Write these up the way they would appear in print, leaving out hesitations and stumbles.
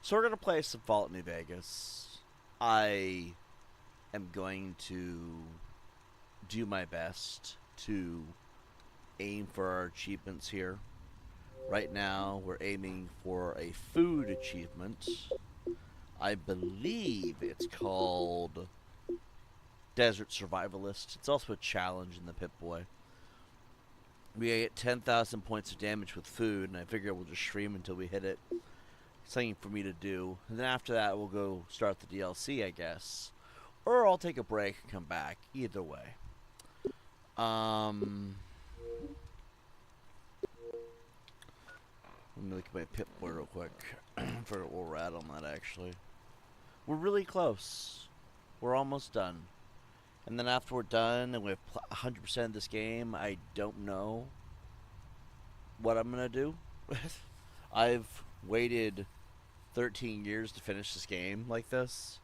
So we're gonna play some Fallout New Vegas. I am going to do my best to aim for our achievements here. Right now, we're aiming for a food achievement. I believe it's called Desert Survivalist. It's also a challenge in the Pip-Boy. We get 10,000 points of damage with food, and I figure we'll just stream until we hit it. Something for me to do. And then after that, we'll go start the DLC, I guess. Or I'll take a break and come back. Either way. Let me look at my Pip-Boy real quick. Forget where we're at on that, actually. We're really close. We're almost done. And then after we're done and we have 100% of this game, I don't know what I'm going to do. I've waited 13 years to finish this game like this.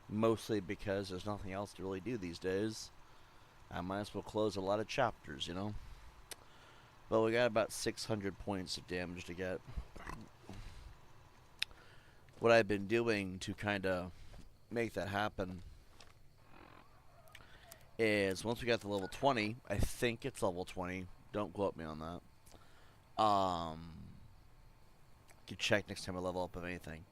Mostly because there's nothing else to really do these days. I might as well close a lot of chapters, you know? But we got about 600 points of damage to get. What I've been doing to kind of make that happen is once we got to level 20, I think it's level 20. Don't quote me on that. You can check next time I level up of anything.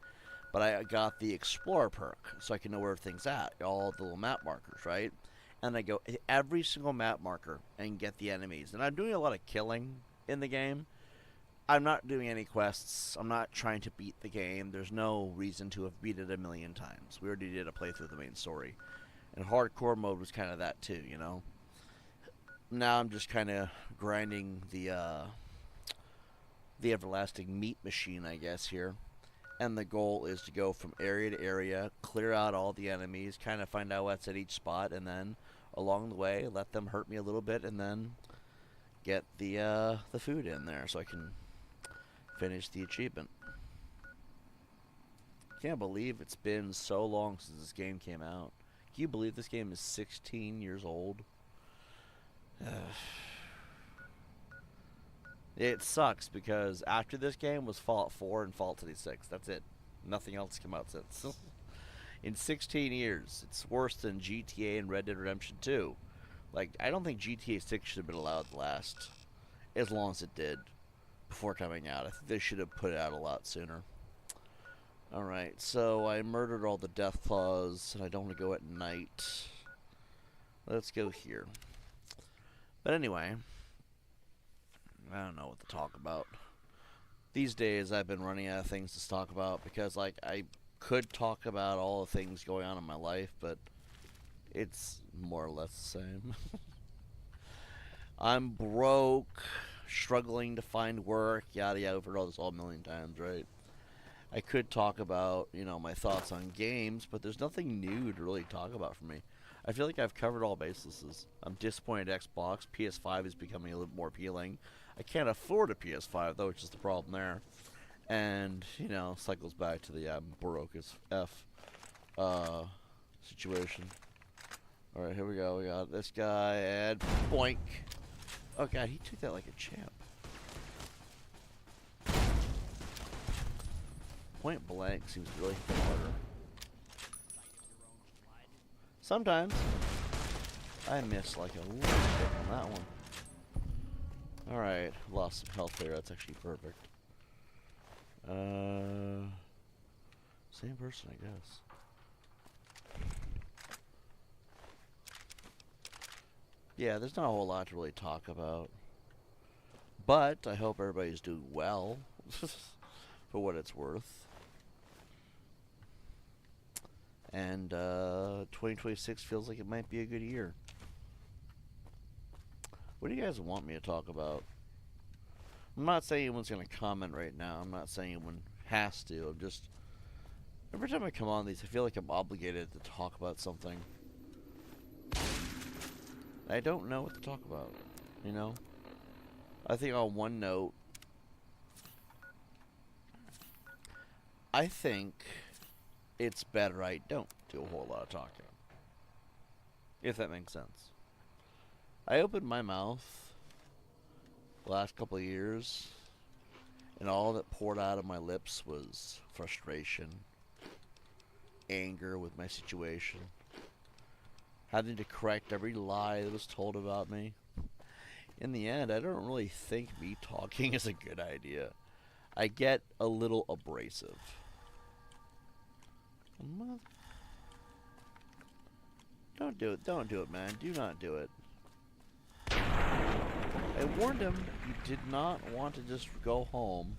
But I got the Explorer perk, so I can know where everything's at. All the little map markers, right? And I go every single map marker and get the enemies. And I'm doing a lot of killing in the game. I'm not doing any quests. I'm not trying to beat the game. There's no reason to have beat it a million times. We already did a playthrough of the main story. And hardcore mode was kind of that too, you know? Now I'm just kind of grinding the everlasting meat machine, I guess, here. And the goal is to go from area to area, clear out all the enemies, kind of find out what's at each spot, and then along the way, let them hurt me a little bit, and then get the food in there so I can finish the achievement. Can't believe it's been so long since this game came out. Can you believe this game is 16 years old? It sucks because after this game was Fallout 4 and Fallout 76. That's it. Nothing else came out since. In 16 years, it's worse than GTA and Red Dead Redemption 2. Like, I don't think GTA 6 should have been allowed to last as long as it did before coming out. I think they should have put it out a lot sooner. Alright, so I murdered all the death claws, and I don't want to go at night. Let's go here. But anyway, I don't know what to talk about. These days, I've been running out of things to talk about because, like, I could talk about all the things going on in my life, but it's more or less the same. I'm broke, struggling to find work, yada yada. I've heard all this all a million times, right? I could talk about, you know, my thoughts on games, but there's nothing new to really talk about for me. I feel like I've covered all bases. I'm disappointed at Xbox. PS5 is becoming a little more appealing. I can't afford a PS5, though, which is the problem there. And, you know, cycles back to the broke as F situation. Alright, here we go. We got this guy, and boink. Oh, God, he took that like a champ. Point blank seems to really hit harder. Sometimes. I missed like a little bit on that one. Alright, lost some health there. That's actually perfect. Same person, I guess. Yeah, there's not a whole lot to really talk about. But I hope everybody's doing well, for what it's worth. And 2026 feels like it might be a good year. What do you guys want me to talk about? I'm not saying anyone's going to comment right now. I'm not saying anyone has to. I'm just... Every time I come on these, I feel like I'm obligated to talk about something. I don't know what to talk about, you know? I think on one note, I think it's better I don't do a whole lot of talking. If that makes sense. I opened my mouth the last couple of years, And all that poured out of my lips was frustration, anger with my situation, having to correct every lie that was told about me. In the end, I don't really think me talking is a good idea. I get a little abrasive. Don't do it. Don't do it, man. Do not do it. I warned him you did not want to just go home.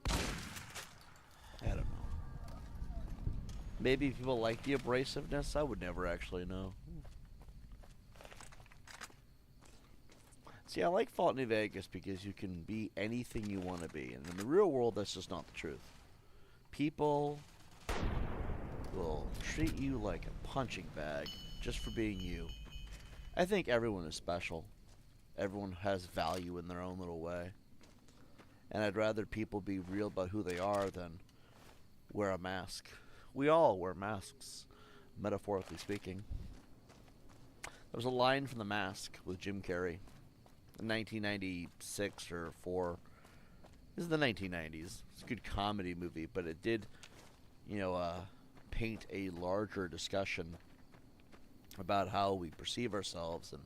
I don't know. Maybe people like the abrasiveness. I would never actually know. See, I like Fallout New Vegas because you can be anything you want to be. And in the real world, that's just not the truth. People will treat you like a punching bag just for being you. I think everyone is special. Everyone has value in their own little way. And I'd rather people be real about who they are than wear a mask. We all wear masks, metaphorically speaking. There was a line from The Mask with Jim Carrey in 1996 or 4. This is the 1990s. It's a good comedy movie, but it did, paint a larger discussion about how we perceive ourselves and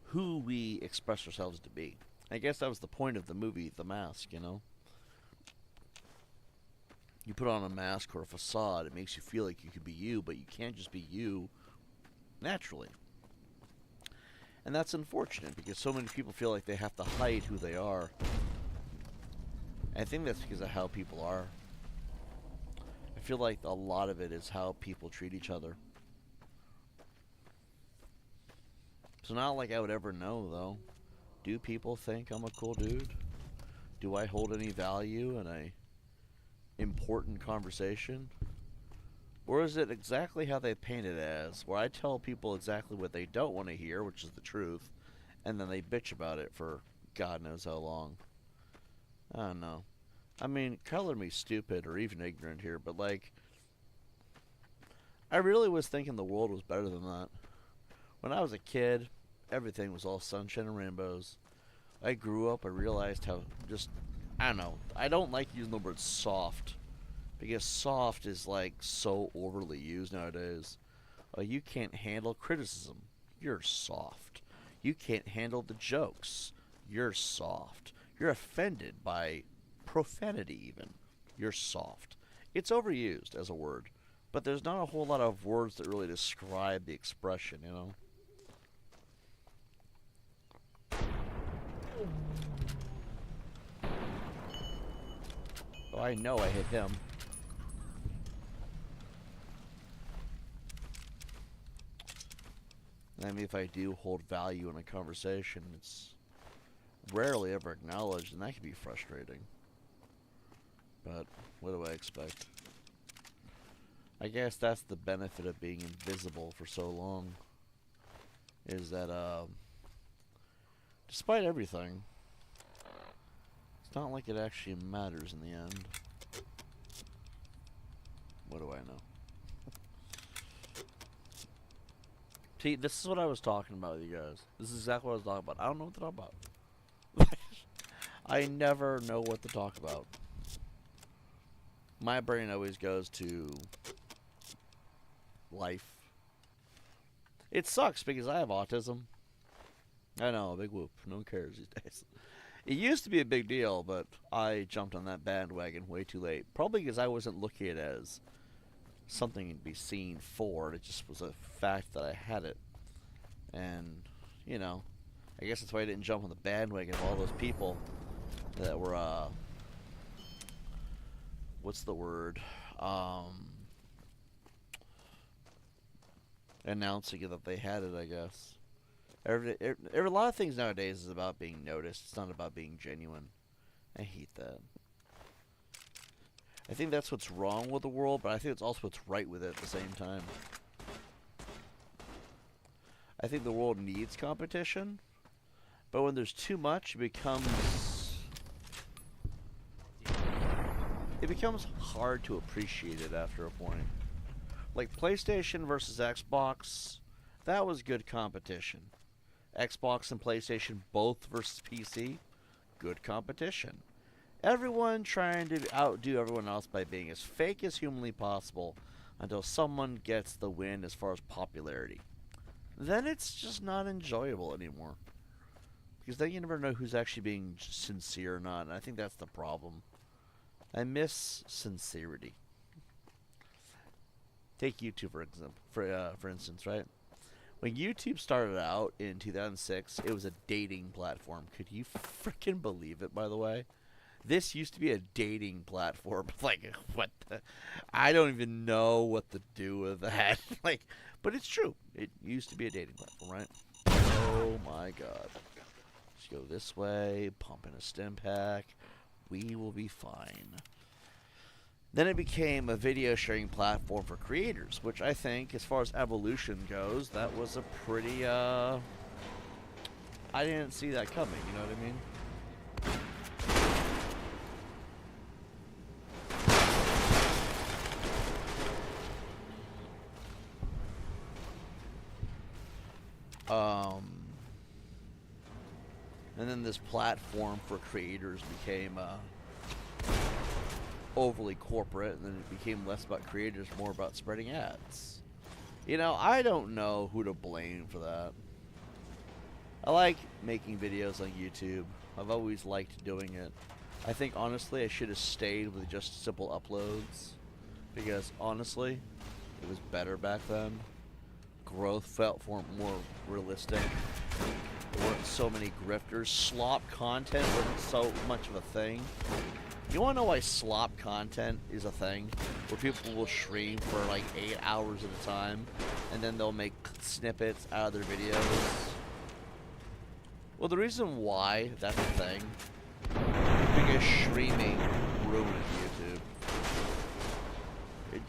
who we express ourselves to be. I guess that was the point of the movie, The Mask, You put on a mask or a facade, it makes you feel like you can be you, but you can't just be you naturally. And that's unfortunate because so many people feel like they have to hide who they are. I think that's because of how people are. I feel like a lot of it is how people treat each other. It's not like I would ever know, though. Do people think I'm a cool dude? Do I hold any value in a important conversation? Or is it exactly how they paint it as, where I tell people exactly what they don't want to hear, which is the truth, and then they bitch about it for God knows how long? I don't know. I mean, color me stupid or even ignorant here, but I really was thinking the world was better than that. When I was a kid, everything was all sunshine and rainbows. I grew up, I realized how I don't know. I don't like using the word soft, because soft is so overly used nowadays. You can't handle criticism. You're soft. You can't handle the jokes. You're soft. You're offended by profanity even. You're soft. It's overused as a word, but there's not a whole lot of words that really describe the expression, Oh, I know I hit him. I mean, if I do hold value in a conversation, it's rarely ever acknowledged, and that can be frustrating. But what do I expect? I guess that's the benefit of being invisible for so long, is that despite everything, it's not like it actually matters in the end. What do I know? See, this is what I was talking about with you guys. This is exactly what I was talking about. I don't know what to talk about. I never know what to talk about. My brain always goes to life. It sucks because I have autism. I know, a big whoop. No one cares these days. It used to be a big deal, but I jumped on that bandwagon way too late. Probably because I wasn't looking at it as something to be seen for. It just was a fact that I had it. And, I guess that's why I didn't jump on the bandwagon of all those people that were, what's the word? Announcing that they had it, I guess. A lot of things nowadays is about being noticed. It's not about being genuine. I hate that. I think that's what's wrong with the world, but I think it's also what's right with it at the same time. I think the world needs competition, but when there's too much, it becomes hard to appreciate it after a point. Like PlayStation versus Xbox, that was good competition. Xbox and PlayStation both versus PC, good competition. Everyone trying to outdo everyone else by being as fake as humanly possible until someone gets the win as far as popularity. Then it's just not enjoyable anymore. Because then you never know who's actually being sincere or not, and I think that's the problem. I miss sincerity. Take YouTube for instance, right? When YouTube started out in 2006, it was a dating platform. Could you freaking believe it, by the way? This used to be a dating platform. Like, what the? I don't even know what to do with that. Like, but it's true. It used to be a dating platform, right? Oh my god. Just go this way, pump in a stim pack. We will be fine. Then it became a video sharing platform for creators, which I think, as far as evolution goes, that was a pretty, I didn't see that coming, you know what I mean? And then this platform for creators became, overly corporate, and then it became less about creators, more about spreading ads. You know, I don't know who to blame for that. I like making videos on YouTube. I've always liked doing it. I think, honestly, I should have stayed with just simple uploads. Because, honestly, it was better back then. Growth felt more realistic. There weren't so many grifters. Slop content wasn't so much of a thing. You want to know why slop content is a thing? Where people will stream for like 8 hours at a time, and then they'll make snippets out of their videos. Well, the reason why that's a thing is because streaming ruined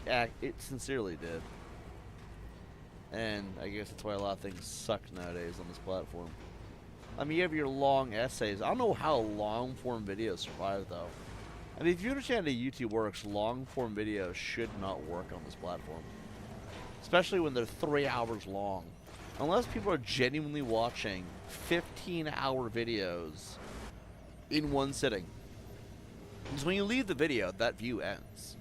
YouTube. It sincerely did. And I guess that's why a lot of things suck nowadays on this platform. I mean, you have your long essays. I don't know how long-form videos survive, though. I mean, if you understand how YouTube works, long-form videos should not work on this platform. Especially when they're 3 hours long. Unless people are genuinely watching 15-hour videos in one sitting. Because when you leave the video, that view ends.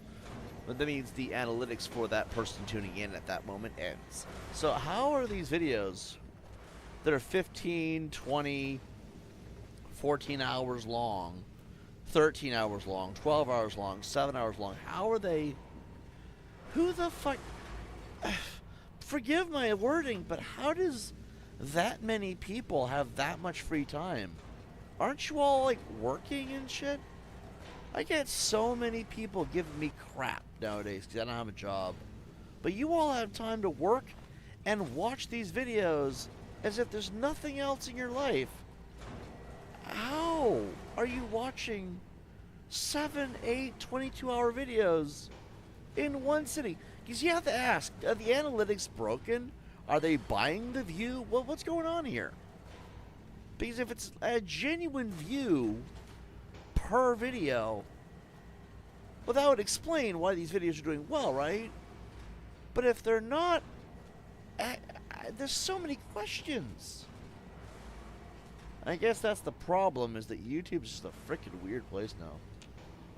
But that means the analytics for that person tuning in at that moment ends. So how are these videos that are 15, 20, 14 hours long, 13 hours long, 12 hours long, 7 hours long, how are they... Who the fuck... Forgive my wording, but how does that many people have that much free time? Aren't you all, like, working and shit? I get so many people giving me crap nowadays because I don't have a job. But you all have time to work and watch these videos as if there's nothing else in your life. How are you watching 7, 8, 22-hour videos in one sitting? Because you have to ask, are the analytics broken? Are they buying the view? What's going on here? Because if it's a genuine view per video, well, that would explain why these videos are doing well, right? But if they're not, there's so many questions. I guess that's the problem, is that YouTube's just a freaking weird place now.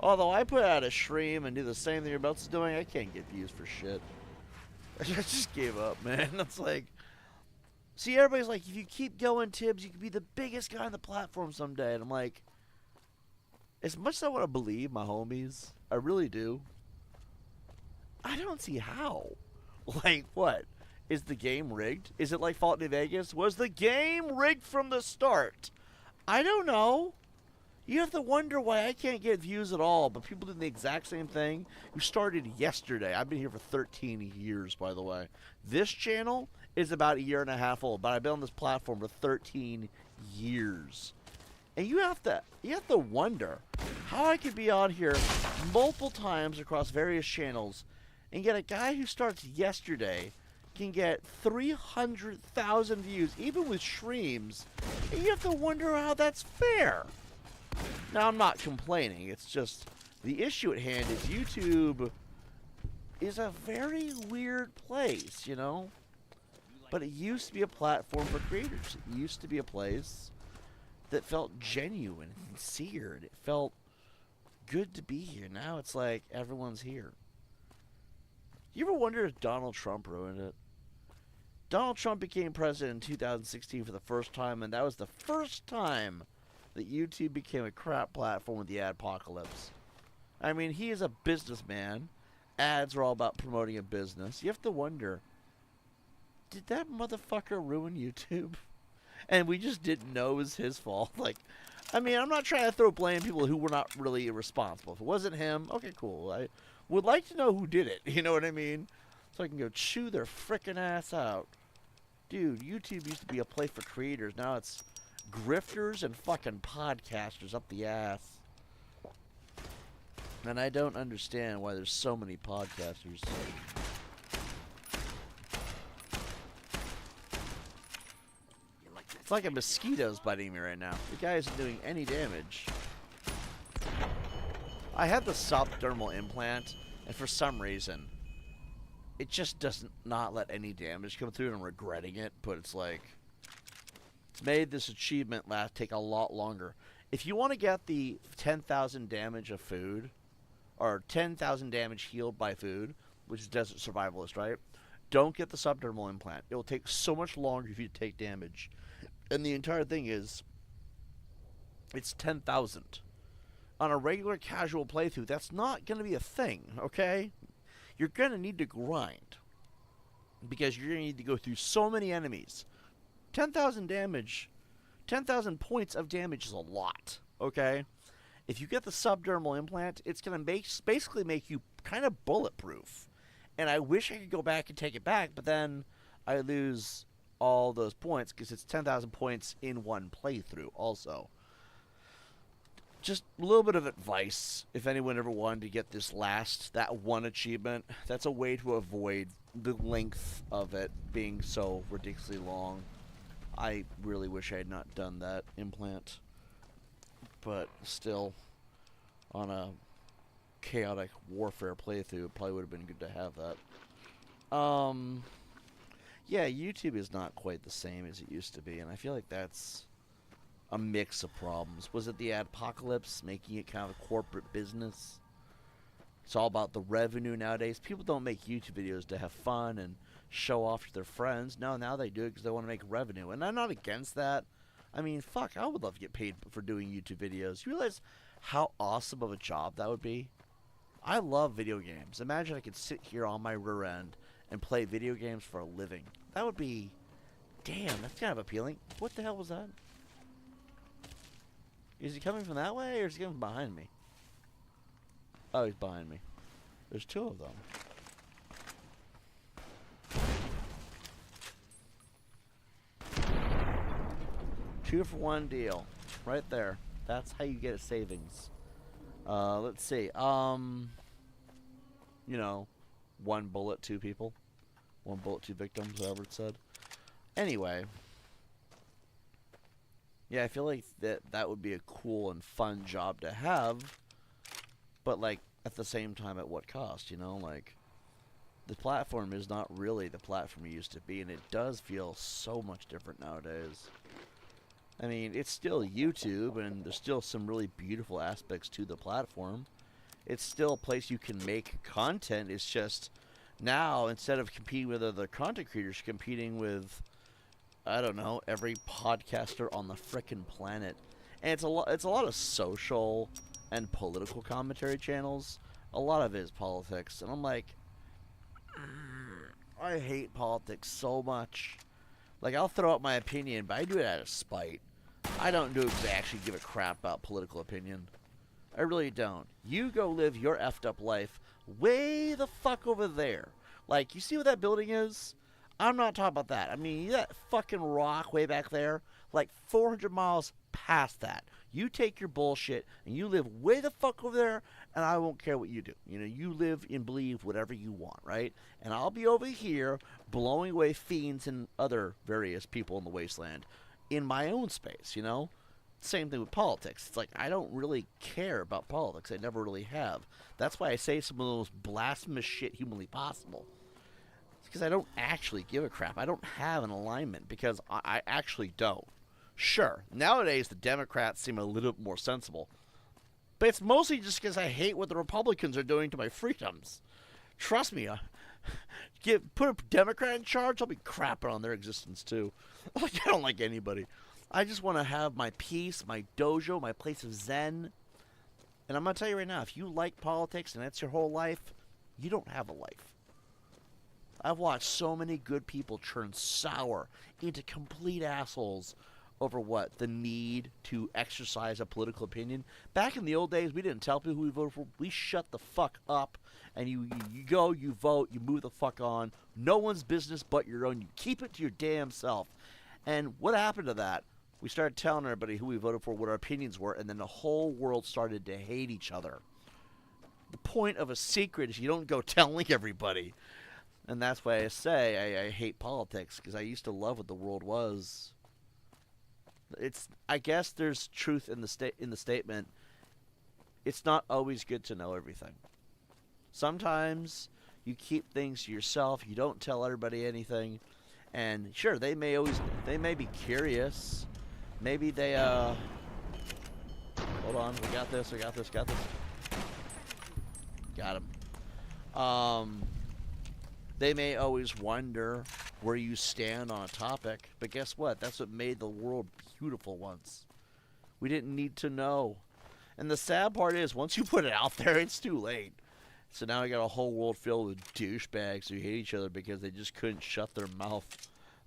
Although I put out a stream and do the same thing everybody else is doing, I can't get views for shit. I just gave up, man. It's like... See, everybody's like, if you keep going, Tibbs, you can be the biggest guy on the platform someday. And I'm like, as much as I want to believe my homies, I really do, I don't see how. Like, what? Is the game rigged? Is it like Fallout New Vegas? Was the game rigged from the start? I don't know. You have to wonder why I can't get views at all, but people doing the exact same thing who started yesterday. I've been here for 13 years, by the way. This channel is about a year and a half old, but I've been on this platform for 13 years. And you have to wonder how I could be on here multiple times across various channels, and yet a guy who starts yesterday can get 300,000 views, even with streams, and you have to wonder how that's fair. Now, I'm not complaining. It's just the issue at hand is YouTube is a very weird place, you know? But it used to be a platform for creators. It used to be a place that felt genuine and sincere. And it felt good to be here. Now it's like everyone's here. You ever wonder if Donald Trump ruined it? Donald Trump became president in 2016 for the first time, and that was the first time that YouTube became a crap platform with the adpocalypse. I mean, he is a businessman. Ads are all about promoting a business. You have to wonder, did that motherfucker ruin YouTube? And we just didn't know it was his fault. Like, I mean, I'm not trying to throw blame people who were not really responsible. If it wasn't him, okay, cool. I would like to know who did it. You know what I mean? So I can go chew their frickin' ass out. Dude, YouTube used to be a place for creators. Now it's grifters and fucking podcasters up the ass. And I don't understand why there's so many podcasters. It's like a mosquito's biting me right now. The guy isn't doing any damage. I have the subdermal implant, and for some reason, it just doesn't not let any damage come through, and I'm regretting it, but it's like, it's made this achievement take a lot longer. If you want to get the 10,000 damage of food, or 10,000 damage healed by food, which is Desert Survivalist, right? Don't get the subdermal implant. It will take so much longer for you to take damage. And the entire thing is, it's 10,000. On a regular casual playthrough, that's not going to be a thing, okay? You're going to need to grind. Because you're going to need to go through so many enemies. 10,000 damage, 10,000 points of damage is a lot, okay? If you get the subdermal implant, it's going to basically make you kind of bulletproof. And I wish I could go back and take it back, but then I lose all those points because it's 10,000 points in one playthrough also. Just a little bit of advice, if anyone ever wanted to get that one achievement, that's a way to avoid the length of it being so ridiculously long. I really wish I had not done that implant. But still, on a chaotic warfare playthrough, it probably would have been good to have that. Yeah, YouTube is not quite the same as it used to be, and I feel like that's a mix of problems. Was it the adpocalypse, making it kind of a corporate business? It's all about the revenue nowadays. People don't make YouTube videos to have fun and show off to their friends. No, now they do it because they want to make revenue, and I'm not against that. I mean, fuck, I would love to get paid for doing YouTube videos. You realize how awesome of a job that would be? I love video games. Imagine I could sit here on my rear end and play video games for a living. That would be... Damn, that's kind of appealing. What the hell was that? Is he coming from that way, or is he coming from behind me? Oh, he's behind me. There's two of them. Two for one deal. Right there. That's how you get a savings. Let's see. You know, one bullet, two people. One bullet, two victims, whatever it said. Anyway. Yeah, I feel like that would be a cool and fun job to have. But, like, at the same time, at what cost, you know? Like, the platform is not really the platform it used to be, and it does feel so much different nowadays. I mean, it's still YouTube, and there's still some really beautiful aspects to the platform. It's still a place you can make content. It's just, now, instead of competing with other content creators, you're competing with, I don't know, every podcaster on the frickin' planet. And it's a lot of social and political commentary channels. A lot of it is politics. And I'm like, I hate politics so much. Like, I'll throw out my opinion, but I do it out of spite. I don't do it because I actually give a crap about political opinion. I really don't. You go live your effed up life way the fuck over there. Like, you see what that building is? I'm not talking about that. I mean, that fucking rock way back there, like 400 miles past that. You take your bullshit and you live way the fuck over there, and I won't care what you do. You know, you live and believe whatever you want, right? And I'll be over here blowing away fiends and other various people in the wasteland in my own space, you know? Same thing with politics. It's like, I don't really care about politics. I never really have. That's why I say some of the most blasphemous shit humanly possible. Because I don't actually give a crap. I don't have an alignment because I actually don't. Sure, nowadays the Democrats seem a little bit more sensible. But it's mostly just because I hate what the Republicans are doing to my freedoms. Trust me, put a Democrat in charge, I'll be crapping on their existence too. I don't like anybody. I just want to have my peace, my dojo, my place of zen. And I'm going to tell you right now, if you like politics and that's your whole life, you don't have a life. I've watched so many good people turn sour into complete assholes over what? The need to exercise a political opinion. Back in the old days, we didn't tell people who we voted for. We shut the fuck up. And you go, you vote, you move the fuck on. No one's business but your own. You keep it to your damn self. And what happened to that? We started telling everybody who we voted for, what our opinions were, and then the whole world started to hate each other. The point of a secret is you don't go telling everybody. And that's why I say I hate politics, because I used to love what the world was. I guess there's truth in the statement. It's not always good to know everything. Sometimes you keep things to yourself. You don't tell everybody anything. And sure, they may be curious. Maybe they hold on, we got this. Got him. They may always wonder where you stand on a topic, but guess what? That's what made the world beautiful once. We didn't need to know. And the sad part is, once you put it out there, it's too late. So now we got a whole world filled with douchebags who hate each other because they just couldn't shut their mouth.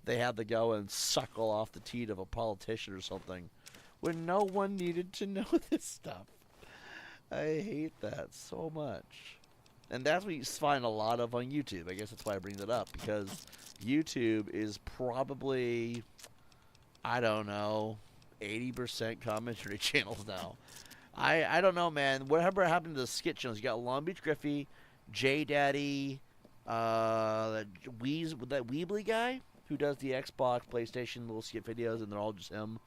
They had to go and suckle off the teat of a politician or something when no one needed to know this stuff. I hate that so much. And that's what you find a lot of on YouTube. I guess that's why I bring that up, because YouTube is probably, I don't know, 80% commentary channels now. I don't know, man. Whatever happened to the skit channels? You got Long Beach Griffey, J Daddy, that Weebly guy who does the Xbox, PlayStation little skit videos, and they're all just him.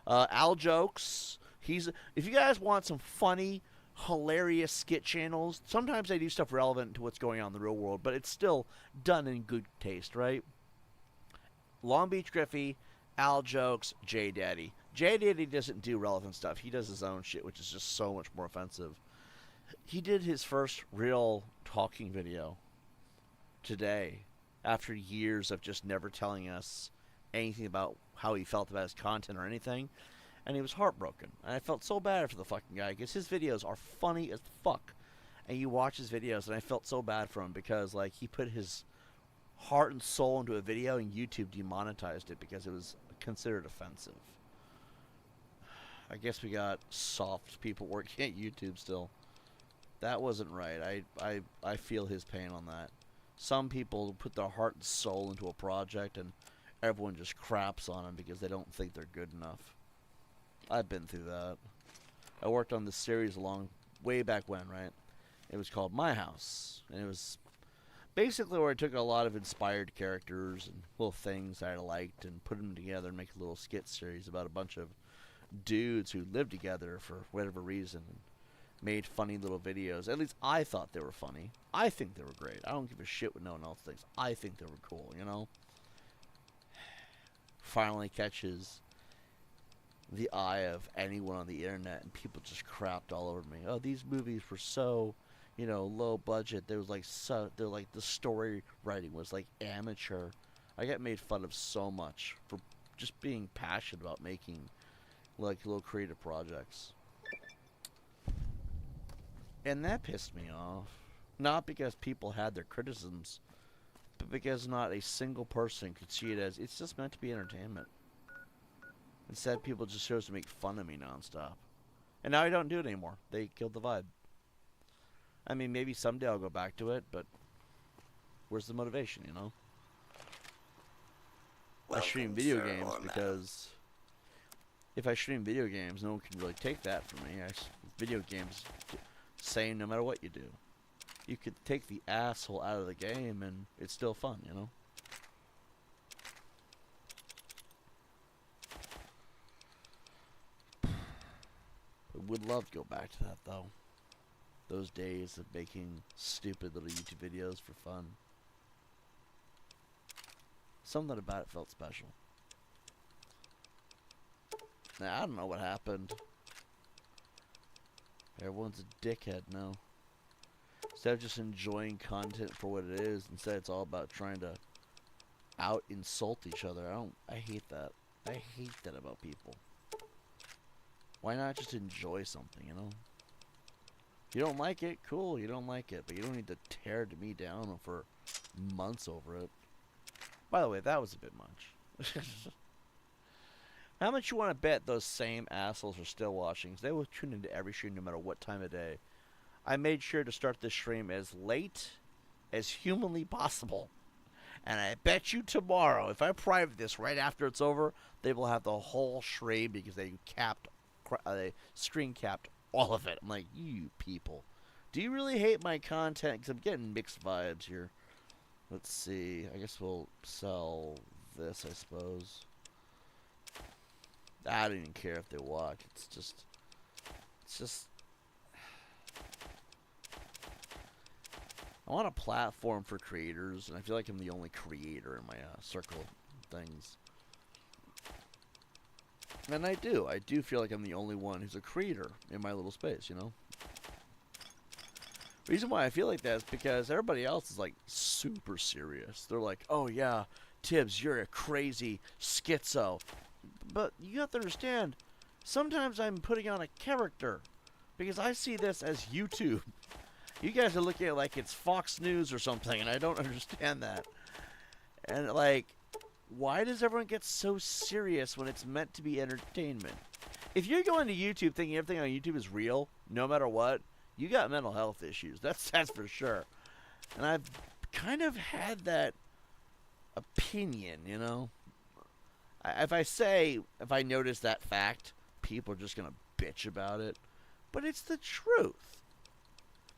Al Jokes. If you guys want some funny, hilarious skit channels, sometimes they do stuff relevant to what's going on in the real world, but it's still done in good taste, right? Long Beach Griffey, Al Jokes, J Daddy. J Daddy doesn't do relevant stuff. He does his own shit, which is just so much more offensive. He did his first real talking video today after years of just never telling us anything about how he felt about his content or anything. And he was heartbroken. And I felt so bad for the fucking guy because his videos are funny as fuck. And you watch his videos, and I felt so bad for him because, like, he put his heart and soul into a video, and YouTube demonetized it because it was considered offensive. I guess we got soft people working at YouTube still. That wasn't right. I feel his pain on that. Some people put their heart and soul into a project, and everyone just craps on them because they don't think they're good enough. I've been through that. I worked on this series way back when, right? It was called My House, and it was basically where I took a lot of inspired characters and little things I liked and put them together and make a little skit series about a bunch of dudes who lived together for whatever reason and made funny little videos. At least I thought they were funny. I think they were great. I don't give a shit what no one else thinks. I think they were cool, you know? Finally catches the eye of anyone on the internet, and people just crapped all over me. Oh, these movies were so, low budget. There was the story writing was like amateur. I got made fun of so much for just being passionate about making like little creative projects. And that pissed me off. Not because people had their criticisms, but because not a single person could see it as it's just meant to be entertainment. Instead, people just chose to make fun of me nonstop. And now I don't do it anymore. They killed the vibe. I mean, maybe someday I'll go back to it, but where's the motivation, you know? I stream video games because if I stream video games, no one can really take that from me. Video games same no matter what you do. You could take the asshole out of the game and it's still fun, you know? I would love to go back to that, though. Those days of making stupid little YouTube videos for fun. Something about it felt special. Now, I don't know what happened. Everyone's a dickhead now. Instead of just enjoying content for what it is, instead it's all about trying to out-insult each other. I hate that. I hate that about people. Why not just enjoy something, you know? If you don't like it, cool, you don't like it. But you don't need to tear me down for months over it. By the way, that was a bit much. How much you want to bet those same assholes are still watching? 'Cause they will tune into every stream no matter what time of day. I made sure to start this stream as late as humanly possible. And I bet you tomorrow, if I private this right after it's over, they will have the whole stream because they screen capped all of it. I'm like, you people. Do you really hate my content? Because I'm getting mixed vibes here. Let's see. I guess we'll sell this, I suppose. I don't even care if they watch. It's just I want a platform for creators, and I feel like I'm the only creator in my circle of things. And I do feel like I'm the only one who's a creator in my little space, you know? Reason why I feel like that is because everybody else is like super serious. They're like, oh yeah, Tibbs, you're a crazy schizo. But you have to understand, sometimes I'm putting on a character. Because I see this as YouTube. You guys are looking at it like it's Fox News or something, and I don't understand that. And like, why does everyone get so serious when it's meant to be entertainment? If you're going to YouTube thinking everything on YouTube is real, no matter what, you got mental health issues. That's for sure. And I've kind of had that opinion, you know? If I notice that fact, people are just going to bitch about it. But it's the truth.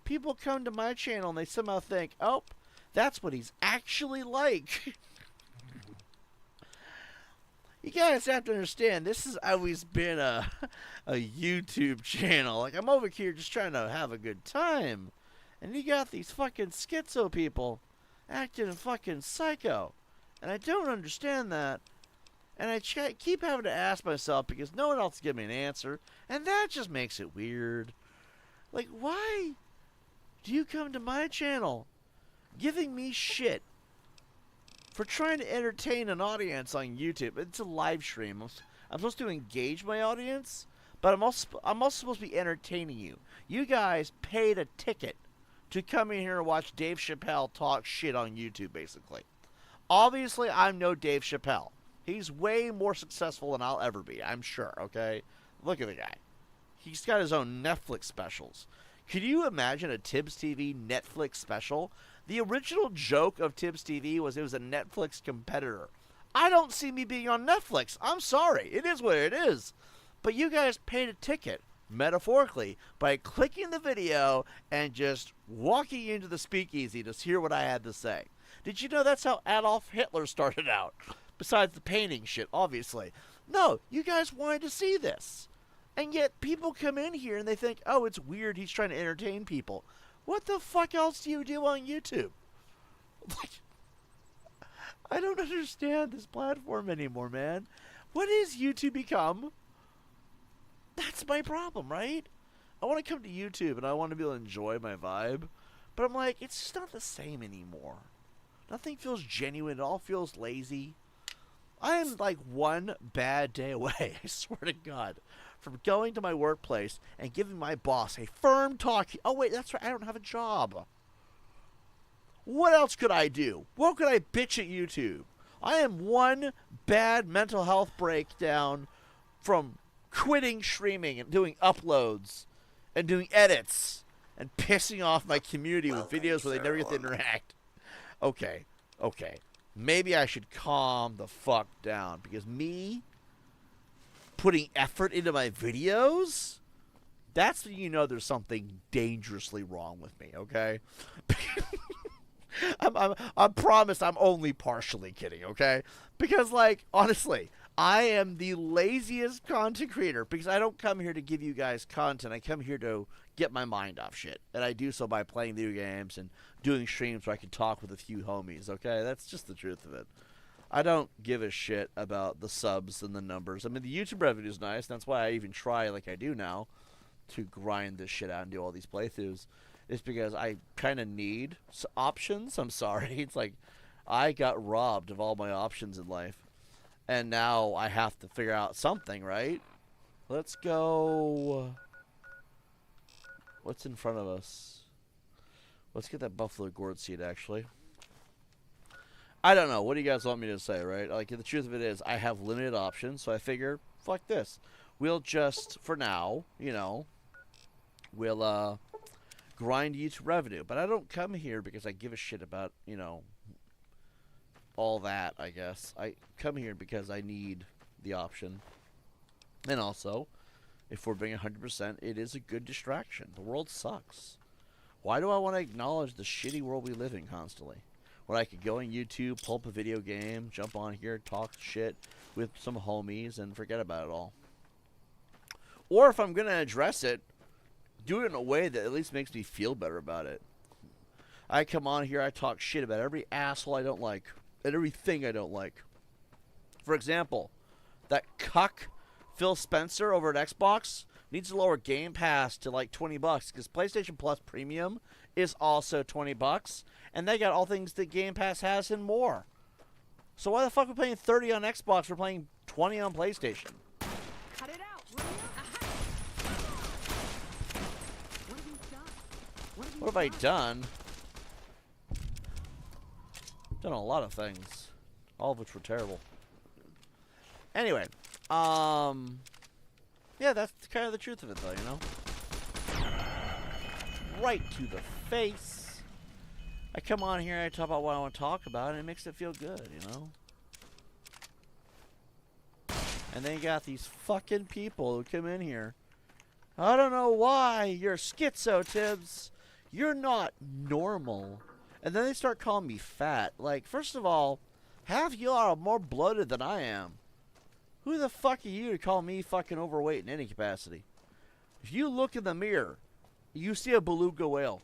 People come to my channel and they somehow think, oh, that's what he's actually like. You guys have to understand, this has always been a YouTube channel. Like, I'm over here just trying to have a good time. And you got these fucking schizo people acting fucking psycho. And I don't understand that. And I keep having to ask myself because no one else gives me an answer. And that just makes it weird. Like, why do you come to my channel giving me shit for trying to entertain an audience on YouTube? It's a live stream. I'm supposed to engage my audience, but I'm also supposed to be entertaining you. You guys paid a ticket to come in here and watch Dave Chappelle talk shit on YouTube, basically. Obviously, I'm no Dave Chappelle. He's way more successful than I'll ever be, I'm sure, okay? Look at the guy. He's got his own Netflix specials. Could you imagine a TiBBzTV Netflix special? The original joke of TiBBzTV was it was a Netflix competitor. I don't see me being on Netflix. I'm sorry. It is what it is. But you guys paid a ticket, metaphorically, by clicking the video and just walking into the speakeasy to hear what I had to say. Did you know that's how Adolf Hitler started out? Besides the painting shit, obviously. No, you guys wanted to see this. And yet people come in here and they think, oh, it's weird he's trying to entertain people. What the fuck else do you do on YouTube? Like, I don't understand this platform anymore, man. What is YouTube become? That's my problem, right? I want to come to YouTube and I want to be able to enjoy my vibe. But I'm like, it's just not the same anymore. Nothing feels genuine. It all feels lazy. I am like one bad day away, I swear to God, from going to my workplace and giving my boss a firm talk. Oh, wait, that's right. I don't have a job. What else could I do? What could I bitch at YouTube? I am one bad mental health breakdown from quitting streaming and doing uploads and doing edits and pissing off my community with videos where they never get to interact. Okay. Maybe I should calm the fuck down because me putting effort into my videos, that's when you know there's something dangerously wrong with me, okay? I promise I'm only partially kidding, okay? Because, like, honestly, I am the laziest content creator because I don't come here to give you guys content. I come here to get my mind off shit. And I do so by playing video games and doing streams where I can talk with a few homies, okay? That's just the truth of it. I don't give a shit about the subs and the numbers. I mean, the YouTube revenue is nice. That's why I even try, like I do now, to grind this shit out and do all these playthroughs. It's because I kind of need options. I'm sorry. It's like I got robbed of all my options in life. And now I have to figure out something, right? Let's go. What's in front of us? Let's get that buffalo gourd seed, actually. I don't know. What do you guys want me to say, right? Like, the truth of it is, I have limited options, so I figure, fuck this. We'll just, for now, you know, we'll grind YouTube revenue. But I don't come here because I give a shit about, you know, all that, I guess. I come here because I need the option. And also, if we're being 100%, it is a good distraction. The world sucks. Why do I want to acknowledge the shitty world we live in constantly? Where I could go on YouTube, pull up a video game, jump on here, talk shit with some homies, and forget about it all. Or if I'm going to address it, do it in a way that at least makes me feel better about it. I come on here, I talk shit about every asshole I don't like, and everything I don't like. For example, that cuck Phil Spencer over at Xbox needs to lower Game Pass to like $20 because PlayStation Plus Premium is also $20, and they got all things that Game Pass has and more. So why the fuck are we paying $30 on Xbox? We're playing $20 on PlayStation. Cut it out, will you? What have you done? What have I done? Done a lot of things, all of which were terrible. Anyway, yeah, that's kind of the truth of it, though, you know? Right to the face. I come on here, I talk about what I want to talk about, and it makes it feel good, you know? And then you got these fucking people who come in here. I don't know why. You're schizo, Tibbs. You're not normal. And then they start calling me fat. Like, first of all, half you are more bloated than I am. Who the fuck are you to call me fucking overweight in any capacity? If you look in the mirror, you see a beluga whale.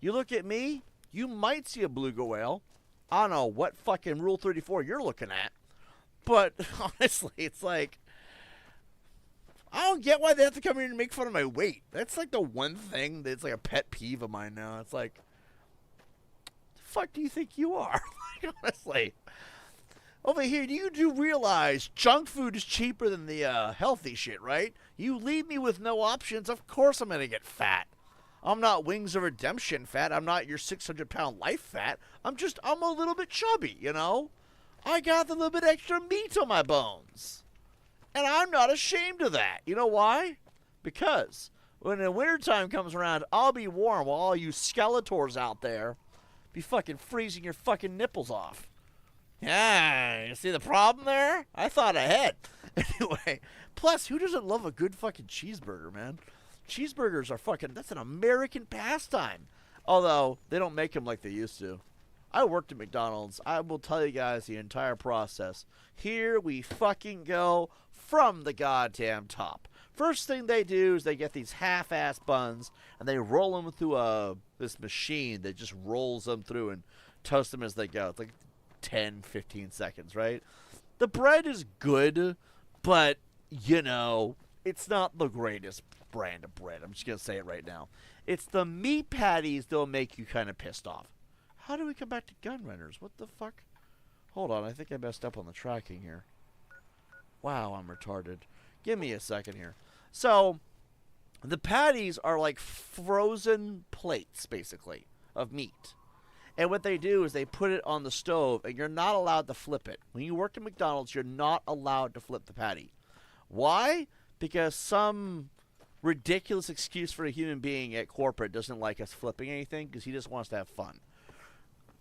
You look at me, you might see a beluga whale. I don't know what fucking Rule 34 you're looking at. But, honestly, it's like, I don't get why they have to come here and make fun of my weight. That's like the one thing that's like a pet peeve of mine now. It's like, the fuck do you think you are? Like, honestly. Over here, you do realize junk food is cheaper than the healthy shit, right? You leave me with no options, of course I'm going to get fat. I'm not Wings of Redemption fat. I'm not your 600-pound life fat. I'm a little bit chubby, you know? I got a little bit extra meat on my bones. And I'm not ashamed of that. You know why? Because when the wintertime comes around, I'll be warm while all you Skeletors out there be fucking freezing your fucking nipples off. Yeah, you see the problem there? I thought ahead. Anyway, plus, who doesn't love a good fucking cheeseburger, man? Cheeseburgers are fucking, that's an American pastime. Although, they don't make them like they used to. I worked at McDonald's. I will tell you guys the entire process. Here we fucking go from the goddamn top. First thing they do is they get these half-ass buns, and they roll them through this machine that just rolls them through and toast them as they go. It's like 10, 15 seconds, right? The bread is good, but, you know, it's not the greatest brand of bread. I'm just going to say it right now. It's the meat patties that'll make you kind of pissed off. How do we come back to gun runners? What the fuck? Hold on, I think I messed up on the tracking here. Wow, I'm retarded. Give me a second here. So, the patties are like frozen plates, basically, of meat. And what they do is they put it on the stove, and you're not allowed to flip it. When you work at McDonald's, you're not allowed to flip the patty. Why? Because some ridiculous excuse for a human being at corporate doesn't like us flipping anything because he just wants to have fun.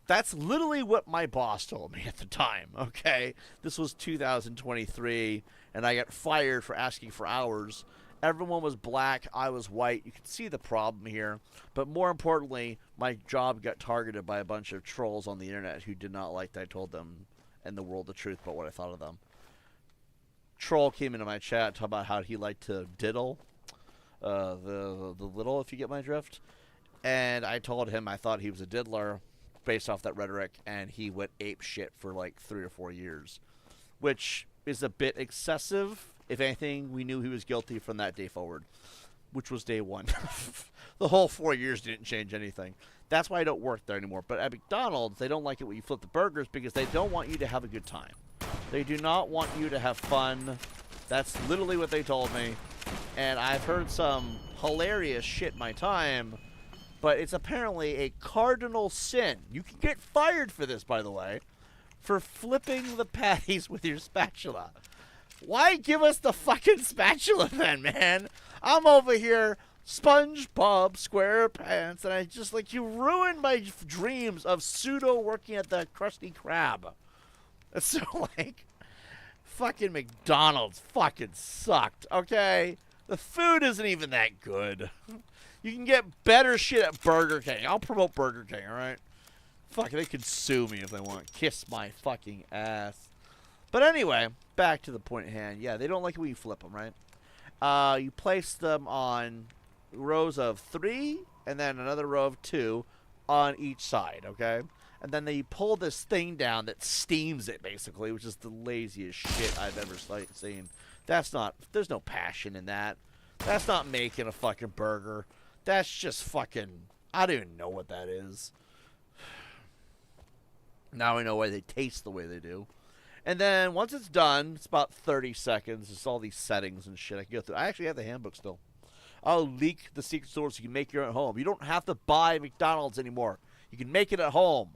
That's literally what my boss told me at the time, okay? This was 2023, and I got fired for asking for hours. Everyone was black, I was white. You can see the problem here. But more importantly, my job got targeted by a bunch of trolls on the internet who did not like that I told them and the world the truth about what I thought of them. Troll came into my chat talking about how he liked to diddle the little, if you get my drift. And I told him I thought he was a diddler. based off that rhetoric, and he went ape shit for like 3 or 4 years, which is a bit excessive. If anything, we knew he was guilty from that day forward, which was day one. The whole 4 years didn't change anything. That's why I don't work there anymore. But at McDonald's, they don't like it when you flip the burgers because they don't want you to have a good time. They do not want you to have fun. That's literally what they told me. And I've heard some hilarious shit my time, but it's apparently a cardinal sin. You can get fired for this, by the way, for flipping the patties with your spatula. Why give us the fucking spatula then, man? I'm over here, SpongeBob SquarePants, and I just, like, you ruined my dreams of pseudo working at the Krusty Krab. So, like, fucking McDonald's fucking sucked, okay? The food isn't even that good. You can get better shit at Burger King. I'll promote Burger King, alright? Fuck, they can sue me if they want. Kiss my fucking ass. But anyway, back to the point at hand. Yeah, they don't like it when you flip them, right? You place them on rows of 3 and then another row of 2 on each side, okay? And then they pull this thing down that steams it, basically, which is the laziest shit I've ever seen. That's not, there's no passion in that. That's not making a fucking burger. That's just fucking, I don't even know what that is. Now I know why they taste the way they do. And then once it's done, it's about 30 seconds. It's all these settings and shit I can go through. I actually have the handbook still. I'll leak the secret sauce so you can make your own at home. You don't have to buy McDonald's anymore. You can make it at home.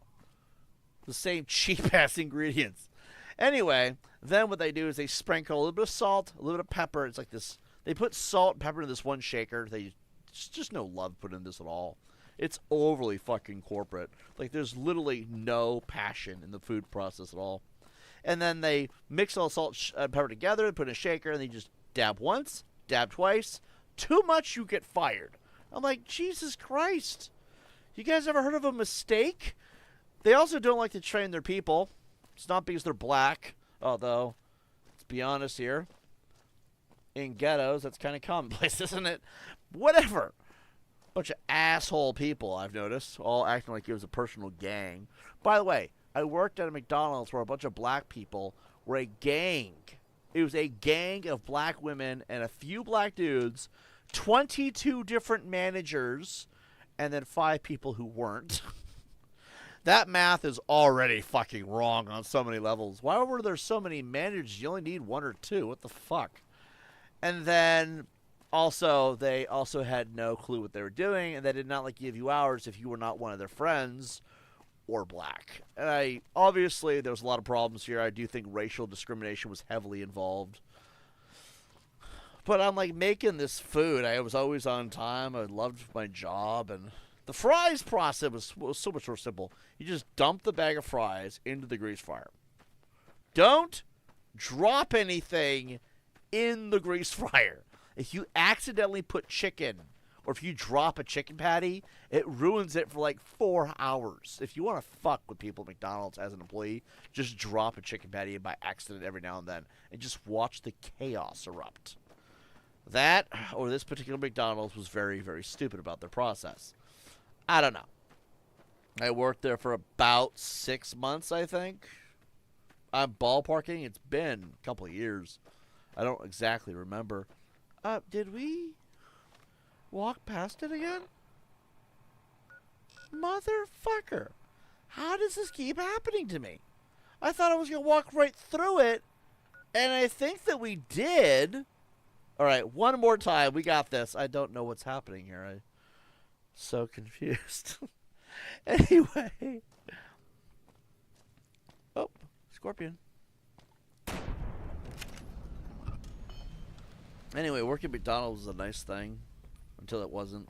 The same cheap-ass ingredients. Anyway, then what they do is they sprinkle a little bit of salt, a little bit of pepper. It's like this. They put salt and pepper in this one shaker. They just no love put in this at all. It's overly fucking corporate. Like, there's literally no passion in the food process at all. And then they mix all the salt and pepper together, put in a shaker, and they just dab once, dab twice. Too much, you get fired. I'm like, Jesus Christ. You guys ever heard of a mistake? They also don't like to train their people. It's not because they're black, although, let's be honest here. In ghettos, that's kind of commonplace, isn't it? Whatever. Bunch of asshole people, I've noticed, all acting like it was a personal gang. By the way, I worked at a McDonald's where a bunch of black people were a gang. It was a gang of black women and a few black dudes, 22 different managers, and then 5 people who weren't. That math is already fucking wrong on so many levels. Why were there so many managers? You only need 1 or 2. What the fuck? And then also, they also had no clue what they were doing, and they did not like give you hours if you were not one of their friends or black. And obviously, there was a lot of problems here. I do think racial discrimination was heavily involved. But I'm like making this food. I was always on time. I loved my job, and the fries process was so much more simple. You just dump the bag of fries into the grease fryer. Don't drop anything in the grease fryer. If you accidentally put chicken, or if you drop a chicken patty, it ruins it for like 4 hours. If you want to fuck with people at McDonald's as an employee, just drop a chicken patty in by accident every now and then, and just watch the chaos erupt. That, or this particular McDonald's, was very, very stupid about their process. I don't know. I worked there for about 6 months, I think. I'm ballparking. It's been a couple of years. I don't exactly remember. Did we walk past it again? Motherfucker. How does this keep happening to me? I thought I was going to walk right through it, and I think that we did. All right, one more time. We got this. I don't know what's happening here. I'm so confused. Anyway. Oh, scorpion. Anyway, working at McDonald's was a nice thing until it wasn't.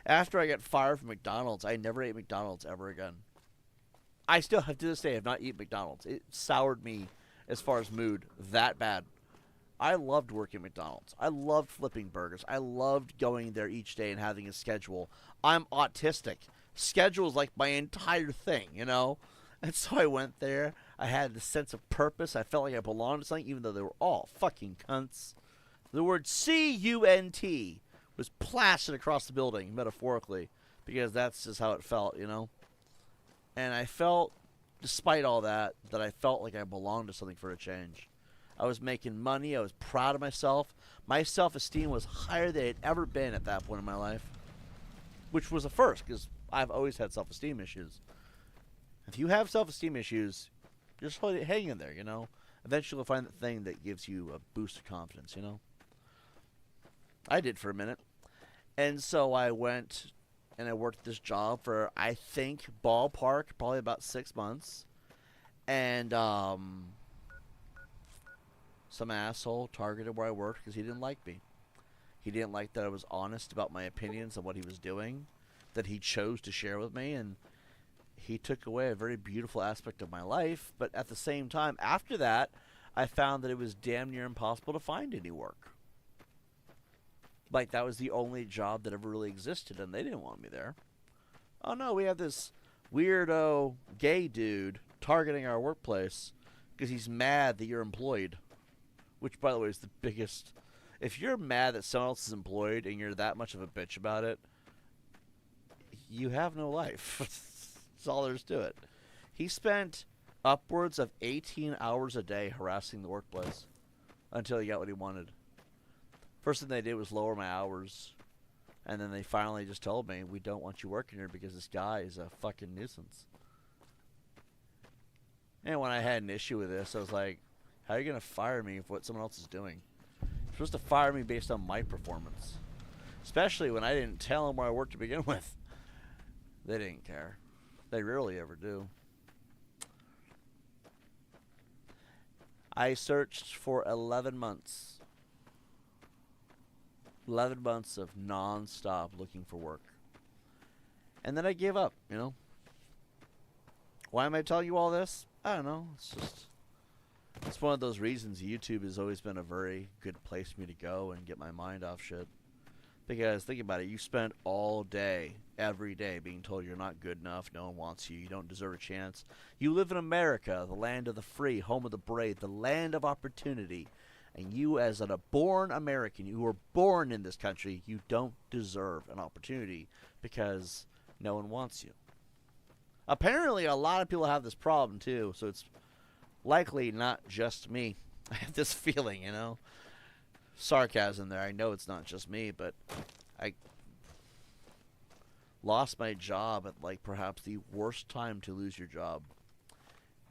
After I got fired from McDonald's, I never ate McDonald's ever again. I still, to this day, have not eaten McDonald's. It soured me as far as mood that bad. I loved working at McDonald's. I loved flipping burgers. I loved going there each day and having a schedule. I'm autistic. Schedule is like my entire thing, you know? And so I went there. I had the sense of purpose. I felt like I belonged to something, even though they were all fucking cunts. The word C-U-N-T was plastered across the building, metaphorically, because that's just how it felt, you know? And I felt, despite all that, that I felt like I belonged to something for a change. I was making money. I was proud of myself. My self-esteem was higher than it had ever been at that point in my life, which was a first because I've always had self-esteem issues. If you have self-esteem issues, just hang in there, you know. Eventually you'll find the thing that gives you a boost of confidence, you know. I did for a minute. And so I went and I worked this job for, I think, ballpark, probably about 6 months. And some asshole targeted where I worked because he didn't like me. He didn't like that I was honest about my opinions and what he was doing, that he chose to share with me, and he took away a very beautiful aspect of my life. But at the same time, after that, I found that it was damn near impossible to find any work. Like, that was the only job that ever really existed, and they didn't want me there. Oh no, we have this weirdo gay dude targeting our workplace because he's mad that you're employed. Which, by the way, is the biggest... If you're mad that someone else is employed and you're that much of a bitch about it, you have no life. That's all there is to it. He spent upwards of 18 hours a day harassing the workplace until he got what he wanted. First thing they did was lower my hours. And then they finally just told me, we don't want you working here because this guy is a fucking nuisance. And when I had an issue with this, I was like, how are you going to fire me for what someone else is doing? You're supposed to fire me based on my performance. Especially when I didn't tell them where I worked to begin with. They didn't care. They rarely ever do. I searched for 11 months. 11 months of non-stop looking for work. And then I gave up, you know. Why am I telling you all this? I don't know. It's one of those reasons YouTube has always been a very good place for me to go and get my mind off shit. Because think about it, you spend all day, every day, being told you're not good enough, no one wants you, you don't deserve a chance. You live in America, the land of the free, home of the brave, the land of opportunity. And you, as a born American, you were born in this country, you don't deserve an opportunity because no one wants you. Apparently, a lot of people have this problem, too, so it's likely not just me. I have this feeling, you know. Sarcasm there. I know it's not just me, but I lost my job at, like, perhaps the worst time to lose your job.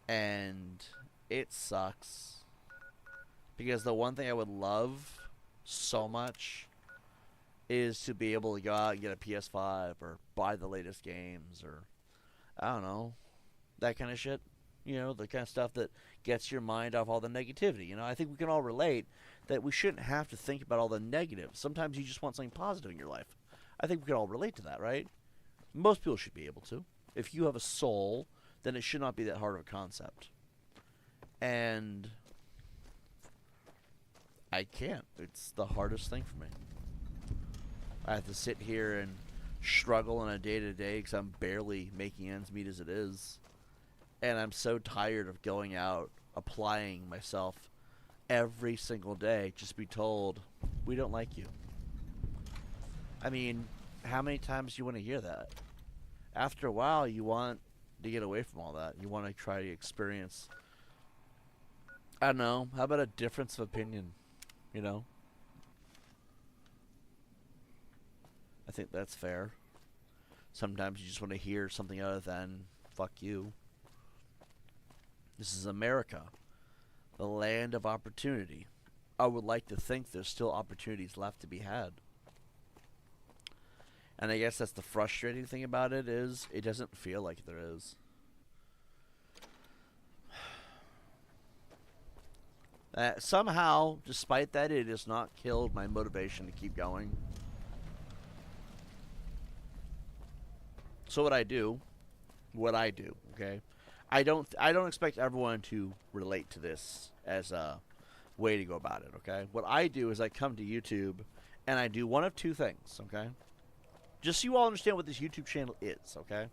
And it sucks. Because the one thing I would love so much is to be able to go out and get a PS5 or buy the latest games or, I don't know, that kind of shit. You know, the kind of stuff that gets your mind off all the negativity. You know, I think we can all relate that we shouldn't have to think about all the negatives. Sometimes you just want something positive in your life. I think we can all relate to that, right? Most people should be able to. If you have a soul, then it should not be that hard of a concept. And I can't. It's the hardest thing for me. I have to sit here and struggle on a day-to-day because I'm barely making ends meet as it is. And I'm so tired of going out, applying myself every single day, just be told, we don't like you. I mean, how many times do you want to hear that? After a while, you want to get away from all that. You want to try to experience, I don't know, how about a difference of opinion, you know? I think that's fair. Sometimes you just want to hear something other than, fuck you. This is America, the land of opportunity. I would like to think there's still opportunities left to be had. And I guess that's the frustrating thing about it is it doesn't feel like there is. Somehow, despite that, it has not killed my motivation to keep going. So what I do, okay? I don't expect everyone to relate to this as a way to go about it, okay? What I do is I come to YouTube and I do one of two things, okay? Just so you all understand what this YouTube channel is, okay?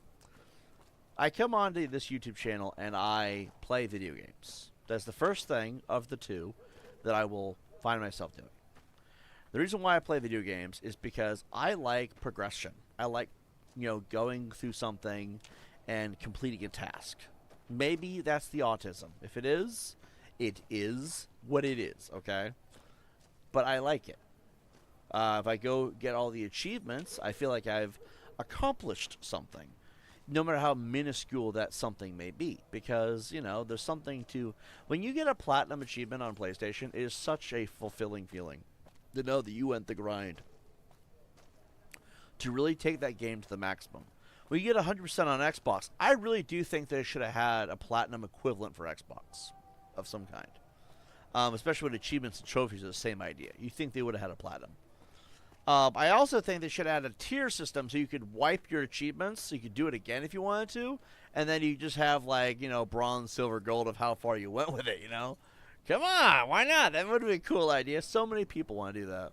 I come onto this YouTube channel and I play video games. That's the first thing of the two that I will find myself doing. The reason why I play video games is because I like progression. I like, you know, going through something and completing a task. Maybe that's the autism. If it is what it is, okay? But I like it. If I go get all the achievements, I feel like I've accomplished something, no matter how minuscule that something may be. Because, you know, there's something to... When you get a platinum achievement on PlayStation, it is such a fulfilling feeling to know that you went the grind to really take that game to the maximum. When you get 100% on Xbox, I really do think they should have had a platinum equivalent for Xbox of some kind. Especially with achievements and trophies are the same idea. You think they would have had a platinum. I also think they should add a tier system so you could wipe your achievements, so you could do it again if you wanted to, and then you just have, like, you know, bronze, silver, gold of how far you went with it, you know? Come on, why not? That would be a cool idea. So many people want to do that,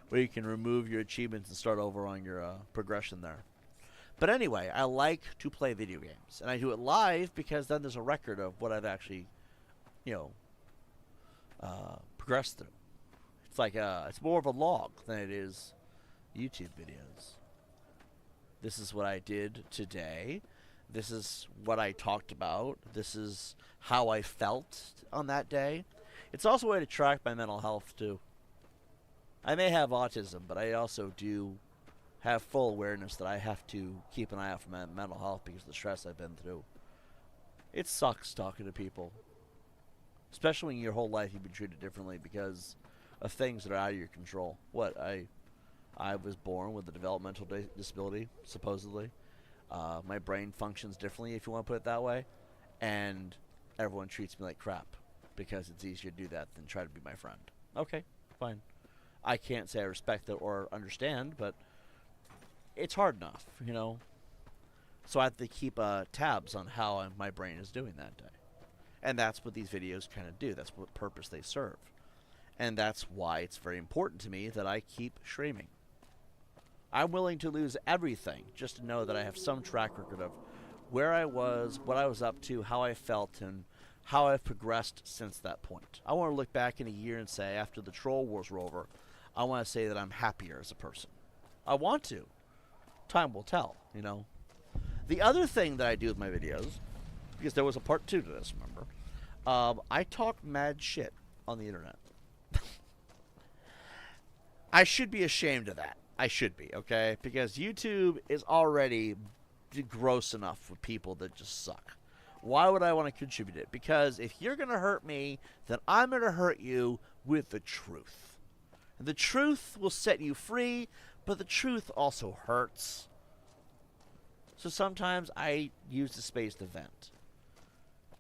where you can remove your achievements and start over on your progression there. But anyway, I like to play video games, and I do it live because then there's a record of what I've actually, you know, progressed through. It's like it's more of a log than it is YouTube videos. This is what I did today. This is what I talked about. This is how I felt on that day. It's also a way to track my mental health too. I may have autism, but I also do have full awareness that I have to keep an eye out for my mental health because of the stress I've been through. It sucks talking to people, especially when your whole life you've been treated differently because of things that are out of your control. What, I was born with a developmental disability, supposedly. My brain functions differently, if you want to put it that way. And everyone treats me like crap because it's easier to do that than try to be my friend. Okay, fine. I can't say I respect it or understand, but it's hard enough, you know. So I have to keep tabs on how my brain is doing that day. And that's what these videos kind of do. That's what purpose they serve. And that's why it's very important to me that I keep streaming. I'm willing to lose everything just to know that I have some track record of where I was, what I was up to, how I felt, and how I've progressed since that point. I want to look back in a year and say, after the troll wars were over, I want to say that I'm happier as a person. I want to. Time will tell, you know. The other thing that I do with my videos, because there was a part 2 to this, remember, I talk mad shit on the internet. I should be ashamed of that. I should be, okay? Because YouTube is already gross enough with people that just suck. Why would I want to contribute it? Because if you're going to hurt me, then I'm going to hurt you with the truth. And the truth will set you free, but the truth also hurts. So sometimes I use the space to vent.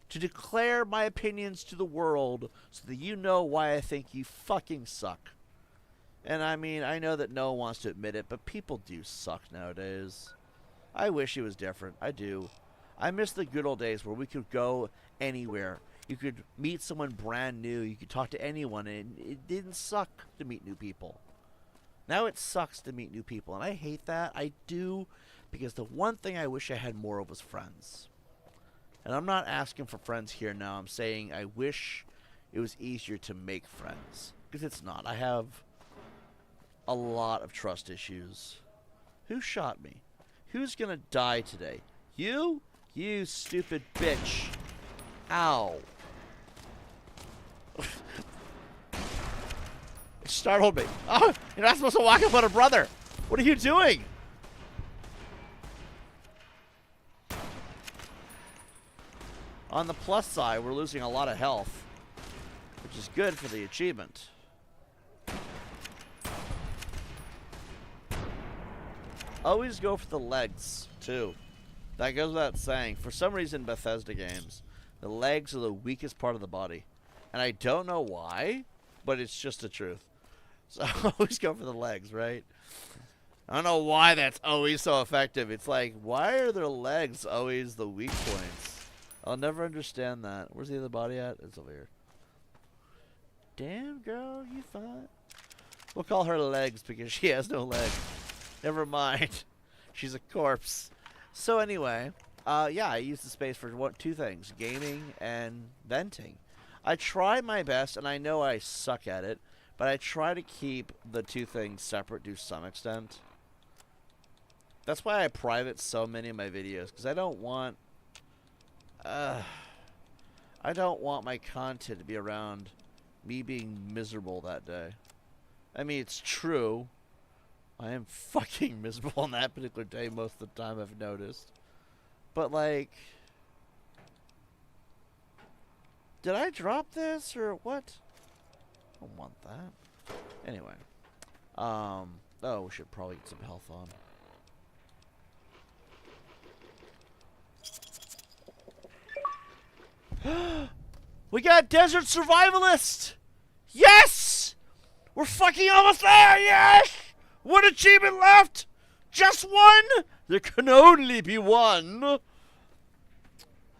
To declare my opinions to the world so that you know why I think you fucking suck. And I mean, I know that no one wants to admit it, but people do suck nowadays. I wish it was different. I do. I miss the good old days where we could go anywhere. You could meet someone brand new. You could talk to anyone, and it didn't suck to meet new people. Now it sucks to meet new people, and I hate that. I do, because the one thing I wish I had more of was friends. And I'm not asking for friends here now. I'm saying I wish it was easier to make friends, because it's not. I have a lot of trust issues. Who shot me? Who's gonna die today? You? You stupid bitch. Ow. It startled me. Oh, you're not supposed to walk up on a brother. What are you doing? On the plus side, we're losing a lot of health, which is good for the achievement. Always go for the legs, too. That goes without saying. For some reason, Bethesda games, the legs are the weakest part of the body. And I don't know why, but it's just the truth. So always go for the legs, right? I don't know why that's always so effective. It's like, why are their legs always the weak points? I'll never understand that. Where's the other body at? It's over here. Damn, girl, you fine. We'll call her legs because she has no legs. Never mind. She's a corpse. So anyway, yeah, I use the space for two things. Gaming and venting. I try my best, and I know I suck at it, but I try to keep the two things separate to some extent. That's why I private so many of my videos, because I don't want my content to be around me being miserable that day. I mean, it's true. I am fucking miserable on that particular day most of the time, I've noticed. But, like, did I drop this or what? I don't want that. Anyway. Oh, we should probably get some health on. We got Desert Survivalist! Yes! We're fucking almost there! Yes! One achievement left! Just one? There can only be one.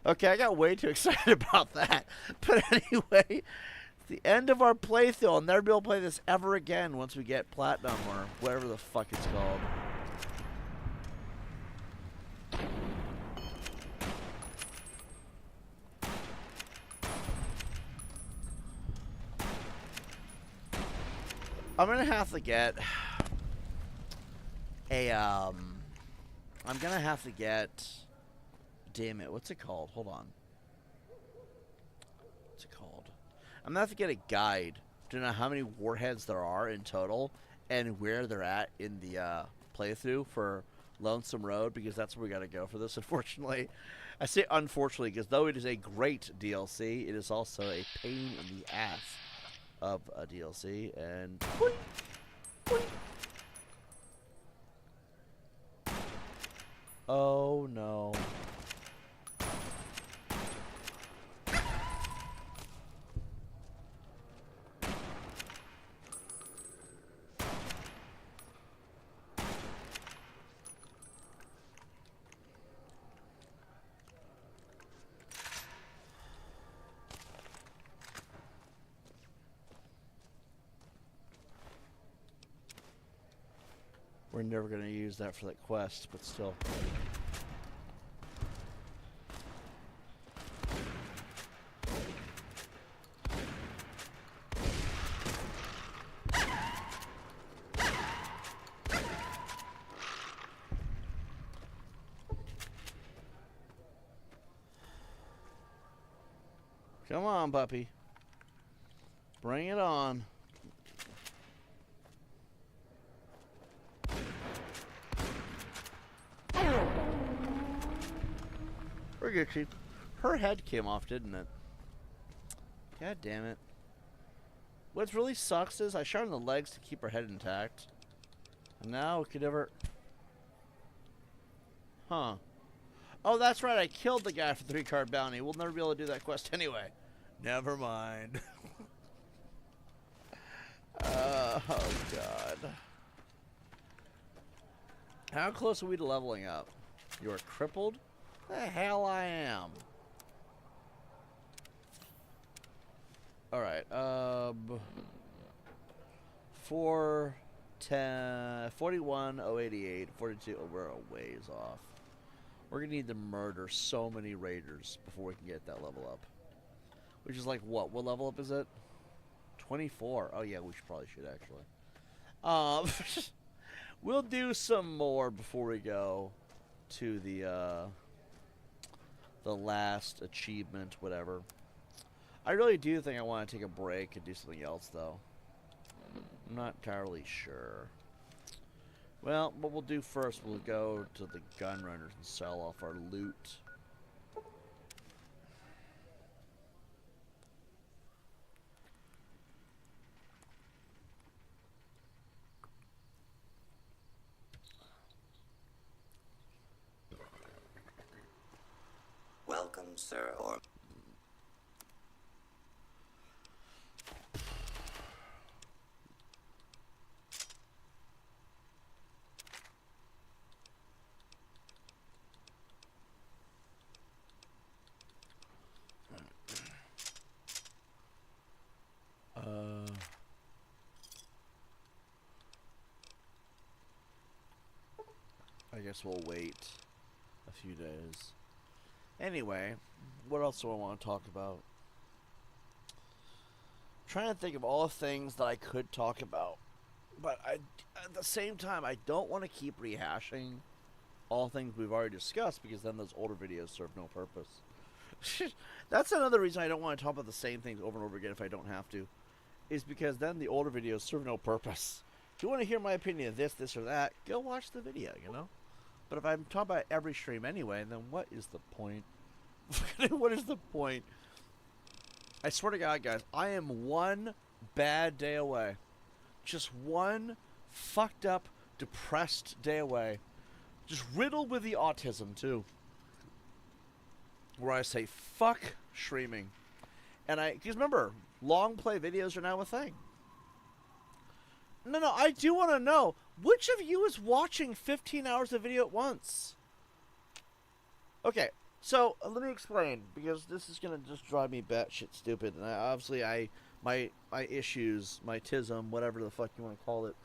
Okay, I got way too excited about that. But anyway, it's the end of our playthrough. I'll never be able to play this ever again once we get Platinum or whatever the fuck it's called. I'm gonna have to get a, I'm gonna have to get, damn it, what's it called? Hold on. What's it called? I'm gonna have to get a guide to know how many warheads there are in total and where they're at in the, playthrough for Lonesome Road, because that's where we gotta go for this, unfortunately. I say unfortunately, because though it is a great DLC, it is also a pain in the ass of a DLC, and boing, boing. Oh no. We're never going to use that for that quest, but still. Come on, puppy. Bring it on. We're good, Chief. Her head came off, didn't it? God damn it. What really sucks is I shot in the legs to keep her head intact. And now we could never... Huh. Oh, that's right. I killed the guy for 3-card bounty. We'll never be able to do that quest anyway. Never mind. Oh, God. How close are we to leveling up? You are crippled? The hell I am. Alright, 4, 10, 41, 088, 42, oh, we're a ways off. We're gonna need to murder so many raiders before we can get that level up. Which is like, what level up is it? 24. Oh yeah, we probably should actually. We'll do some more before we go to the last achievement, whatever. I really do think I want to take a break and do something else, though. I'm not entirely sure. Well, what we'll do first, we'll go to the gun runners and sell off our loot. Welcome, sir, or... I guess we'll wait a few days. Anyway, what else do I want to talk about? I'm trying to think of all the things that I could talk about, but at the same time, I don't want to keep rehashing all things we've already discussed, because then those older videos serve no purpose. That's another reason I don't want to talk about the same things over and over again if I don't have to, is because then the older videos serve no purpose. If you want to hear my opinion of this or that, go watch the video, you know? But if I'm talking about every stream anyway, then what is the point? What is the point? I swear to God, guys, I am one bad day away. Just one fucked up, depressed day away. Just riddled with the autism, too. Where I say, fuck streaming. And because remember, long play videos are now a thing. No, I do want to know, which of you is watching 15 hours of video at once? Okay, so let me explain, because this is going to just drive me batshit stupid. And my issues, my tism, whatever the fuck you want to call it,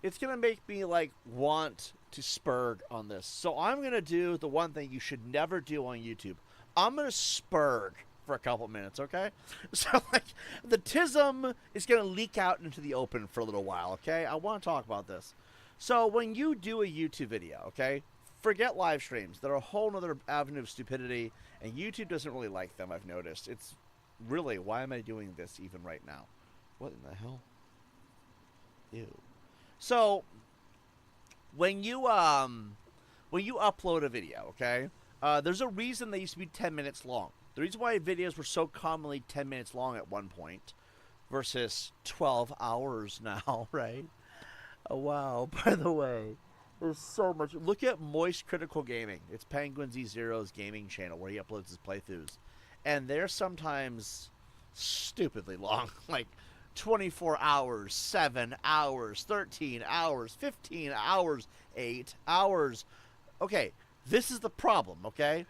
it's going to make me, like, want to spurg on this. So I'm going to do the one thing you should never do on YouTube. I'm going to spurg for a couple minutes, okay? So, like, the tism is going to leak out into the open for a little while, okay? I want to talk about this. So, when you do a YouTube video, okay, forget live streams. They're a whole other avenue of stupidity, and YouTube doesn't really like them, I've noticed. It's really, why am I doing this even right now? What in the hell? Ew. So, when you upload a video, okay, there's a reason they used to be 10 minutes long. The reason why videos were so commonly 10 minutes long at one point versus 12 hours now, right? Oh, wow. By the way, there's so much. Look at Moist Critical Gaming. It's Penguin Z0's gaming channel where he uploads his playthroughs. And they're sometimes stupidly long, like 24 hours, 7 hours, 13 hours, 15 hours, 8 hours. Okay, this is the problem, okay?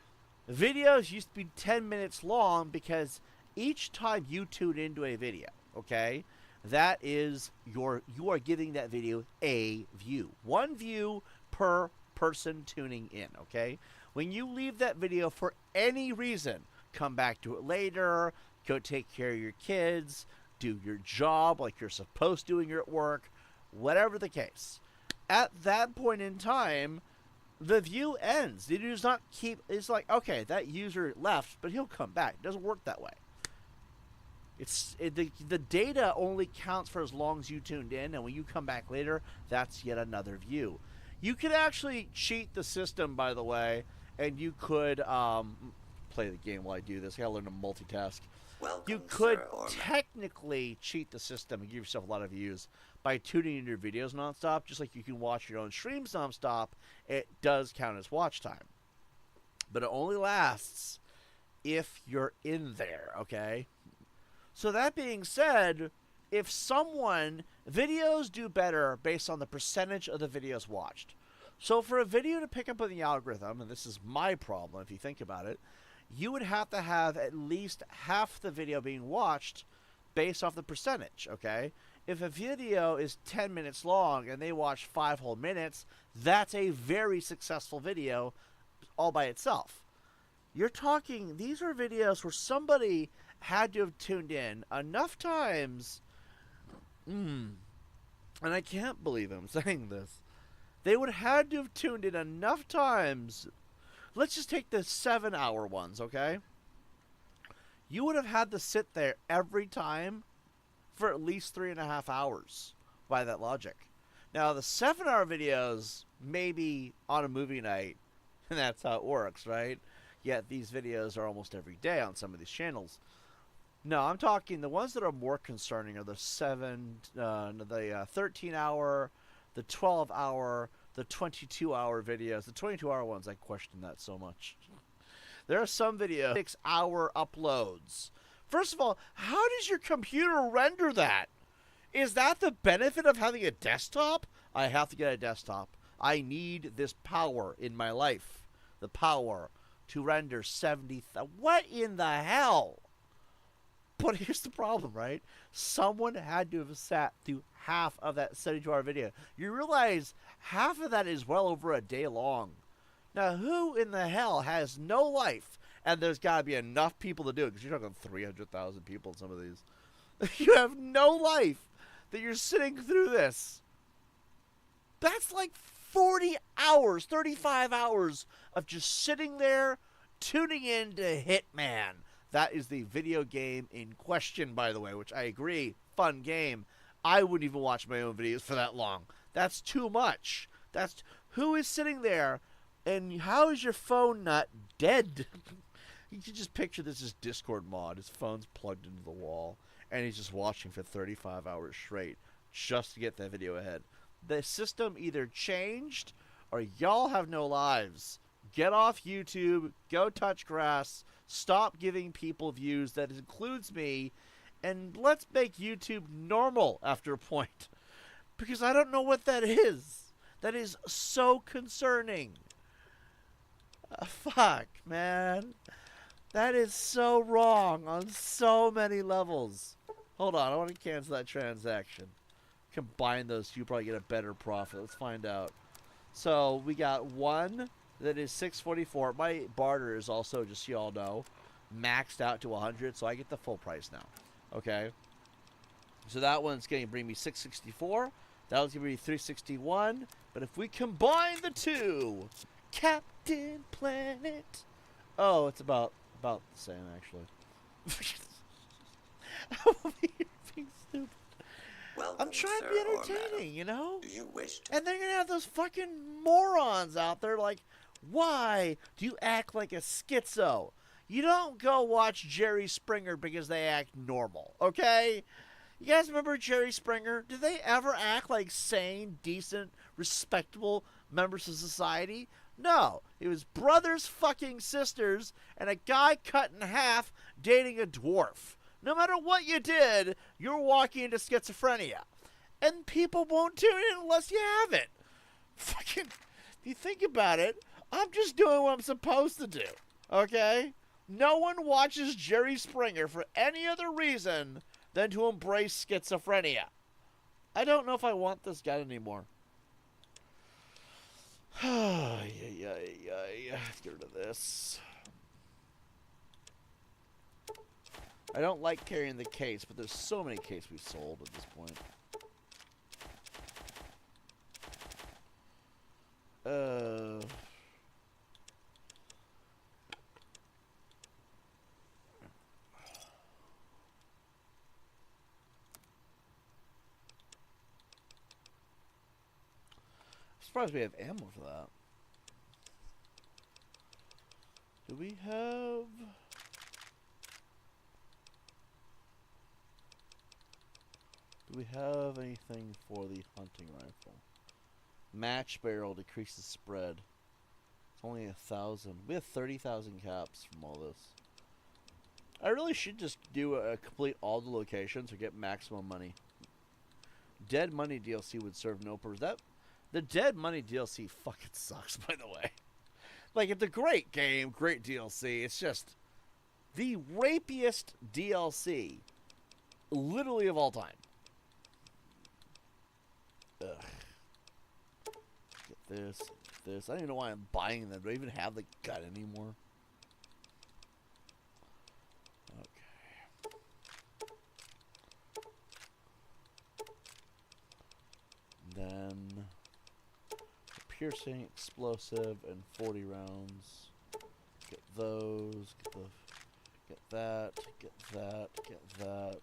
Videos used to be 10 minutes long because each time you tune into a video, okay, that is you are giving that video a view. One view per person tuning in, okay? When you leave that video for any reason, come back to it later, go take care of your kids, do your job like you're supposed to doing your work, whatever the case. At that point in time, the view ends. It does not keep. It's like, okay, that user left, but he'll come back. It doesn't work that way. The data only counts for as long as you tuned in, and when you come back later, that's yet another view. You could actually cheat the system, by the way, and you could play the game while I do this. I gotta learn to multitask. Welcome, You could Sir technically cheat the system and give yourself a lot of views by tuning in your videos nonstop, just like you can watch your own streams nonstop. It does count as watch time. But it only lasts if you're in there, okay? So that being said, if videos do better based on the percentage of the videos watched. So for a video to pick up on the algorithm, and this is my problem if you think about it, you would have to have at least half the video being watched based off the percentage, okay? If a video is 10 minutes long and they watch 5 whole minutes, that's a very successful video all by itself. You're talking, these are videos where somebody had to have tuned in enough times, and I can't believe I'm saying this, they would have had to have tuned in enough times. Let's just take the 7-hour ones, okay? You would have had to sit there every time for at least 3.5 hours by that logic. Now, the 7-hour videos, maybe on a movie night, and that's how it works, right? Yet these videos are almost every day on some of these channels. No, I'm talking the ones that are more concerning are the 13-hour, the 12-hour, the 22-hour videos. The 22-hour ones, I question that so much. There are some videos, 6-hour uploads. First of all, how does your computer render that? Is that the benefit of having a desktop? I have to get a desktop. I need this power in my life. The power to render 70. What in the hell? But here's the problem, right? Someone had to have sat through half of that 72-hour video. You realize half of that is well over a day long. Now, who in the hell has no life? And there's got to be enough people to do it, because you're talking 300,000 people in some of these. You have no life that you're sitting through this. That's like 40 hours, 35 hours of just sitting there tuning in to Hitman. That is the video game in question, by the way, which I agree, fun game. I wouldn't even watch my own videos for that long. That's too much. Who is sitting there, and how is your phone not dead? You can just picture this as Discord mod. His phone's plugged into the wall, and he's just watching for 35 hours straight just to get that video ahead. The system either changed or y'all have no lives. Get off YouTube, go touch grass, stop giving people views. That includes me, and let's make YouTube normal after a point. Because I don't know what that is. That is so concerning. Fuck, man. That is so wrong on so many levels. Hold on, I want to cancel that transaction. Combine those two, probably get a better profit. Let's find out. So we got one that is 644. My barter is also, just so y'all know, maxed out to 100, so I get the full price now. Okay. So that one's going to bring me 664. That one's going to be 361. But if we combine the two, Captain Planet. Oh, it's about the same, actually. I'm being stupid. Welcome, I'm trying to be entertaining, you know? Do you wish to? And they're going to have those fucking morons out there like, why do you act like a schizo? You don't go watch Jerry Springer because they act normal, okay? You guys remember Jerry Springer? Did they ever act like sane, decent, respectable members of society? No. It was brothers fucking sisters and a guy cut in half dating a dwarf. No matter what you did, you're walking into schizophrenia. And people won't tune in unless you have it. Fucking, if you think about it, I'm just doing what I'm supposed to do. Okay? No one watches Jerry Springer for any other reason than to embrace schizophrenia. I don't know if I want this guy anymore. Let's get rid of this. I don't like carrying the case, but there's so many cases we've sold at this point. I'm surprised we have ammo for that. Do we have... Do we have anything for the hunting rifle? Match barrel decreases spread. It's only 1,000. We have 30,000 caps from all this. I really should just do a complete all the locations or get maximum money. Dead Money DLC would serve no purpose. The Dead Money DLC fucking sucks, by the way. Like, it's a great game, great DLC. It's just the rapiest DLC literally of all time. Ugh. Get this, this. I don't even know why I'm buying them. Do I even have the gun anymore? Okay. Then piercing, explosive, and 40 rounds. Get those. Get that. Get that. Get that.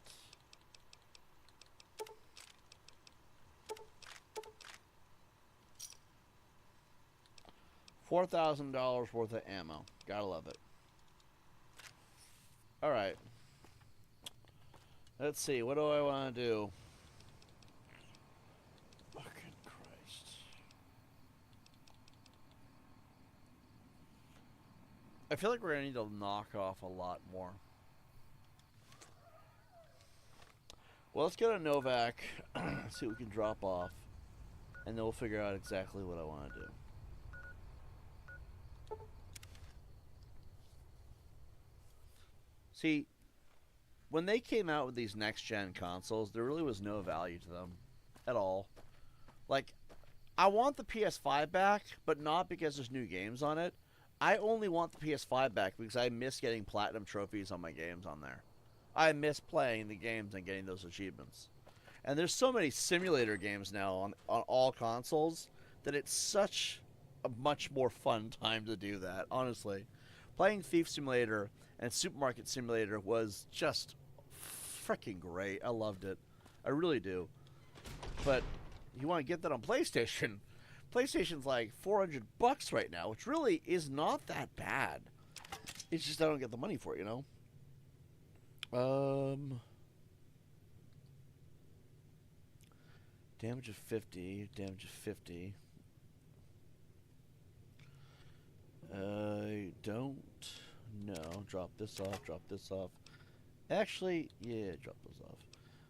$4,000 worth of ammo. Gotta love it. Alright. Let's see. What do I want to do? Fucking Christ. I feel like we're going to need to knock off a lot more. Well, let's go to Novak. See what we can drop off. And then we'll figure out exactly what I want to do. See, when they came out with these next-gen consoles, there really was no value to them at all. Like, I want the PS5 back, but not because there's new games on it. I only want the PS5 back because I miss getting platinum trophies on my games on there. I miss playing the games and getting those achievements. And there's so many simulator games now on all consoles that it's such a much more fun time to do that, honestly. Playing Thief Simulator and Supermarket Simulator was just freaking great. I loved it. I really do. But you want to get that on PlayStation. PlayStation's like $400 right now, which really is not that bad. It's just I don't get the money for it, you know? Damage of 50, damage of 50. Don't. No, drop this off, drop this off. Actually, yeah, drop those off.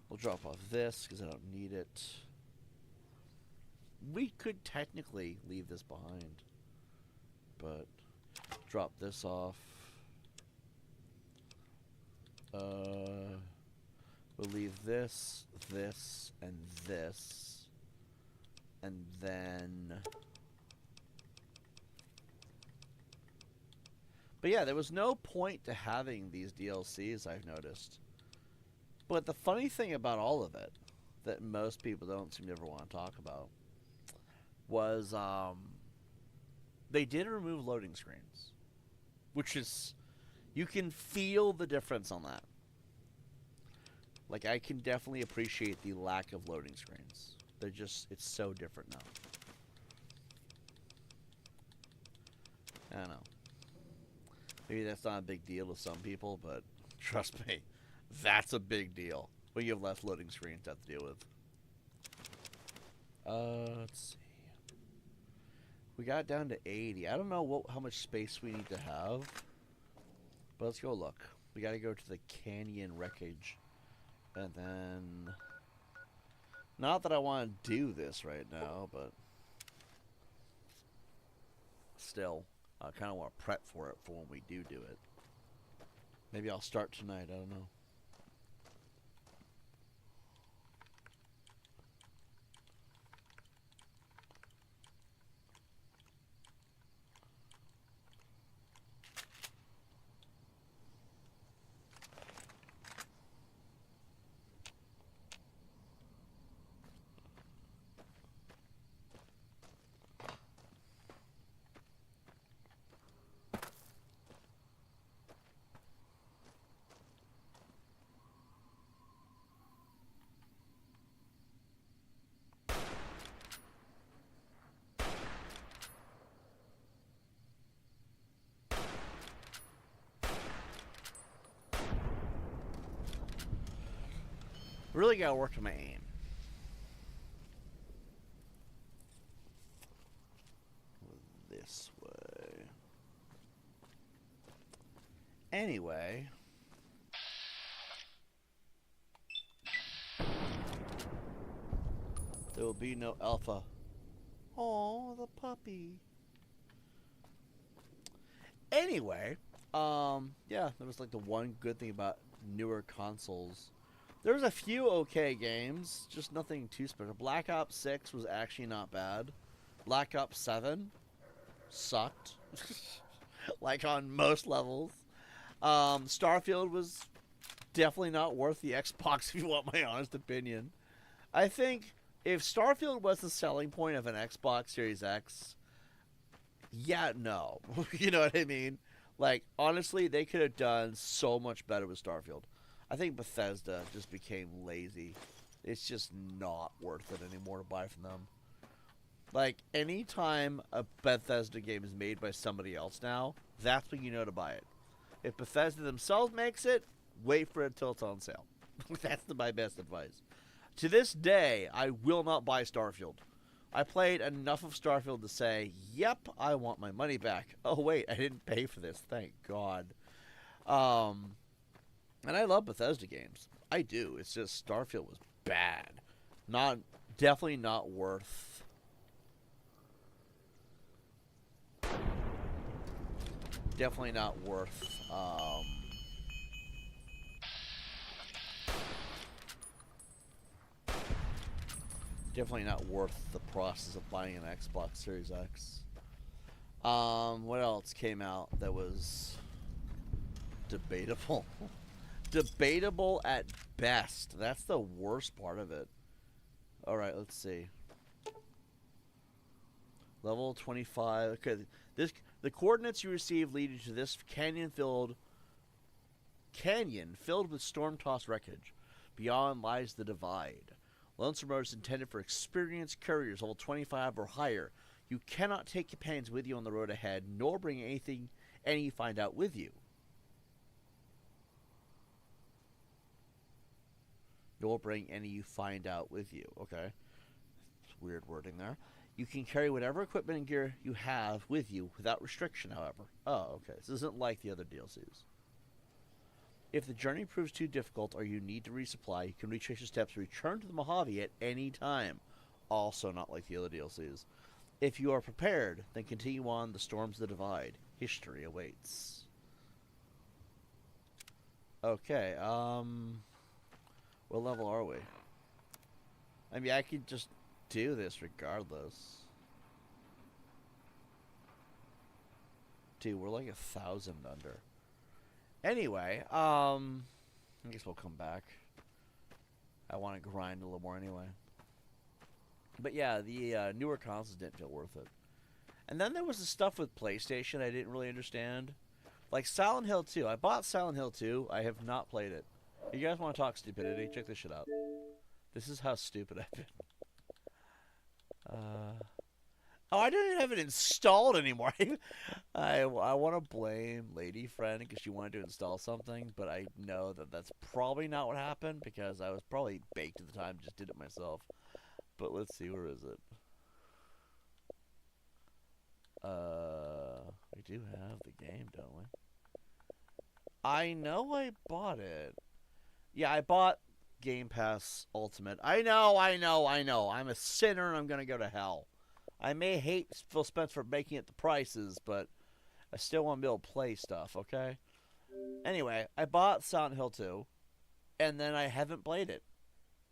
We'll drop off this because I don't need it. We could technically leave this behind, but drop this off. We'll leave this, this, and this, and then. But yeah, there was no point to having these DLCs, I've noticed. But the funny thing about all of it, that most people don't seem to ever want to talk about, was they did remove loading screens. Which is, you can feel the difference on that. Like, I can definitely appreciate the lack of loading screens. They're just, it's so different now. I don't know. Maybe that's not a big deal to some people, but trust me, that's a big deal when you have less loading screens to have to deal with. Let's see. We got down to 80. I don't know how much space we need to have, but let's go look. We got to go to the canyon wreckage, and then. Not that I want to do this right now, but still. I kind of want to prep for it for when we do it. Maybe I'll start tonight. I don't know. Really gotta work on my aim. This way. Anyway. There will be no alpha. Oh, the puppy. Anyway, yeah, that was like the one good thing about newer consoles. There was a few okay games, just nothing too special. Black Ops 6 was actually not bad. Black Ops 7 sucked. Like on most levels. Starfield was definitely not worth the Xbox if you want my honest opinion. I think if Starfield was the selling point of an Xbox Series X, yeah, no. You know what I mean? Like, honestly, they could have done so much better with Starfield. I think Bethesda just became lazy. It's just not worth it anymore to buy from them. Like, anytime a Bethesda game is made by somebody else now, that's when you know to buy it. If Bethesda themselves makes it, wait for it until it's on sale. That's my best advice. To this day, I will not buy Starfield. I played enough of Starfield to say, yep, I want my money back. Oh, wait, I didn't pay for this. Thank God. And I love Bethesda games. I do. It's just Starfield was bad. Definitely not worth. Definitely not worth. Definitely not worth the process of buying an Xbox Series X. What else came out that was debatable? Debatable at best. That's the worst part of it. Alright, let's see. Level 25. Okay, the coordinates you receive lead you to this canyon filled with storm-tossed wreckage. Beyond lies the divide. Lonesome Road is intended for experienced couriers level 25 or higher. You cannot take companions with you on the road ahead, nor bring any you find out with you. Nor bring any you find out with you. Okay. It's weird wording there. You can carry whatever equipment and gear you have with you without restriction, however. Oh, okay. This isn't like the other DLCs. If the journey proves too difficult or you need to resupply, you can retrace your steps and return to the Mojave at any time. Also not like the other DLCs. If you are prepared, then continue on the storms that divide. History awaits. Okay, what level are we? I mean, I could just do this regardless. Dude, we're like 1,000 under. Anyway, I guess we'll come back. I want to grind a little more anyway. But yeah, the newer consoles didn't feel worth it. And then there was the stuff with PlayStation I didn't really understand. Like Silent Hill 2. I bought Silent Hill 2. I have not played it. You guys want to talk stupidity? Check this shit out. This is how stupid I've been. Oh, I don't even have it installed anymore. I want to blame Lady Friend because she wanted to install something, but I know that that's probably not what happened because I was probably baked at the time, just did it myself. But let's see, where is it? We do have the game, don't we? I know I bought it. Yeah, I bought Game Pass Ultimate. I know. I'm a sinner and I'm going to go to hell. I may hate Phil Spencer for making it the prices, but I still want to be able to play stuff, okay? Anyway, I bought Silent Hill 2, and then I haven't played it.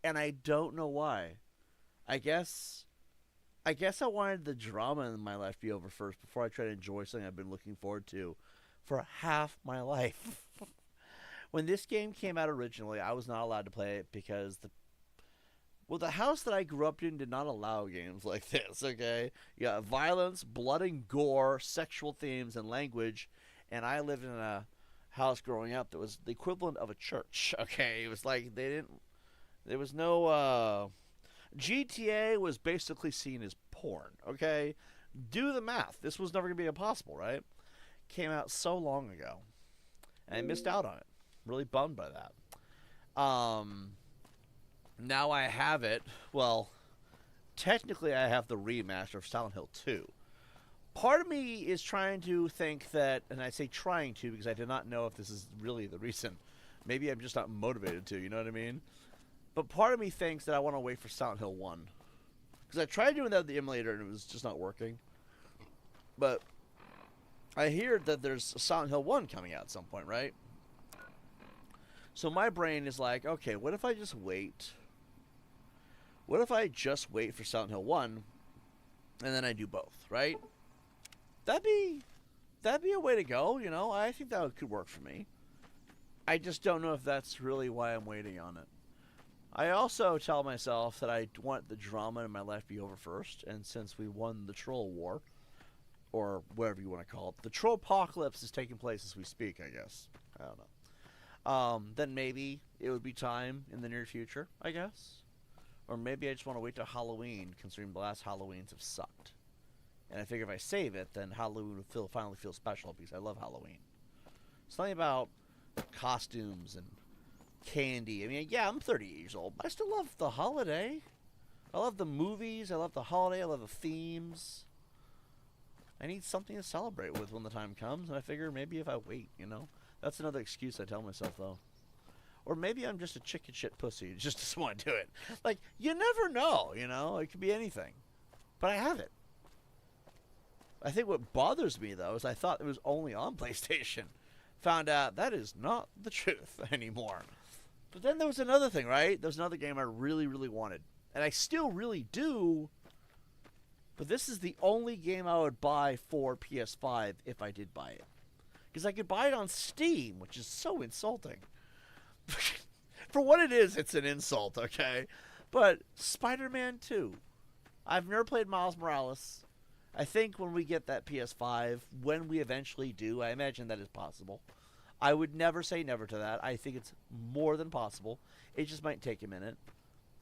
And I don't know why. I guess I wanted the drama in my life to be over first before I try to enjoy something I've been looking forward to for half my life. When this game came out originally, I was not allowed to play it because the house that I grew up in did not allow games like this, okay? You got violence, blood and gore, sexual themes, and language, and I lived in a house growing up that was the equivalent of a church, okay? It was like there was no, GTA was basically seen as porn, okay? Do the math. This was never going to be impossible, right? Came out so long ago, and I missed out on it. Really bummed by that. Now I have it. Well, technically I have the remaster of Silent Hill 2. Part of me is trying to think that, and I say trying to because I do not know if this is really the reason. Maybe I'm just not motivated to, you know what I mean? But part of me thinks that I want to wait for Silent Hill 1. Because I tried doing that with the emulator and it was just not working. But I hear that there's Silent Hill 1 coming out at some point, right? So my brain is like, okay, what if I just wait? What if I just wait for Silent Hill 1 and then I do both, right? That'd be a way to go, you know? I think that could work for me. I just don't know if that's really why I'm waiting on it. I also tell myself that I want the drama in my life to be over first, and since we won the troll war, or whatever you want to call it, the troll apocalypse is taking place as we speak, I guess. I don't know. Then maybe it would be time in the near future, I guess. Or maybe I just want to wait till Halloween, considering the last Halloweens have sucked. And I figure if I save it, then Halloween will finally feel special because I love Halloween. Something about costumes and candy. I mean, yeah, I'm 30 years old, but I still love the holiday. I love the movies. I love the holiday. I love the themes. I need something to celebrate with when the time comes, and I figure maybe if I wait, you know. That's another excuse I tell myself, though. Or maybe I'm just a chicken shit pussy, just doesn't want to do it. Like, you never know, you know? It could be anything. But I have it. I think what bothers me, though, is I thought it was only on PlayStation. Found out that is not the truth anymore. But then there was another thing, right? There was another game I really, really wanted. And I still really do. But this is the only game I would buy for PS5 if I did buy it. Because I could buy it on Steam, which is so insulting. For what it is, it's an insult, okay? But Spider-Man 2. I've never played Miles Morales. I think when we get that PS5, when we eventually do, I imagine that is possible. I would never say never to that. I think it's more than possible. It just might take a minute.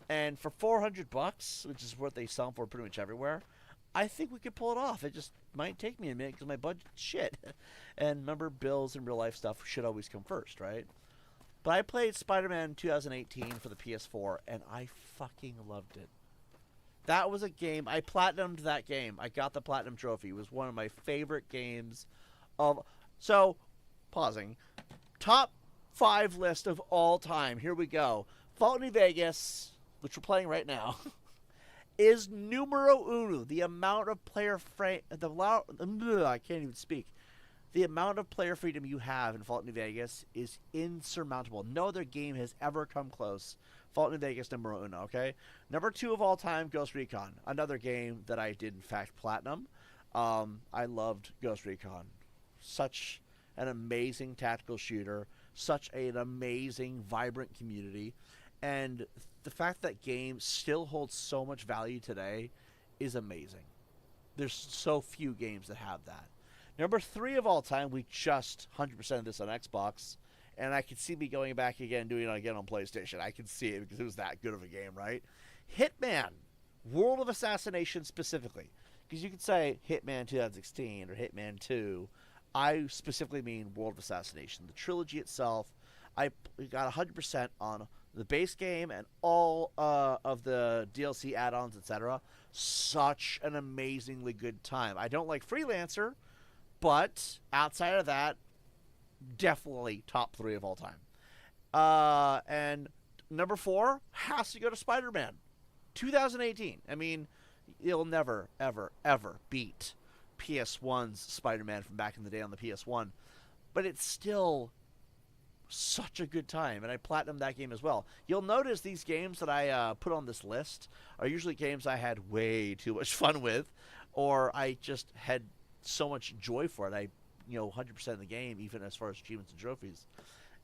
And for $400, which is what they sell 'em for pretty much everywhere, I think we could pull it off. It just might take me a minute because my budget's shit. And remember, bills and real life stuff should always come first, right? But I played Spider-Man 2018 for the PS4, and I fucking loved it. That was a game. I platinumed that game. I got the platinum trophy. It was one of my favorite games of. So, pausing. Top 5 list of all time. Here we go. Fallout New Vegas, which we're playing right now, is numero uno. The amount of player I can't even speak. The amount of player freedom you have in Fallout New Vegas is insurmountable. No other game has ever come close. Fallout New Vegas numero uno, okay? Number 2 of all time, Ghost Recon. Another game that I did, in fact, platinum. I loved Ghost Recon. Such an amazing tactical shooter. Such an amazing, vibrant community. And the fact that game still holds so much value today is amazing. There's so few games that have that. Number 3 of all time, we just 100% of this on Xbox, and I can see me going back again, doing it again on PlayStation. I can see it because it was that good of a game, right? Hitman, World of Assassination specifically, because you could say Hitman 2016 or Hitman 2. I specifically mean World of Assassination. The trilogy itself, I got 100% on the base game and all of the DLC add-ons, etc. Such an amazingly good time. I don't like Freelancer, but outside of that, definitely top 3 of all time. And number 4 has to go to Spider-Man 2018. I mean, you'll never, ever, ever beat PS1's Spider-Man from back in the day on the PS1. But it's still such a good time, and I platinumed that game as well. You'll notice these games that I put on this list are usually games I had way too much fun with, or I just had so much joy for it. 100% of the game, even as far as achievements and trophies.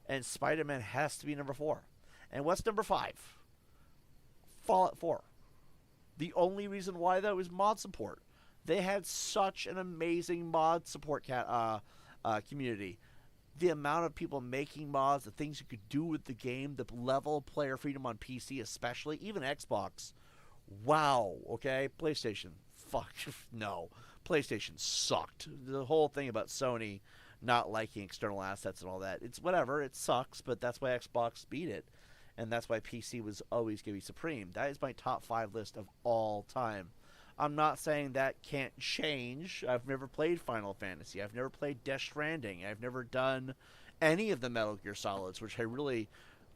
And Spider-Man has to be number 4. And what's number 5? Fallout 4. The only reason why, though, is mod support. They had such an amazing mod support community. The amount of people making mods, the things you could do with the game, the level of player freedom on PC especially, even Xbox. Wow, okay? PlayStation, fuck, no. PlayStation sucked. The whole thing about Sony not liking external assets and all that, it's whatever, it sucks, but that's why Xbox beat it. And that's why PC was always going to be supreme. That is my top 5 list of all time. I'm not saying that can't change. I've never played Final Fantasy. I've never played Death Stranding. I've never done any of the Metal Gear Solids, which I really,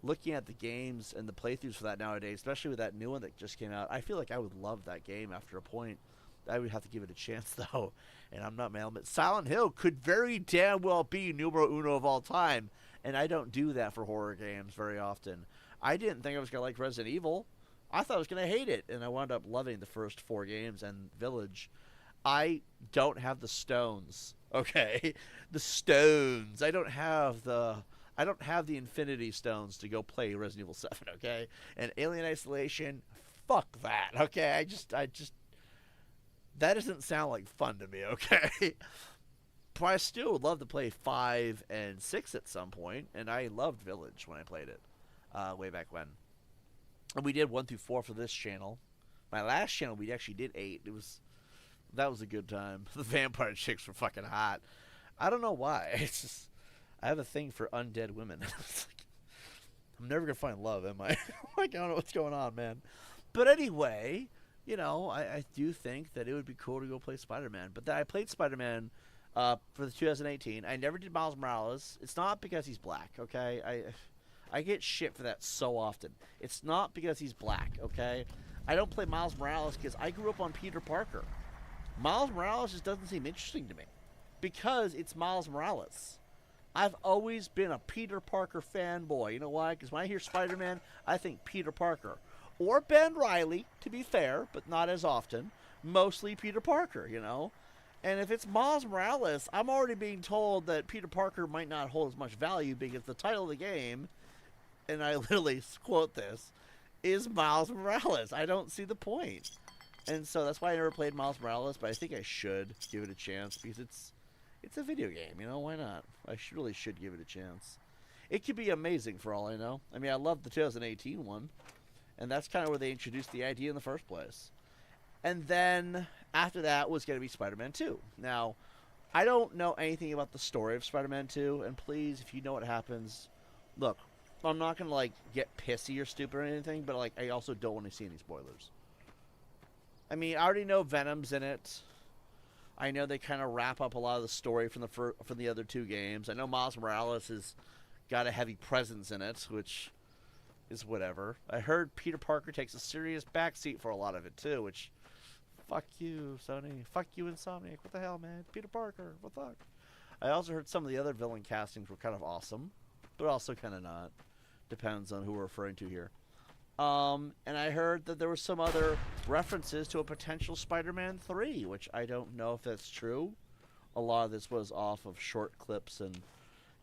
looking at the games and the playthroughs for that nowadays, especially with that new one that just came out, I feel like I would love that game after a point. I would have to give it a chance, though, and I'm not my element. Silent Hill could very damn well be numero uno of all time, and I don't do that for horror games very often. I didn't think I was going to like Resident Evil. I thought I was going to hate it, and I wound up loving the first 4 games and Village. I don't have the stones, okay? The stones. I don't have the Infinity Stones to go play Resident Evil 7, okay? And Alien Isolation, fuck that, okay? I just that doesn't sound like fun to me, okay? But I still would love to play 5 and 6 at some point, and I loved Village when I played it way back when. And we did 1 through 4 for this channel. My last channel, we actually did 8. That was a good time. The vampire chicks were fucking hot. I don't know why. It's just, I have a thing for undead women. I'm never gonna find love, am I? Like, I don't know what's going on, man. But anyway, I do think that it would be cool to go play Spider-Man. But I played Spider-Man for the 2018. I never did Miles Morales. It's not because he's black, okay? I get shit for that so often. It's not because he's black, okay? I don't play Miles Morales because I grew up on Peter Parker. Miles Morales just doesn't seem interesting to me because it's Miles Morales. I've always been a Peter Parker fanboy. You know why? Because when I hear Spider-Man, I think Peter Parker. Or Ben Reilly, to be fair, but not as often. Mostly Peter Parker, And if it's Miles Morales, I'm already being told that Peter Parker might not hold as much value because the title of the game, and I literally quote this, is Miles Morales. I don't see the point. And so that's why I never played Miles Morales, but I think I should give it a chance because it's a video game, you know, why not? I really should give it a chance. It could be amazing for all I know. I mean, I love the 2018 one, and that's kind of where they introduced the idea in the first place. And then after that was going to be Spider-Man 2. Now, I don't know anything about the story of Spider-Man 2, and please, if you know what happens, look, I'm not going to, like, get pissy or stupid or anything, but, like, I also don't want to see any spoilers. I mean, I already know Venom's in it. I know they kind of wrap up a lot of the story from the other two games. I know Miles Morales has got a heavy presence in it, which is whatever. I heard Peter Parker takes a serious backseat for a lot of it, too, which... Fuck you, Sony. Fuck you, Insomniac. What the hell, man? Peter Parker. What the fuck? I also heard some of the other villain castings were kind of awesome, but also kind of not. Depends on who we're referring to here. And I heard that there were some other references to a potential Spider-Man 3, which I don't know if that's true. A lot of this was off of short clips and,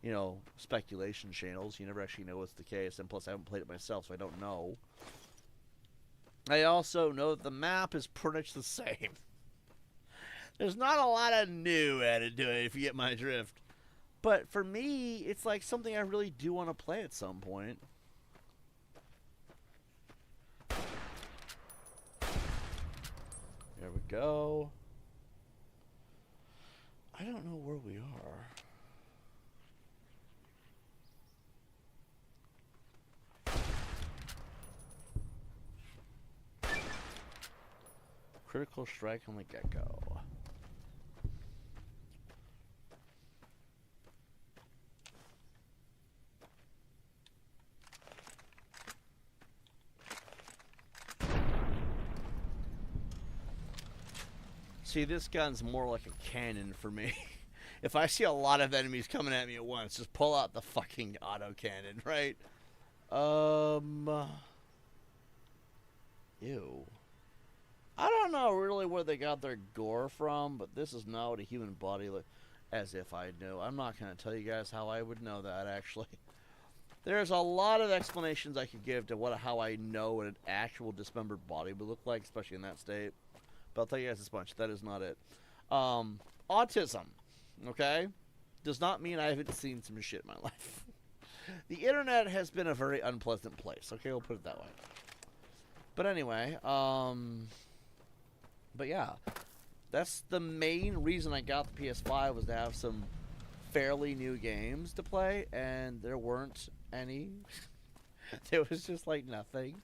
you know, speculation channels. You never actually know what's the case, and plus I haven't played it myself, so I don't know. I also know that the map is pretty much the same. There's not a lot of new added to it, if you get my drift. But for me, it's like something I really do want to play at some point. There we go. I don't know where we are. Critical strike on the get-go. See, this gun's more like a cannon for me. If I see a lot of enemies coming at me at once, just pull out the fucking auto cannon, right? Ew. I don't know really where they got their gore from, but this is not what a human body looks. As if I knew. I'm not going to tell you guys how I would know that, actually. There's a lot of explanations I could give to how I know what an actual dismembered body would look like, especially in that state. But I'll tell you guys this much. That is not it. Autism, okay, does not mean I haven't seen some shit in my life. The internet has been a very unpleasant place. Okay, we'll put it that way. But anyway, but yeah, that's the main reason I got the PS5 was to have some fairly new games to play, and there weren't any. There was just like nothing.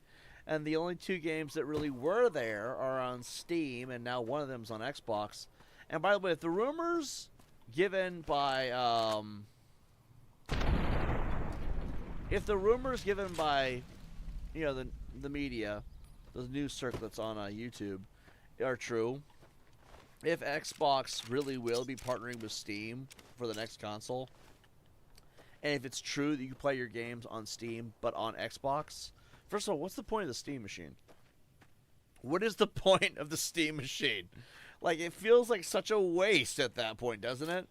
And the only two games that really were there are on Steam, and now one of them's on Xbox. And by the way, if the rumors given by you know, the media, the news circuits on YouTube are true, if Xbox really will be partnering with Steam for the next console, and if it's true that you can play your games on Steam but on Xbox, first of all, what's the point of the Steam machine? What is the point of the Steam machine? Like, it feels like such a waste at that point, doesn't it?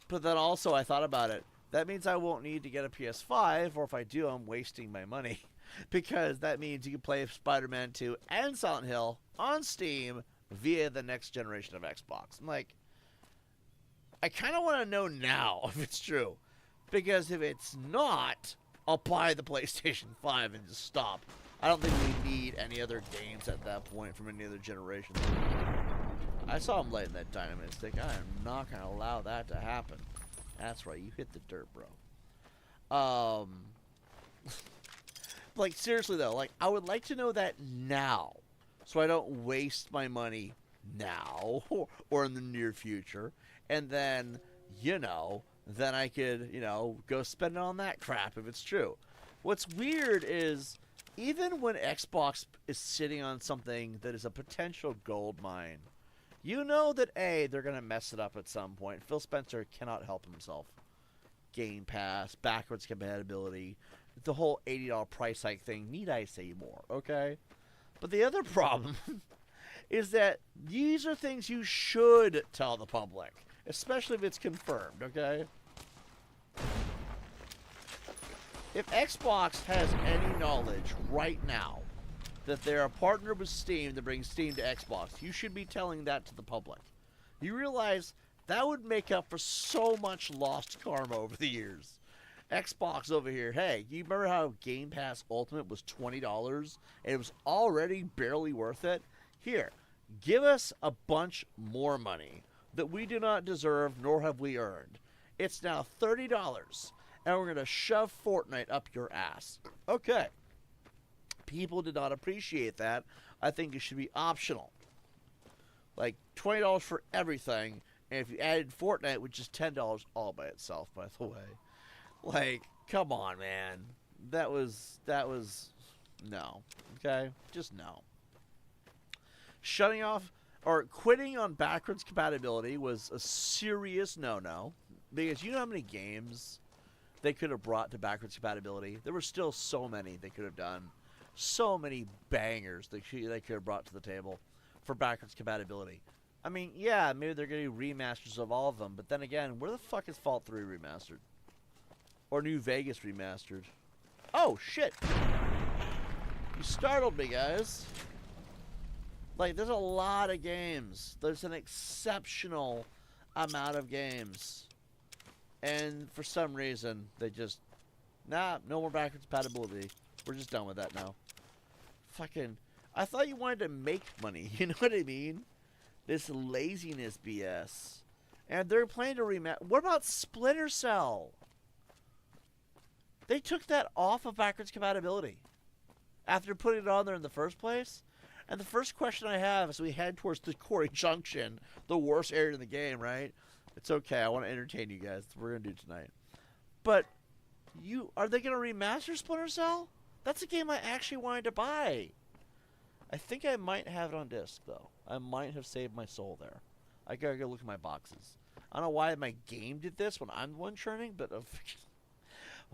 But then also, I thought about it. That means I won't need to get a PS5, or if I do, I'm wasting my money. Because that means you can play Spider-Man 2 and Silent Hill on Steam via the next generation of Xbox. I'm like, I kind of want to know now if it's true. Because if it's not, I'll buy the PlayStation 5 and just stop. I don't think we need any other games at that point from any other generation. I saw him lighting that dynamite stick. I am not going to allow that to happen. That's right, you hit the dirt, bro. Like, seriously, though, like, I would like to know that now, so I don't waste my money now, or in the near future, and then, you know, then I could, you know, go spend it on that crap if it's true. What's weird is, even when Xbox is sitting on something that is a potential gold mine, you know that, A, they're going to mess it up at some point. Phil Spencer cannot help himself. Game Pass, backwards compatibility, the whole $80 price hike thing. Need I say more, okay? But the other problem is that these are things you should tell the public, especially if it's confirmed, okay? If Xbox has any knowledge right now that they're a partner with Steam to bring Steam to Xbox. You should be telling that to the public. You realize that would make up for so much lost karma over the years. Xbox over here, hey, you remember how Game Pass Ultimate was $20 and it was already barely worth it? Here, give us a bunch more money that we do not deserve nor have we earned. It's now $30 and we're going to shove Fortnite up your ass. Okay. People did not appreciate that. I think it should be optional. Like $20 for everything, and if you added Fortnite, which is $10 all by itself, by the way. Like, come on, man. That was no. Okay? Just no. Shutting off or quitting on backwards compatibility was a serious no-no, because you know how many games they could have brought to backwards compatibility? There were still so many they could have done. So many bangers they could have brought to the table for backwards compatibility. I mean, yeah, maybe they're going to do remasters of all of them, but then again, where the fuck is Fallout 3 remastered? Or New Vegas remastered? Oh, shit! You startled me, guys. Like, there's a lot of games. There's an exceptional amount of games. And for some reason, they just... Nah, no more backwards compatibility. We're just done with that now. Fucking... I thought you wanted to make money. You know what I mean? This laziness BS. And they're planning to remaster... What about Splinter Cell? They took that off of backwards compatibility after putting it on there in the first place. And the first question I have as we head towards the Quarry Junction, the worst area in the game, right? It's okay. I want to entertain you guys. That's what we're going to do tonight. But are they going to remaster Splinter Cell? That's a game I actually wanted to buy. I think I might have it on disc, though. I might have saved my soul there. I gotta go look at my boxes. I don't know why my game did this when I'm the one churning, but...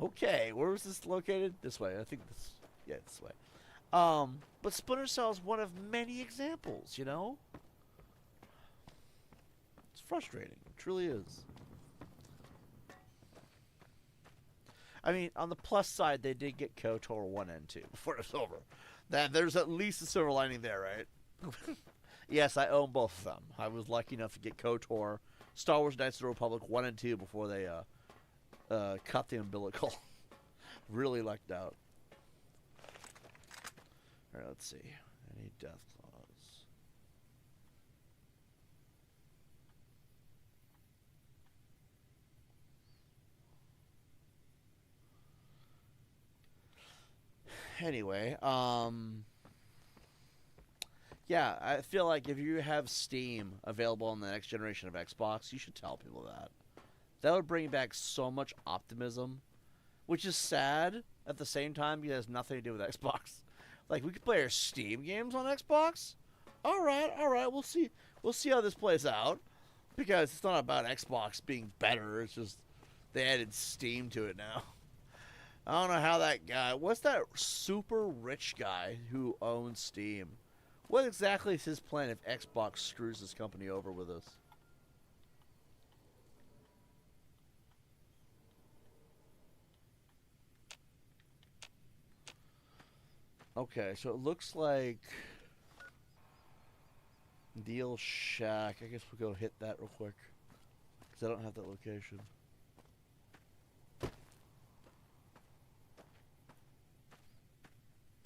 Okay, where was this located? This way. I think this... Yeah, this way. But Splinter Cell is one of many examples, you know? It's frustrating. It truly is. I mean, on the plus side, they did get KOTOR 1 and 2 before it's over. There's at least a silver lining there, right? Yes, I own both of them. I was lucky enough to get KOTOR, Star Wars Knights of the Republic 1 and 2 before they cut the umbilical. Really lucked out. Alright, let's see. Any death claws? Anyway, yeah, I feel like if you have Steam available on the next generation of Xbox, you should tell people that. That would bring back so much optimism, which is sad at the same time because it has nothing to do with Xbox. Like, we could play our Steam games on Xbox? Alright, we'll see how this plays out. Because it's not about Xbox being better, it's just they added Steam to it now. I don't know how that guy... What's that super rich guy who owns Steam? What exactly is his plan if Xbox screws this company over with us? Okay, so it looks like... Deal Shack. I guess we'll go hit that real quick. Because I don't have that location.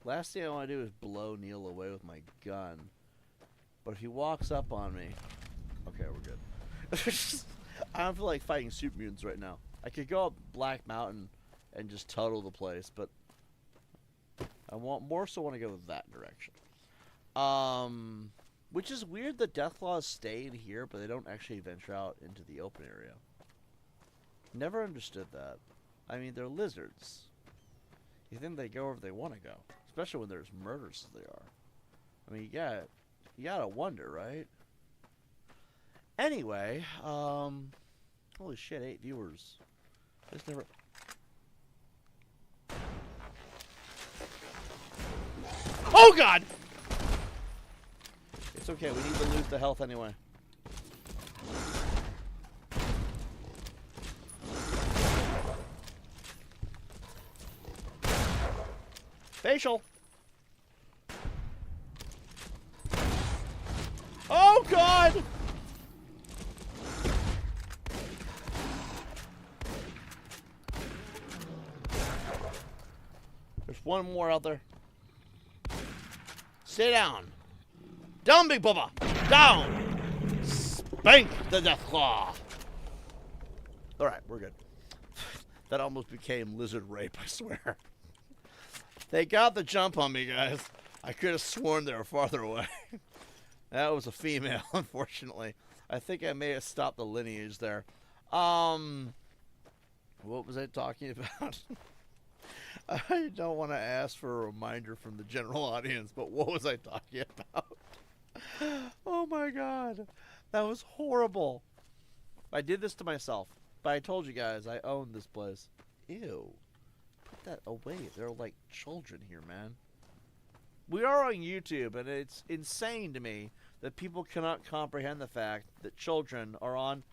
Last thing I want to do is blow Neil away with my gun. But if he walks up on me... Okay, we're good. I don't feel like fighting super mutants right now. I could go up Black Mountain and just total the place, but... I more so want to go that direction. Which is weird that Deathclaws stay in here, but they don't actually venture out into the open area. Never understood that. I mean, they're lizards. You think they go wherever they want to go. Especially when they're as murderous as they are. I mean, you gotta wonder, right? Anyway, holy shit, 8 viewers. It's never... Oh god! It's okay, we need to lose the health anyway. Facial! God! There's one more out there. Stay down. Down, Big Bubba. Down. Spank the death claw. All right, we're good. That almost became lizard rape, I swear. They got the jump on me, guys. I could have sworn they were farther away. That was a female, unfortunately. I think I may have stopped the lineage there. What was I talking about? I don't want to ask for a reminder from the general audience, but what was I talking about? Oh my God. That was horrible. I did this to myself. But I told you guys, I own this place. Ew. Put that away. They're like children here, man. We are on YouTube, and it's insane to me that people cannot comprehend the fact that children are on...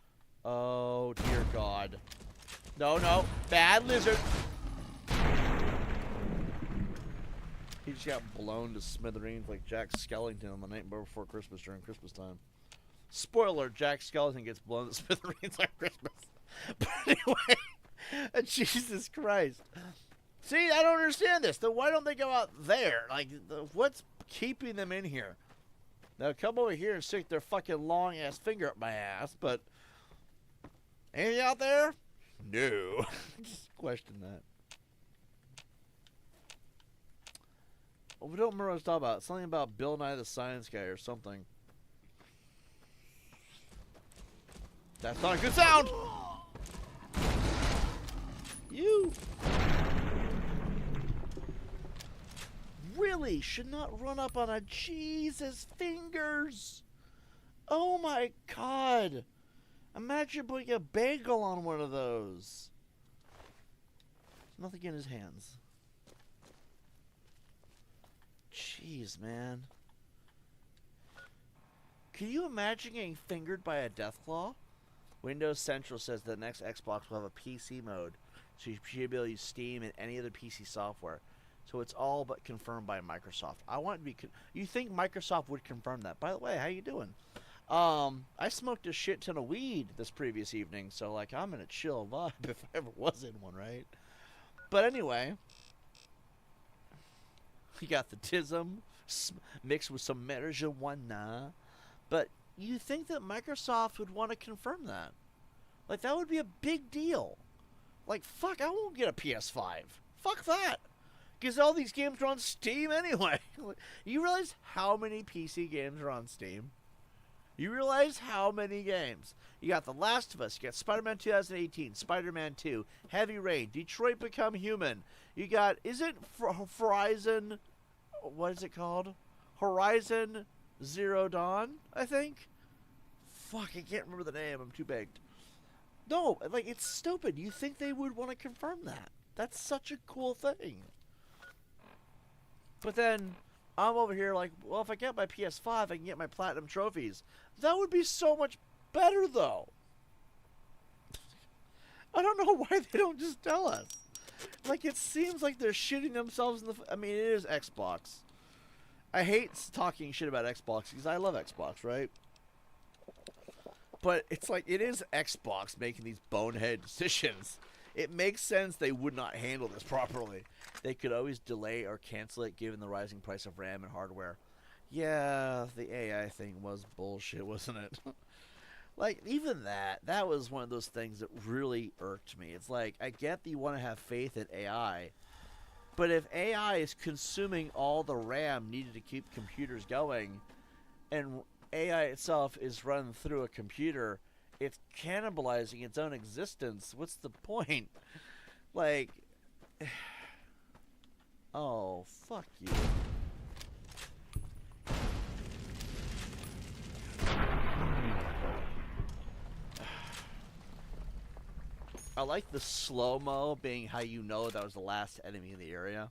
Oh, dear God. No, no. Bad lizard. He just got blown to smithereens like Jack Skellington on the night before Christmas during Christmas time. Spoiler, Jack Skellington gets blown to smithereens on Christmas. But anyway, Jesus Christ. See, I don't understand this. Then why don't they go out there? Like, what's keeping them in here? They'll come over here and stick their fucking long-ass finger up my ass, but... Anything out there? No. Just question that. Oh, we don't remember what I was talking about. Something about Bill Nye the Science Guy or something. That's not a good sound! You really should not run up on a Jesus fingers. Oh my God. Imagine putting a bagel on one of those. Nothing in his hands. Jeez, man. Can you imagine getting fingered by a deathclaw? Windows Central says the next Xbox will have a PC mode, so you should be able to use Steam and any other PC software. So it's all but confirmed by Microsoft. I want to be... You think Microsoft would confirm that? By the way, how you doing? I smoked a shit ton of weed this previous evening, so, like, I'm in a chill vibe if I ever was in one, right? But anyway... You got the TiBBzTV mixed with some marijuana. But you think that Microsoft would want to confirm that? Like, that would be a big deal. Like, fuck, I won't get a PS5. Fuck that. Because all these games are on Steam anyway. You realize how many PC games are on Steam? You realize how many games? You got The Last of Us. You got Spider-Man 2018, Spider-Man 2, Heavy Rain, Detroit Become Human. You got, is it Horizon, what is it called? Horizon Zero Dawn, I think? Fuck, I can't remember the name. I'm too baked. No, like, it's stupid. You think they would want to confirm that? That's such a cool thing. But then, I'm over here like, well, if I get my PS5, I can get my platinum trophies. That would be so much better, though. I don't know why they don't just tell us. Like, it seems like they're shitting themselves in the... I mean, it is Xbox. I hate talking shit about Xbox because I love Xbox, right? But it's like, it is Xbox making these bonehead decisions. It makes sense they would not handle this properly. They could always delay or cancel it given the rising price of RAM and hardware. Yeah, the AI thing was bullshit, wasn't it? Like, even that was one of those things that really irked me. It's like, I get that you want to have faith in AI, but if AI is consuming all the RAM needed to keep computers going, and AI itself is run through a computer, it's cannibalizing its own existence. What's the point? Like, oh, fuck you. I like the slow-mo being how you know that was the last enemy in the area.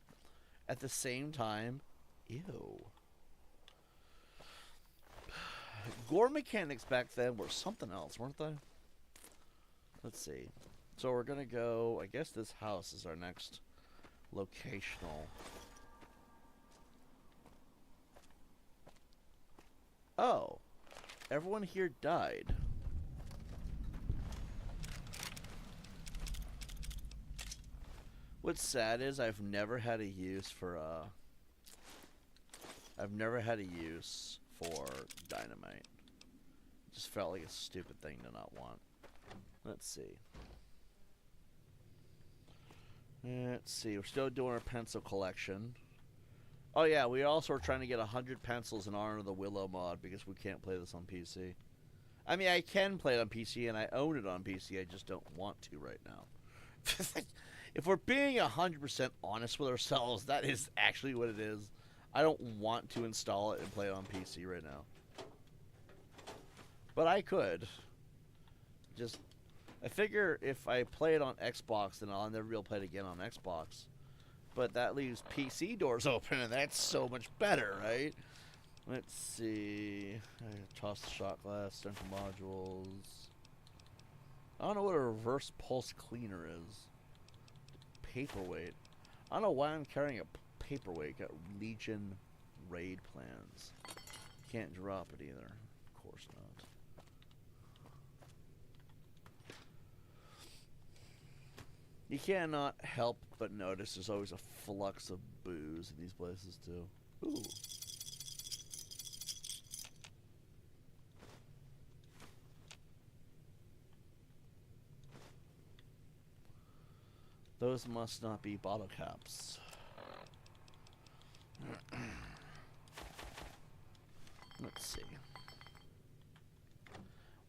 At the same time, ew. Gore mechanics back then were something else, weren't they? Let's see. So we're going to go... I guess this house is our next locational. Oh. everyone here died. What's sad is I've never had a use for dynamite. It just felt like a stupid thing to not want. Let's see. We're still doing our pencil collection. Oh yeah, we also are trying to get 100 pencils in Honor of the Willow mod because we can't play this on PC. I mean, I can play it on PC and I own it on PC. I just don't want to right now. If we're being 100% honest with ourselves, that is actually what it is. I don't want to install it and play it on PC right now. But I could. I figure if I play it on Xbox, then I'll never be able to play it again on Xbox. But that leaves PC doors open, and that's so much better, right? Let's see. I toss the shot glass, central modules. I don't know what a reverse pulse cleaner is. Paperweight. I don't know why I'm carrying a paperweight. Got Legion raid plans. Can't drop it either. Of course not. You cannot help but notice there's always a flux of booze in these places too. Ooh. Those must not be bottle caps. Let's see.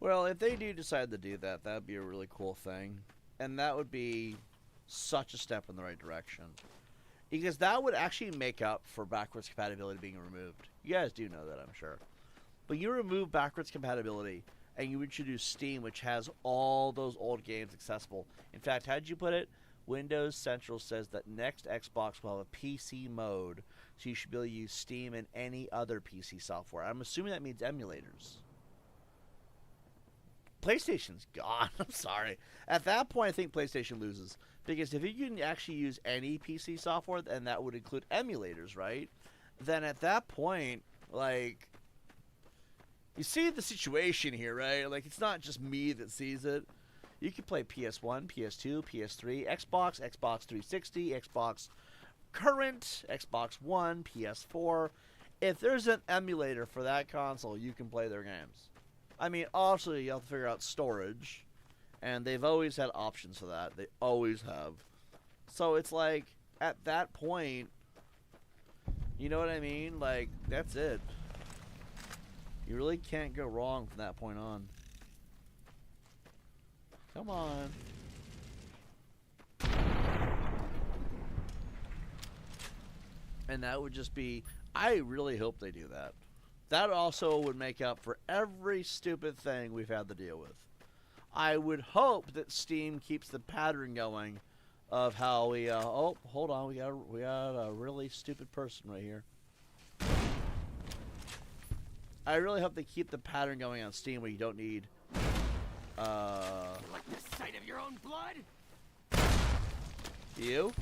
Well, if they do decide to do that, that would be a really cool thing. And that would be such a step in the right direction. Because that would actually make up for backwards compatibility being removed. You guys do know that, I'm sure. But you remove backwards compatibility, and you introduce Steam, which has all those old games accessible. In fact, how'd you put it? Windows Central says that next Xbox will have a PC mode, so you should be able to use Steam and any other PC software. I'm assuming that means emulators. PlayStation's gone. I'm sorry. At that point, I think PlayStation loses. Because if you can actually use any PC software, and that would include emulators, right? Then at that point, like, you see the situation here, right? Like, it's not just me that sees it. You can play PS1, PS2, PS3, Xbox, Xbox 360, Xbox Current, Xbox One, PS4. If there's an emulator for that console, you can play their games. I mean, also, you have to figure out storage. And they've always had options for that. They always have. So it's like, at that point, you know what I mean? Like, that's it. You really can't go wrong from that point on. Come on. And that would just be, I really hope they do that. That also would make up for every stupid thing we've had to deal with. I would hope that Steam keeps the pattern going of how we, oh, hold on, we got a really stupid person right here. I really hope they keep the pattern going on Steam where you don't need, You like the sight of your own blood? you?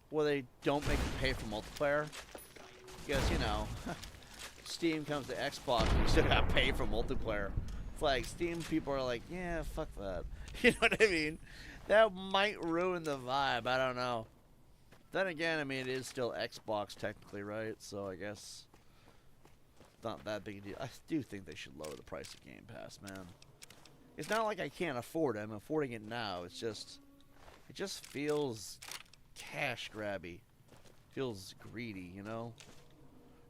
Where they don't make you pay for multiplayer. Because, you know, Steam comes to Xbox and you still gotta pay for multiplayer. It's like, Steam people are like, yeah, fuck that. You know what I mean? That might ruin the vibe, I don't know. Then again, I mean, it is still Xbox technically, right? So I guess it's not that big a deal. I do think they should lower the price of Game Pass, man. It's not like I can't afford it. I'm affording it now. It's just, it just feels cash grabby. Feels greedy, you know?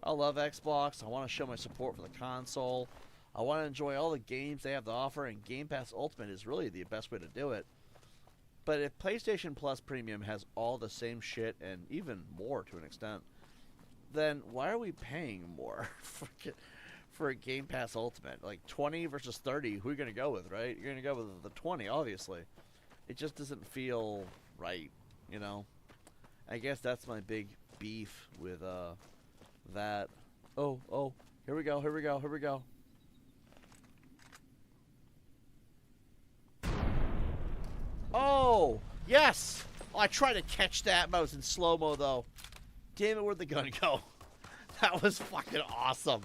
I love Xbox. I want to show my support for the console. I want to enjoy all the games they have to offer, and Game Pass Ultimate is really the best way to do it. But if PlayStation Plus Premium has all the same shit, and even more to an extent, then why are we paying more for a Game Pass Ultimate? Like 20 versus 30, who are you going to go with, right? You're going to go with the 20, obviously. It just doesn't feel right, you know? I guess that's my big beef with that. Oh, here we go. Oh, yes! Oh, I tried to catch that, but I was in slow-mo, though. Damn it, where'd the gun go? That was fucking awesome.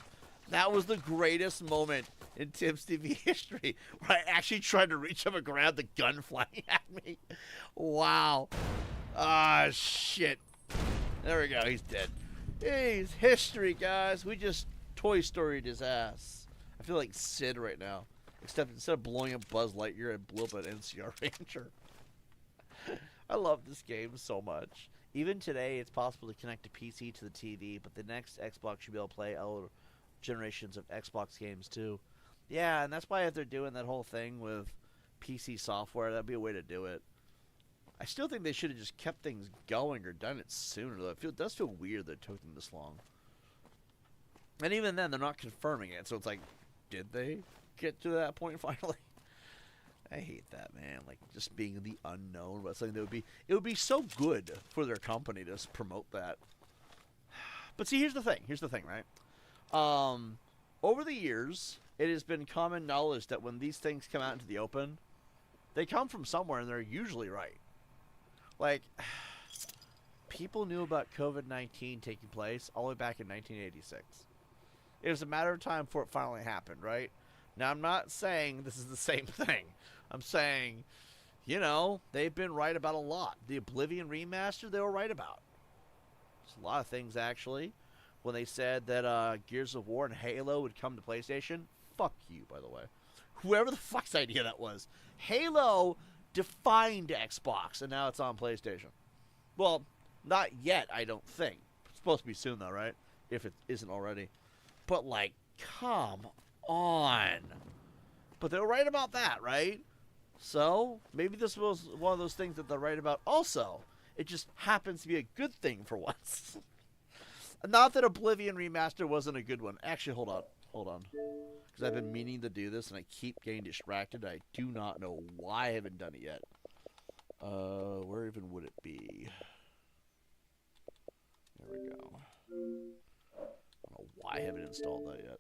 That was the greatest moment in TiBBzTV history, where I actually tried to reach up and grab the gun flying at me. Wow. Ah, shit. There we go. He's dead. He's history, guys. We just Toy Story'd his ass. I feel like Sid right now. Except instead of blowing up Buzz Lightyear, I blew up an NCR Ranger. I love this game so much. Even today, it's possible to connect a PC to the TV, but the next Xbox should be able to play other generations of Xbox games too. Yeah, and that's why if they're doing that whole thing with PC software, that'd be a way to do it. I still think they should have just kept things going or done it sooner, though. It does feel weird that it took them this long. And even then, they're not confirming it, so it's like, did they get to that point finally? I hate that, man. Like, just being the unknown about something that it would be so good for their company to just promote that. But see, here's the thing, right? Over the years, it has been common knowledge that when these things come out into the open, they come from somewhere and they're usually right. Like, people knew about COVID-19 taking place all the way back in 1986. It was a matter of time before it finally happened, right? Now, I'm not saying this is the same thing. I'm saying, you know, they've been right about a lot. The Oblivion remaster, they were right about. There's a lot of things, actually. When they said that Gears of War and Halo would come to PlayStation, fuck you, by the way. Whoever the fuck's idea that was. Halo defined Xbox, and now it's on PlayStation. Well, not yet, I don't think. It's supposed to be soon, though, right? If it isn't already. But, like, come on. But they were right about that, right? So, maybe this was one of those things that they're right about also. It just happens to be a good thing for once. Not that Oblivion Remaster wasn't a good one. Actually, hold on. Because I've been meaning to do this, and I keep getting distracted. I do not know why I haven't done it yet. Where even would it be? There we go. I don't know why I haven't installed that yet.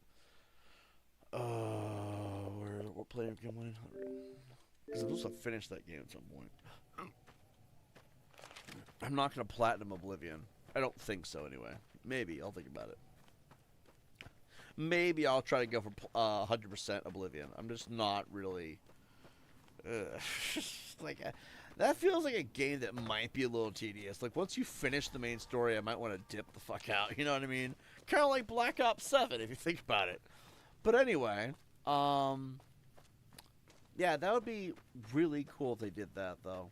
What player game win? Because I'm supposed to finish that game at some point. I'm not going to platinum Oblivion. I don't think so, anyway. Maybe. I'll think about it. Maybe I'll try to go for 100% Oblivion. I'm just not really... that feels like a game that might be a little tedious. Like, once you finish the main story, I might want to dip the fuck out. You know what I mean? Kind of like Black Ops 7, if you think about it. But anyway, yeah, that would be really cool if they did that, though.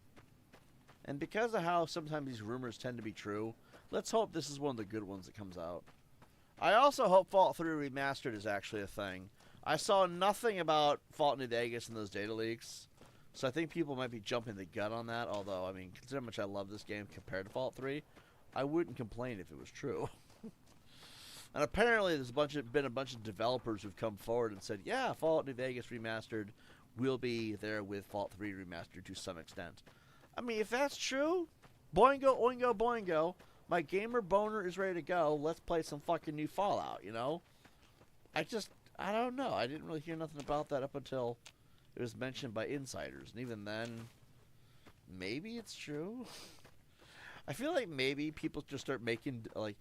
And because of how sometimes these rumors tend to be true, let's hope this is one of the good ones that comes out. I also hope Fallout 3 Remastered is actually a thing. I saw nothing about Fallout New Vegas in those data leaks, so I think people might be jumping the gun on that, although, I mean, considering how much I love this game compared to Fallout 3, I wouldn't complain if it was true. And apparently there's been a bunch of developers who've come forward and said, yeah, Fallout New Vegas Remastered will be there with Fallout 3 Remastered to some extent. I mean, if that's true, boingo, oingo, boingo. My gamer boner is ready to go. Let's play some fucking new Fallout, you know? I don't know. I didn't really hear nothing about that up until it was mentioned by insiders. And even then, maybe it's true. I feel like maybe people just start making, like,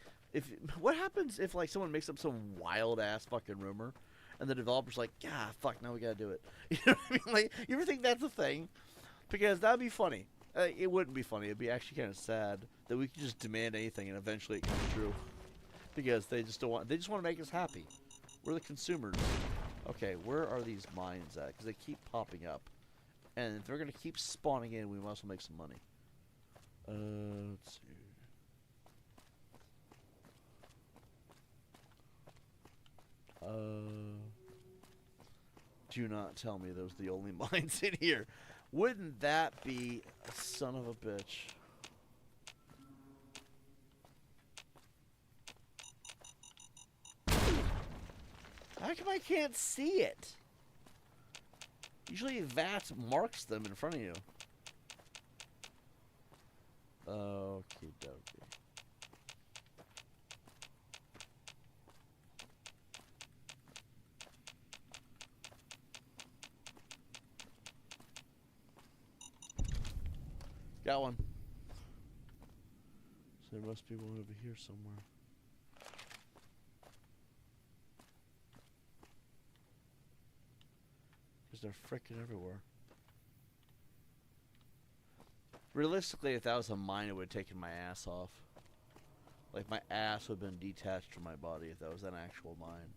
what happens if, like, someone makes up some wild-ass fucking rumor and the developer's like, yeah, fuck, now we gotta do it. You know what I mean? Like, you ever think that's a thing? Because that'd be funny. It wouldn't be funny. It'd be actually kind of sad that we could just demand anything and eventually it comes true. Because they just don't want. They just want to make us happy. We're the consumers. Okay, where are these mines at? Because they keep popping up, and if they're gonna keep spawning in, we might as well make some money. Let's see. Do not tell me those are the only mines in here. Wouldn't that be a son of a bitch? How come I can't see it? Usually VATS marks them in front of you. Okie dokie. Got one. So there must be one over here somewhere. because they're freaking everywhere. Realistically, if that was a mine, it would have taken my ass off. Like, my ass would have been detached from my body if that was an actual mine.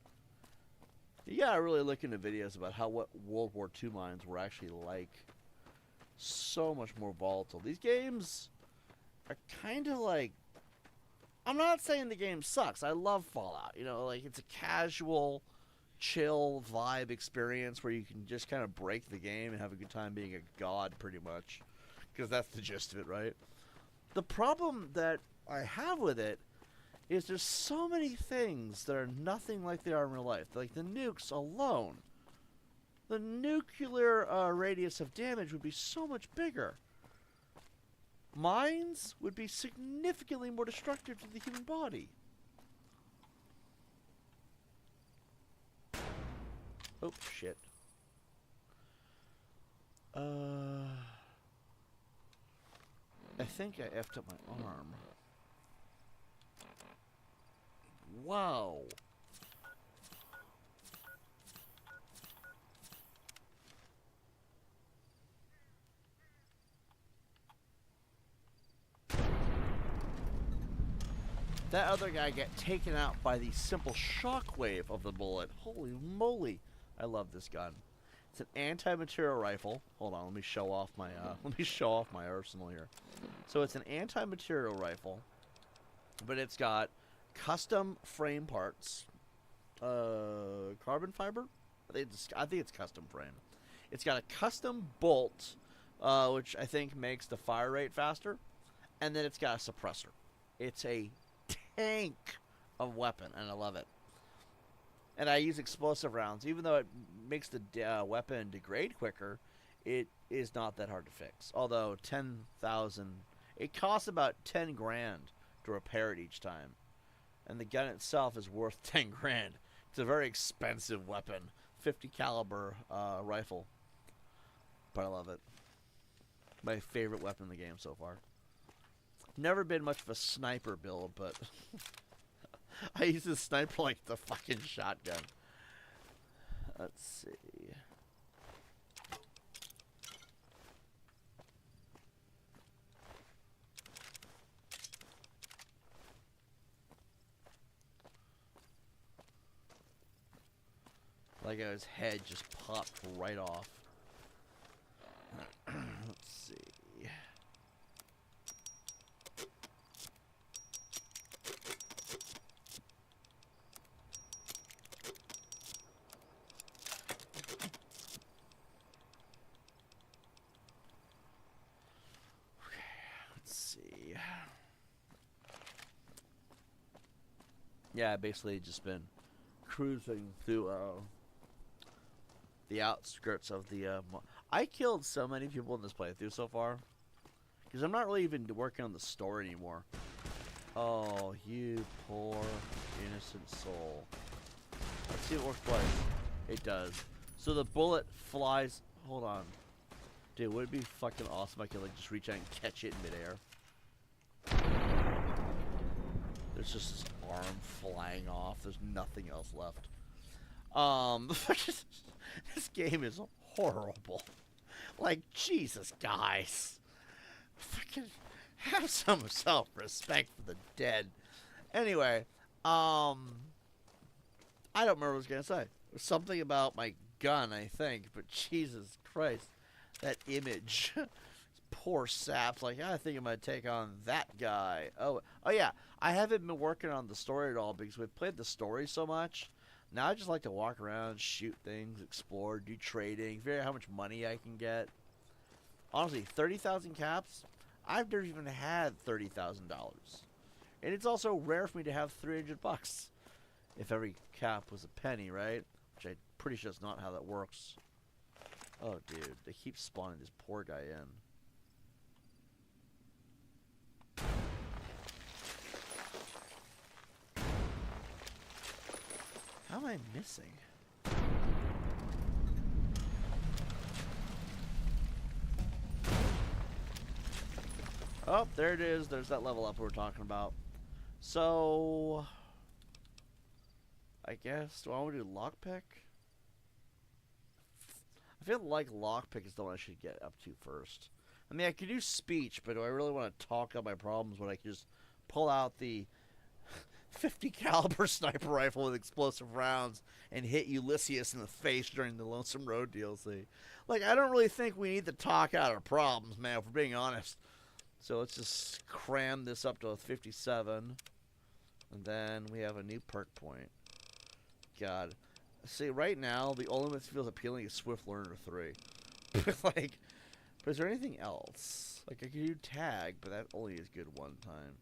You gotta really look into videos about how what World War II mines were actually like. So much more volatile. These games are kind of like... I'm not saying the game sucks. I love Fallout. You know, like, it's a casual, chill vibe experience where you can just kind of break the game and have a good time being a god, pretty much. Because that's the gist of it, right? The problem that I have with it is there's so many things that are nothing like they are in real life. Like the nukes alone. The nuclear radius of damage would be so much bigger. Mines would be significantly more destructive to the human body. Oh, shit. I think I effed up my arm. Wow. That other guy got taken out by the simple shockwave of the bullet. Holy moly. I love this gun. It's an anti-material rifle. Hold on, let me show off my arsenal here. So it's an anti-material rifle, but it's got custom frame parts, carbon fiber. I think it's custom frame. It's got a custom bolt, which I think makes the fire rate faster, and then it's got a suppressor. It's a tank of weapon, and I love it. And I use explosive rounds. Even though it makes the weapon degrade quicker, it is not that hard to fix. Although 10,000, it costs about 10 grand to repair it each time. And the gun itself is worth 10 grand. It's a very expensive weapon. 50 caliber rifle. But I love it. My favorite weapon in the game so far. Never been much of a sniper build, but I use this sniper like the fucking shotgun. Let's see. Like his head just popped right off. Let's see. Yeah, basically just been cruising through the outskirts of the... I killed so many people in this playthrough so far. Because I'm not really even working on the story anymore. Oh, you poor innocent soul. Let's see if it works twice. It does. So the bullet flies... Hold on. Dude, would it be fucking awesome if I could like just reach out and catch it in midair? There's just this arm flying off. There's nothing else left. This game is horrible. Like, Jesus, guys. Fucking have some self-respect for the dead. Anyway, I don't remember what I was going to say. There's something about my gun, I think. But Jesus Christ. That image. Poor saps. Like, I think I'm going to take on that guy. Oh, yeah. I haven't been working on the story at all because we've played the story so much. Now I just like to walk around, shoot things, explore, do trading, figure out how much money I can get. Honestly, 30,000 caps? I've never even had $30,000. And it's also rare for me to have 300 bucks. If every cap was a penny, right? Which I'm pretty sure that's not how that works. Oh, dude. They keep spawning this poor guy in. How am I missing? Oh, there it is. There's that level up we were talking about. So, I guess, do I want to do lockpick? I feel like lockpick is the one I should get up to first. I mean, I could do speech, but do I really want to talk out my problems when I can just pull out the 50 caliber sniper rifle with explosive rounds and hit Ulysses in the face during the Lonesome Road DLC? Like, I don't really think we need to talk out our problems, man, if we're being honest. So let's just cram this up to a 57. And then we have a new perk point. God. See, right now, the only one that feels appealing is Swift Learner 3. Like, but is there anything else? Like, I could do tag, but that only is good one time.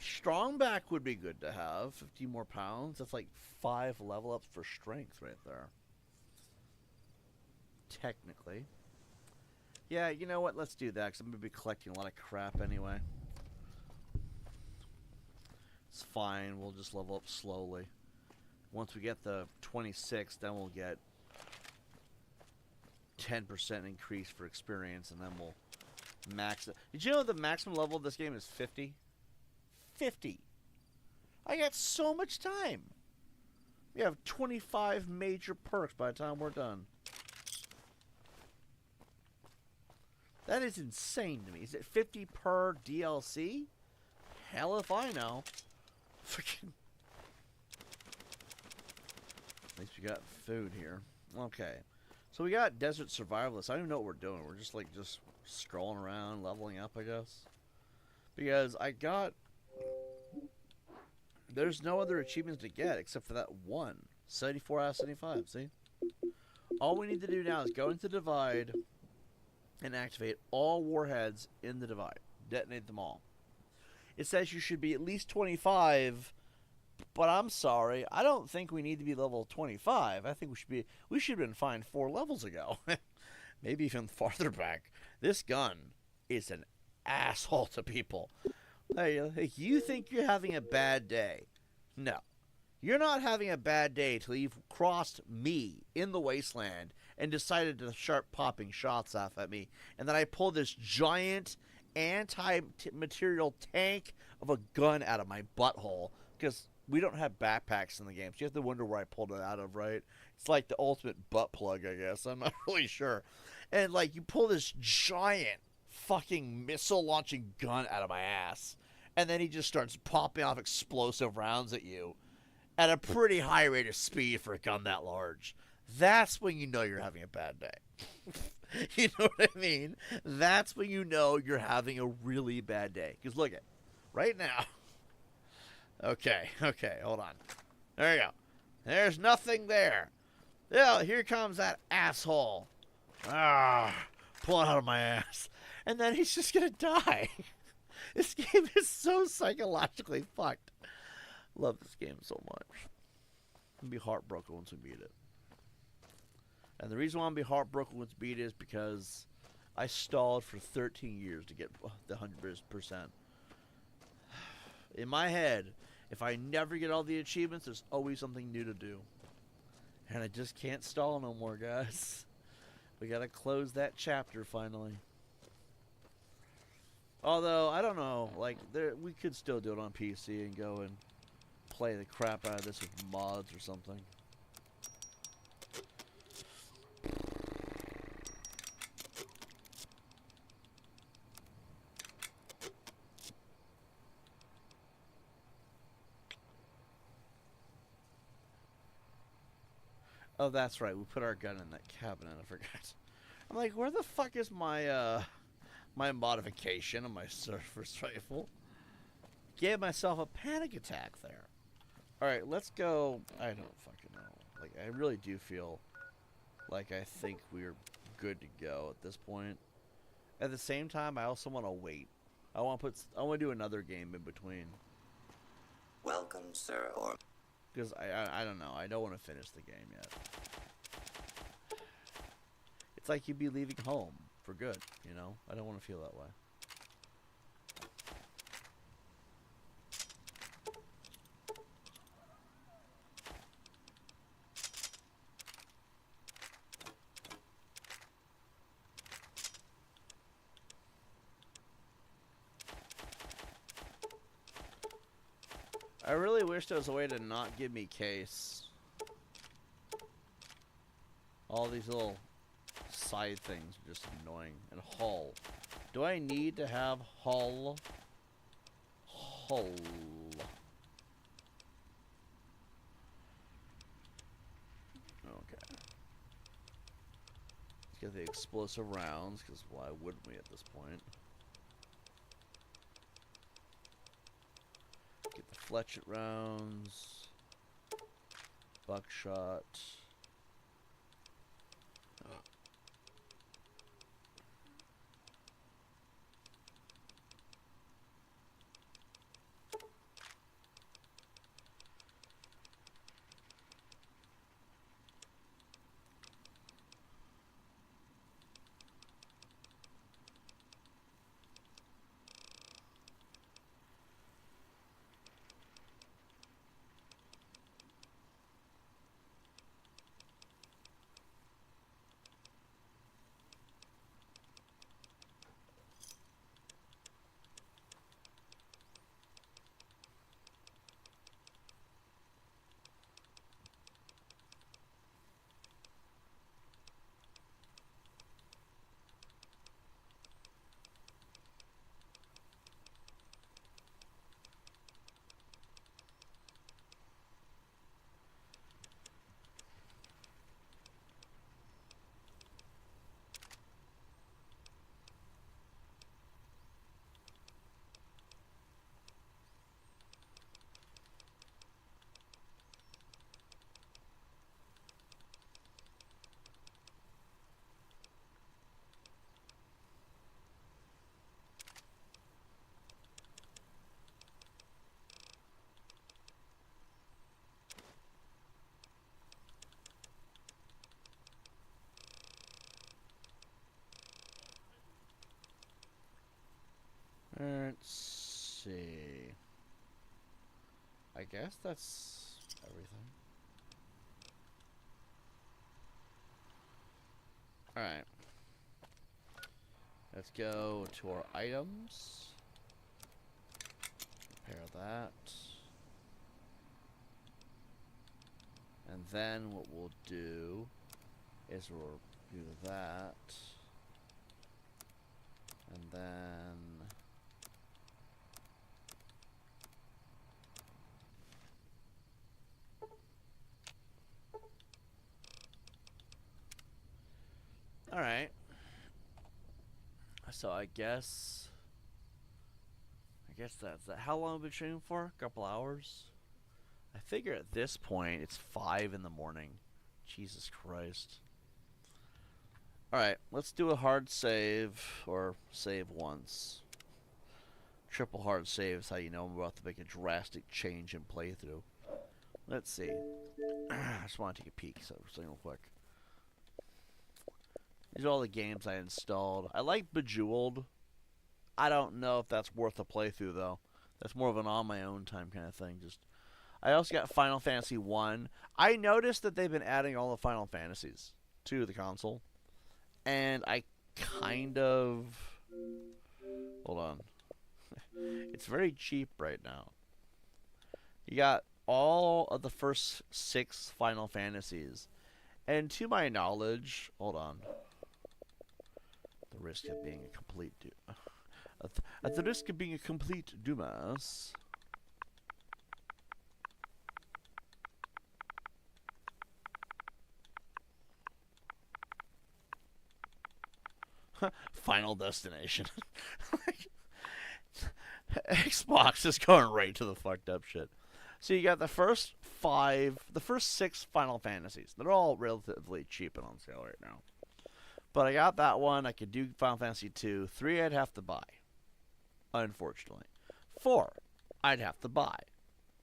Strongback would be good to have. 50 more pounds. That's like 5 level ups for strength right there. Technically. Yeah, you know what? Let's do that, because I'm going to be collecting a lot of crap anyway. It's fine. We'll just level up slowly. Once we get the 26, then we'll get 10% increase for experience, and then we'll max it. Did you know the maximum level of this game is 50? 50. I got so much time. We have 25 major perks by the time we're done. That is insane to me. Is it 50 per DLC? Hell if I know. Freaking. At least we got food here. Okay. So we got Desert Survivalist. I don't even know what we're doing. We're just like scrolling around, leveling up, I guess. Because I got... There's no other achievements to get except for that one. 74 out of 75, see? All we need to do now is go into Divide and activate all warheads in the Divide. Detonate them all. It says you should be at least 25, but I'm sorry, I don't think we need to be level 25. I think we should have been fine 4 levels ago. Maybe even farther back. This gun is an asshole to people. Hey, you think you're having a bad day. No. You're not having a bad day till you've crossed me in the wasteland and decided to start popping shots off at me. And then I pull this giant anti-material tank of a gun out of my butthole. Because we don't have backpacks in the game. So you have to wonder where I pulled it out of, right? It's like the ultimate butt plug, I guess. I'm not really sure. And, like, you pull this giant fucking missile-launching gun out of my ass. And then he just starts popping off explosive rounds at you at a pretty high rate of speed for a gun that large. That's when you know you're having a bad day. You know what I mean? That's when you know you're having a really bad day. Because look at right now. Okay, hold on. There you go. There's nothing there. Yeah, here comes that asshole. Pulling out of my ass. And then he's just going to die. This game is so psychologically fucked. Love this game so much. I'm going to be heartbroken once we beat it. And the reason why I'm going to be heartbroken once we beat it is because I stalled for 13 years to get the 100%. In my head, if I never get all the achievements, there's always something new to do. And I just can't stall no more, guys. We got to close that chapter finally. Although, I don't know, like, we could still do it on PC and go and play the crap out of this with mods or something. Oh, that's right, we put our gun in that cabinet, I forgot. I'm like, where the fuck is my, my modification of my surface rifle? Gave myself a panic attack there. Alright, let's go. I don't fucking know. Like, I really do feel like I think we're good to go at this point. At the same time, I also want to wait. I want to do another game in between. Welcome, sir, or... Because I don't know. I don't want to finish the game yet. It's like you'd be leaving home for good, you know? I don't want to feel that way. I really wish there was a way to not give me case. All these little side things are just annoying. And hull. Do I need to have hull? Hull. Okay. Let's get the explosive rounds, because why wouldn't we at this point? Get the fletchet rounds. Buckshot. Let's see. I guess that's everything. Alright. Let's go to our items. Repair that. And then what we'll do is we'll do that. And then... Alright. So I guess that's that. How long have we been shooting for? A couple hours? I figure at this point it's 5 in the morning. Jesus Christ. Alright, let's do a hard save, or save once. Triple hard save is how you know I'm about to make a drastic change in playthrough. Let's see. I just want to take a peek, so real quick. These are all the games I installed. I like Bejeweled. I don't know if that's worth a playthrough, though. That's more of an on my own time kind of thing. I also got Final Fantasy 1. I noticed that they've been adding all the Final Fantasies to the console. And I kind of... Hold on. It's very cheap right now. You got all of the first 6 Final Fantasies. And to my knowledge... Hold on. The risk of being a complete... At the risk of being a complete dumbass... Final Destination. Xbox is going right to the fucked up shit. So you got the first 6 Final Fantasies. They're all relatively cheap and on sale right now. But I got that one. I could do Final Fantasy 2. 3 I'd have to buy. Unfortunately. 4 I'd have to buy.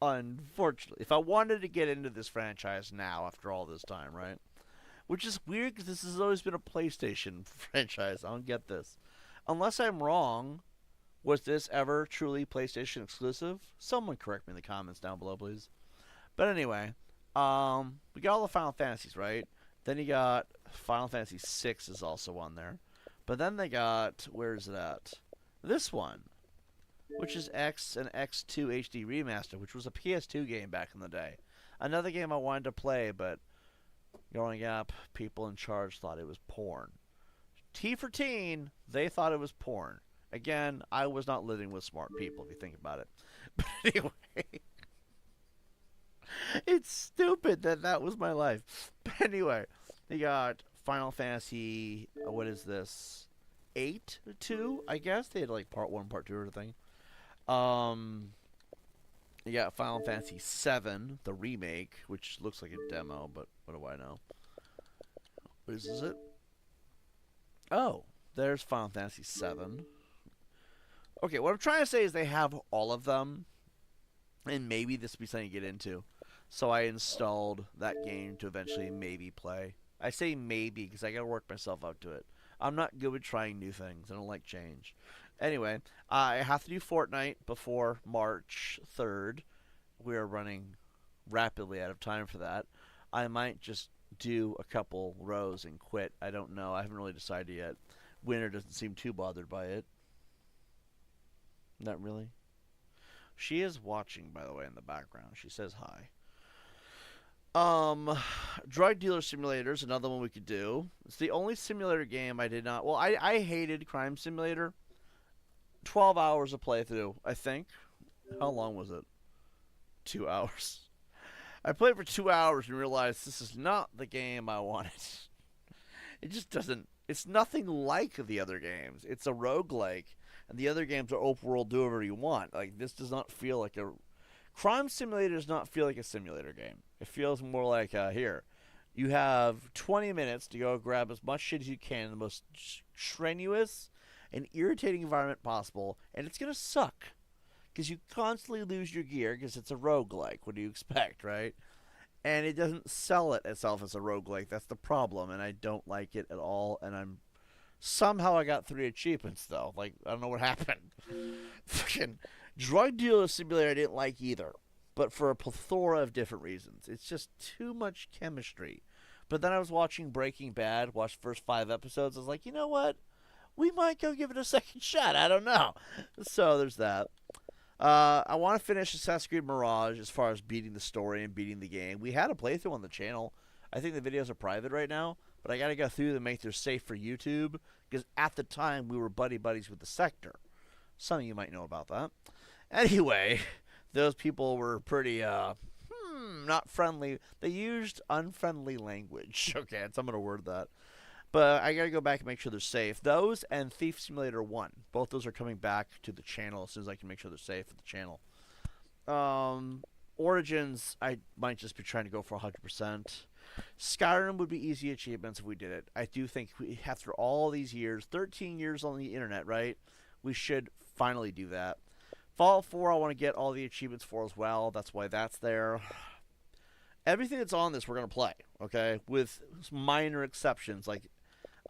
Unfortunately. If I wanted to get into this franchise now after all this time, right? Which is weird because this has always been a PlayStation franchise. I don't get this. Unless I'm wrong, was this ever truly PlayStation exclusive? Someone correct me in the comments down below, please. But anyway, we got all the Final Fantasies, right? Then you got Final Fantasy 6 is also on there. But then they got, where is it at? This one. which is X and X2 HD Remaster, which was a PS2 game back in the day. Another game I wanted to play, but growing up, people in charge thought it was porn. T for teen, they thought it was porn. Again, I was not living with smart people, if you think about it. But anyway, it's stupid that that was my life. But anyway, they got Final Fantasy, what is this? 8 2, I guess. They had like part 1, part 2 or something. You got Final Fantasy 7, the remake, which looks like a demo, but what do I know? What is it? Oh, there's Final Fantasy 7. Okay, what I'm trying to say is they have all of them, and maybe this would be something to get into. So I installed that game to eventually maybe play. I say maybe because I gotta work myself up to it. I'm not good with trying new things. I don't like change. Anyway, I have to do Fortnite before March 3rd. We're running rapidly out of time for that. I might just do a couple rows and quit. I don't know. I haven't really decided yet. Winter doesn't seem too bothered by it. Not really. She is watching, by the way, in the background. She says hi. Drug Dealer Simulator is another one we could do. It's the only simulator game I did not... Well, I hated Crime Simulator. 12 hours of playthrough, I think. How long was it? 2 hours. I played for 2 hours and realized this is not the game I wanted. It just doesn't... It's nothing like the other games. It's a roguelike, and the other games are open world, do whatever you want. Like, this does not feel like a... Crime Simulator does not feel like a simulator game. It feels more like, here, you have 20 minutes to go grab as much shit as you can in the most strenuous and irritating environment possible, and it's going to suck. Because you constantly lose your gear because it's a roguelike. What do you expect, right? And it doesn't sell it itself as a roguelike. That's the problem, and I don't like it at all, and somehow I got 3 achievements, though. Like, I don't know what happened. Fucking Drug Dealer Simulator I didn't like either, but for a plethora of different reasons. It's just too much chemistry. But then I was watching Breaking Bad, watched the first 5 episodes. I was like, you know what? We might go give it a second shot. I don't know. So there's that. I want to finish Assassin's Creed Mirage as far as beating the story and beating the game. We had a playthrough on the channel. I think the videos are private right now, but I got to go through them, make them safe for YouTube, because at the time we were buddies with the Sector. Some of you might know about that. Anyway, those people were pretty, not friendly. They used unfriendly language. Okay, so I'm going to word that. But I got to go back and make sure they're safe. Those and Thief Simulator 1. Both those are coming back to the channel as soon as I can make sure they're safe at the channel. Origins, I might just be trying to go for 100%. Skyrim would be easy achievements if we did it. I do think after all these years, 13 years on the internet, right? We should finally do that. Fallout 4, I want to get all the achievements for as well. That's why that's there. Everything that's on this, we're going to play, okay? With minor exceptions, like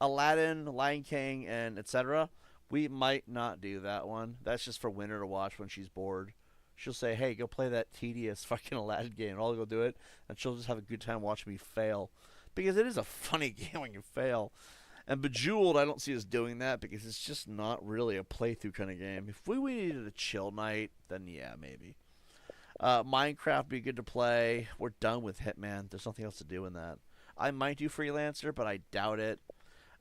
Aladdin, Lion King, and etc. We might not do that one. That's just for Winter to watch when she's bored. She'll say, hey, go play that tedious fucking Aladdin game. And I'll go do it. And she'll just have a good time watching me fail. Because it is a funny game when you fail. And Bejeweled, I don't see us doing that because it's just not really a playthrough kind of game. If we needed a chill night, then yeah, maybe. Minecraft would be good to play. We're done with Hitman. There's nothing else to do in that. I might do Freelancer, but I doubt it.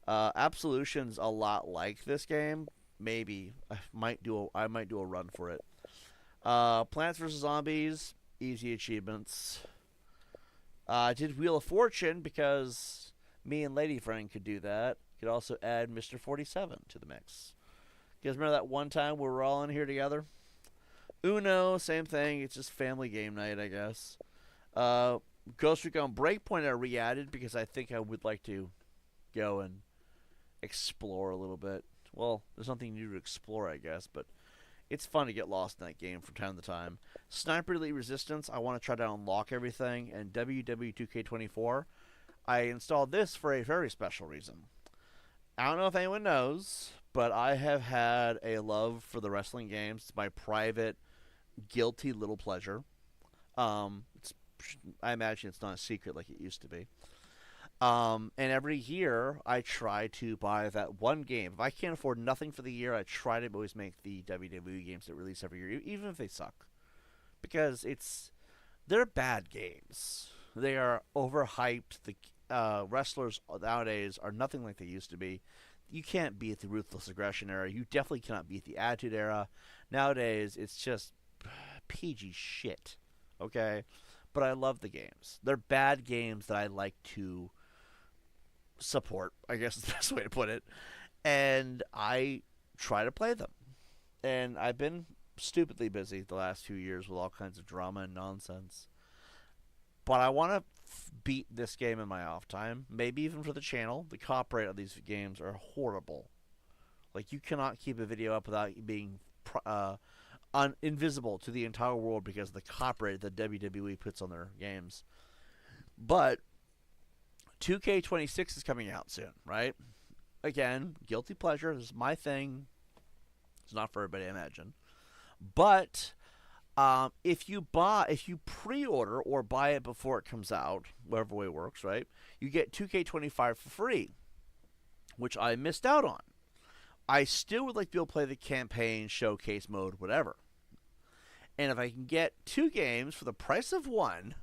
Absolution's a lot like this game. Maybe. I might do a run for it. Plants vs. Zombies, easy achievements. I did Wheel of Fortune because me and Lady Friend could do that. Could also add Mr. 47 to the mix. You guys remember that one time we were all in here together? Uno, same thing. It's just family game night, I guess. Ghost Recon Breakpoint I re-added because I think I would like to go and explore a little bit. Well, there's nothing new to explore, I guess, but it's fun to get lost in that game from time to time. Sniper Elite Resistance, I want to try to unlock everything. And WW2K24, I installed this for a very special reason. I don't know if anyone knows, but I have had a love for the wrestling games. It's my private, guilty little pleasure. I imagine it's not a secret like it used to be. And every year I try to buy that one game. If I can't afford nothing for the year, I try to always make the WWE games that release every year, even if they suck, because they're bad games. They are overhyped. The wrestlers nowadays are nothing like they used to be. You can't beat the Ruthless Aggression era. You definitely cannot beat the Attitude era. Nowadays, it's just PG shit. Okay? But I love the games. They're bad games that I like to support, I guess is the best way to put it. And I try to play them. And I've been stupidly busy the last few years with all kinds of drama and nonsense. But I want to beat this game in my off time, maybe even for the channel. The copyright of these games are horrible. Like, you cannot keep a video up without being invisible to the entire world because of the copyright that WWE puts on their games. But 2K26 is coming out soon, right? Again, guilty pleasure. This is my thing. It's not for everybody, I imagine. But if you pre-order or buy it before it comes out, whatever way it works, right? You get 2K25 for free, which I missed out on. I still would like to be able to play the campaign, showcase mode, whatever. And if I can get 2 games for the price of 1,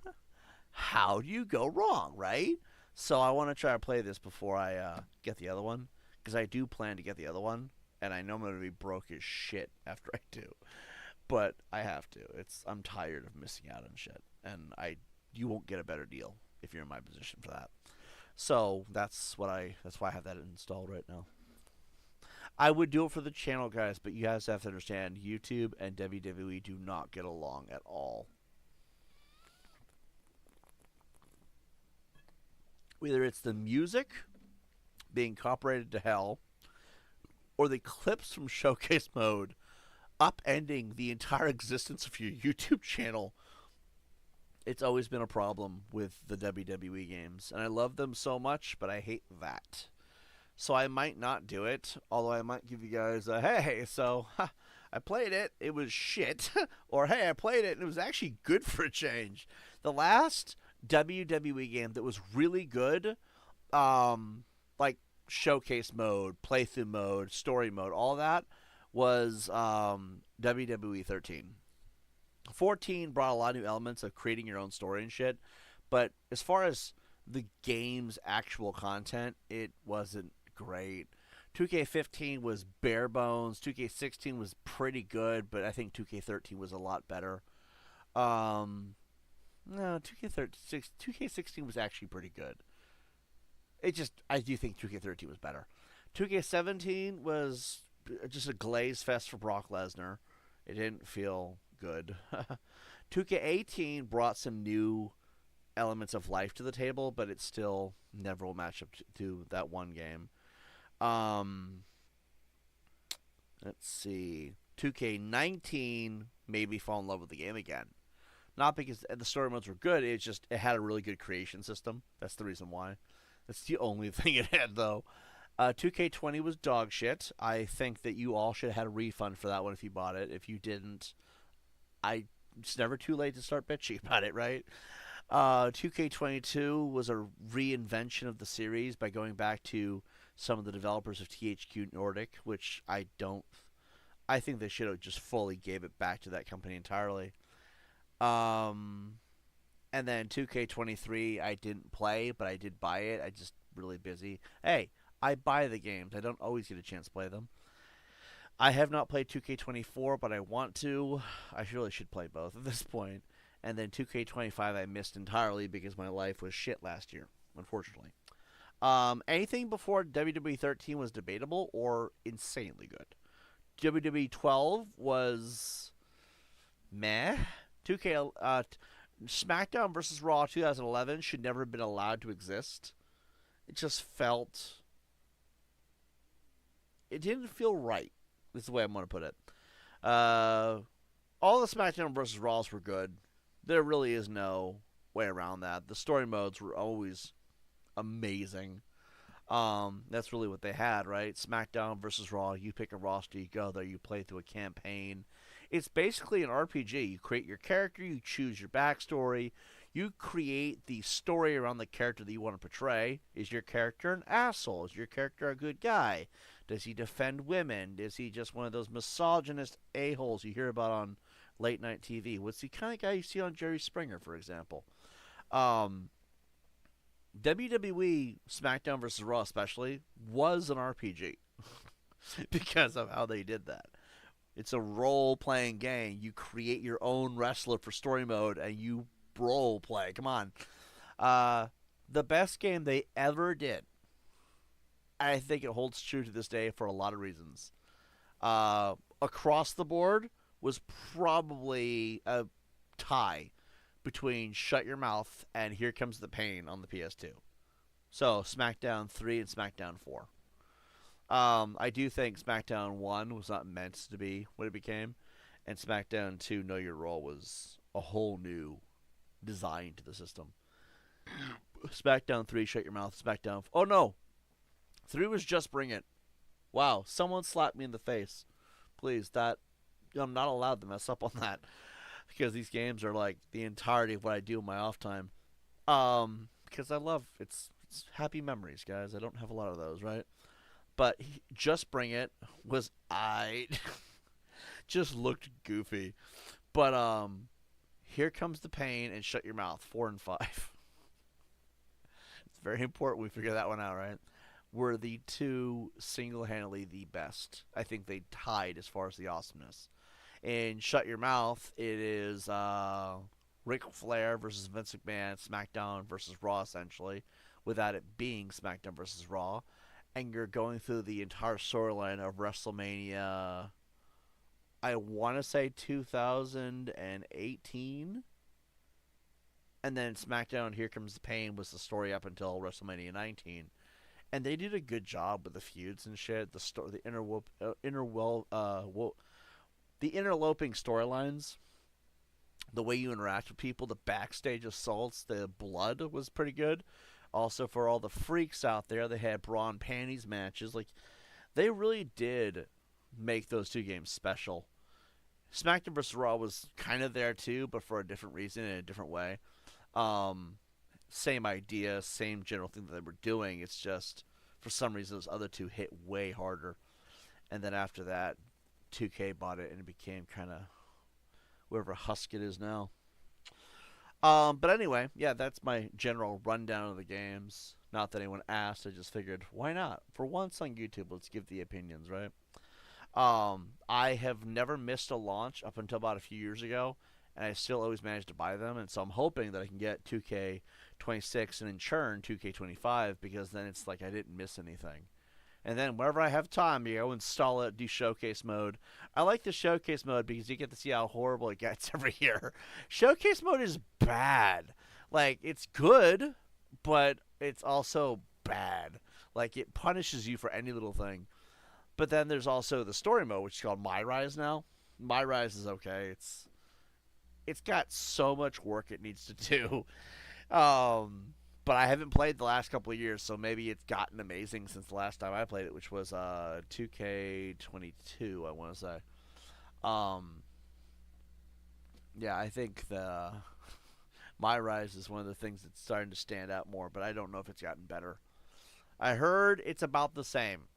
how do you go wrong, right? So I want to try to play this before I get the other one, because I do plan to get the other one, and I know I'm going to be broke as shit after I do. But I have to. I'm tired of missing out on shit, and you won't get a better deal if you're in my position for that. So that's why I have that installed right now. I would do it for the channel, guys, but you guys have to understand, YouTube and WWE do not get along at all. Whether it's the music being copyrighted to hell, or the clips from showcase mode upending the entire existence of your YouTube channel, it's always been a problem with the WWE games. And I love them so much, but I hate that. So I might not do it, although I might give you guys a, hey, so I played it, it was shit. Or, hey, I played it, and it was actually good for a change. The last WWE game that was really good, like showcase mode, playthrough mode, story mode, all that, was WWE 13. 14 brought a lot of new elements of creating your own story and shit, but as far as the game's actual content, it wasn't great. 2K15 was bare bones. 2K16 was pretty good, but I think 2K13 was a lot better. No, 2K16 was actually pretty good. I do think 2K13 was better. 2K17 was just a glaze fest for Brock Lesnar. It didn't feel good. 2K18 brought some new elements of life to the table, but it still never will match up to that one game. Let's see. 2K19 made me fall in love with the game again. Not because the story modes were good, it had a really good creation system. That's the reason why. That's the only thing it had, though. 2K20 was dog shit. I think that you all should have had a refund for that one if you bought it. If you didn't, it's never too late to start bitching about it, right? 2K22 was a reinvention of the series by going back to some of the developers of THQ Nordic, which I think they should have just fully gave it back to that company entirely. And then 2K23 I didn't play, but I did buy it. I just really busy. Hey, I buy the games. I don't always get a chance to play them. I have not played 2K24, but I want to. I really should play both at this point. And then 2K25 I missed entirely because my life was shit last year, unfortunately. Anything before WWE 13 was debatable or insanely good. WWE 12 was meh. 2K SmackDown vs. Raw 2011 should never have been allowed to exist. It just felt... It didn't feel right. Is the way I'm going to put it. All the SmackDown vs. Raws were good. There really is no way around that. The story modes were always amazing. That's really what they had, right? SmackDown versus Raw. You pick a roster, you go there, you play through a campaign. It's basically an RPG. You create your character, you choose your backstory, You create the story around the character that you want to portray. Is your character an asshole? Is your character a good guy? Does he defend women? Is he just one of those misogynist a-holes you hear about on late night TV? What's the kind of guy you see on Jerry Springer, for example? Um, WWE SmackDown vs. Raw, especially, was an RPG because of how they did that. It's a role playing game. You create your own wrestler for story mode and you role play. Come on. Uh, the best game they ever did. I think it holds true to this day for a lot of reasons. Across the board was probably a tie between Shut Your Mouth and Here Comes the Pain on the PS2. So SmackDown 3 and SmackDown 4. I do think SmackDown 1 was not meant to be what it became, and SmackDown 2 Know Your Role was a whole new design to the system. SmackDown 3 Shut Your Mouth, SmackDown... Oh no! 3 was Just Bring It. Wow, someone slapped me in the face. Please, I'm not allowed to mess up on that, because these games are like the entirety of what I do in my off time. Because I love... It's happy memories, guys. I don't have a lot of those, right? But Just Bring It was just looked goofy. But Here Comes the Pain and Shut Your Mouth, 4 and 5. It's very important we figure that one out, right? Were the two single-handedly the best. I think they tied as far as the awesomeness. In Shut Your Mouth, it is Ric Flair versus Vince McMahon, SmackDown versus Raw, essentially, without it being SmackDown versus Raw. And you're going through the entire storyline of WrestleMania, I want to say 2018. And then SmackDown Here Comes the Pain was the story up until WrestleMania 19. And they did a good job with the feuds and shit, the interloping storylines, the way you interact with people, the backstage assaults, the blood was pretty good. Also, for all the freaks out there, they had bra and panties matches. Like, they really did make those two games special. SmackDown vs. Raw was kind of there too, but for a different reason, in a different way. Same idea, same general thing that they were doing. It's just, for some reason, those other two hit way harder. And then after that, 2K bought it, and it became kind of whatever husk it is now. But anyway, yeah, that's my general rundown of the games. Not that anyone asked, I just figured, why not? For once on YouTube, let's give the opinions, right? I have never missed a launch up until about a few years ago, and I still always manage to buy them, and so I'm hoping that I can get 2K26 and in churn 2K25, because then it's like I didn't miss anything. And then whenever I have time, you go install it, do showcase mode. I like the showcase mode because you get to see how horrible it gets every year. Showcase mode is bad. Like, it's good, but it's also bad. Like, it punishes you for any little thing. But then there's also the story mode, which is called My Rise now. My Rise is okay. It's got so much work it needs to do. But I haven't played the last couple of years, so maybe it's gotten amazing since the last time I played it, which was 2K22, I want to say. Yeah, I think the My Rise is one of the things that's starting to stand out more, but I don't know if it's gotten better. I heard it's about the same.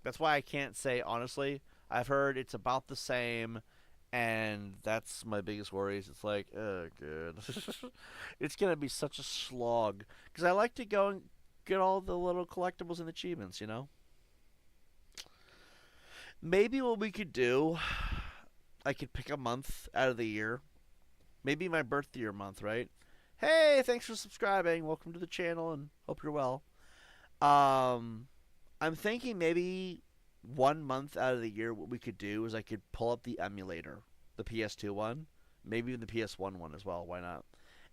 That's why I can't say honestly. I've heard it's about the same, and that's my biggest worry. It's like, oh, good. It's going to be such a slog. Because I like to go and get all the little collectibles and achievements, you know? Maybe what we could do, I could pick a month out of the year. Maybe my birthday year month, right? Hey, thanks for subscribing. Welcome to the channel, and hope you're well. I'm thinking maybe 1 month out of the year what we could do is I could pull up the emulator, the PS2 one, maybe even the PS1 one as well, why not?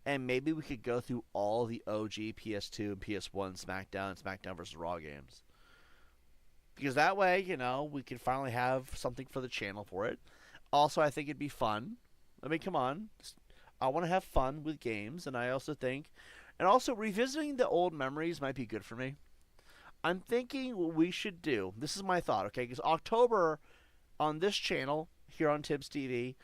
And maybe we could go through all the OG PS2 and PS1 SmackDown and SmackDown vs. Raw games. Because that way, you know, we can finally have something for the channel for it. Also, I think it'd be fun. I mean, come on. I want to have fun with games, and I also think... And also, revisiting the old memories might be good for me. I'm thinking what we should do, this is my thought, okay, because October on this channel, here on TiBBzTV,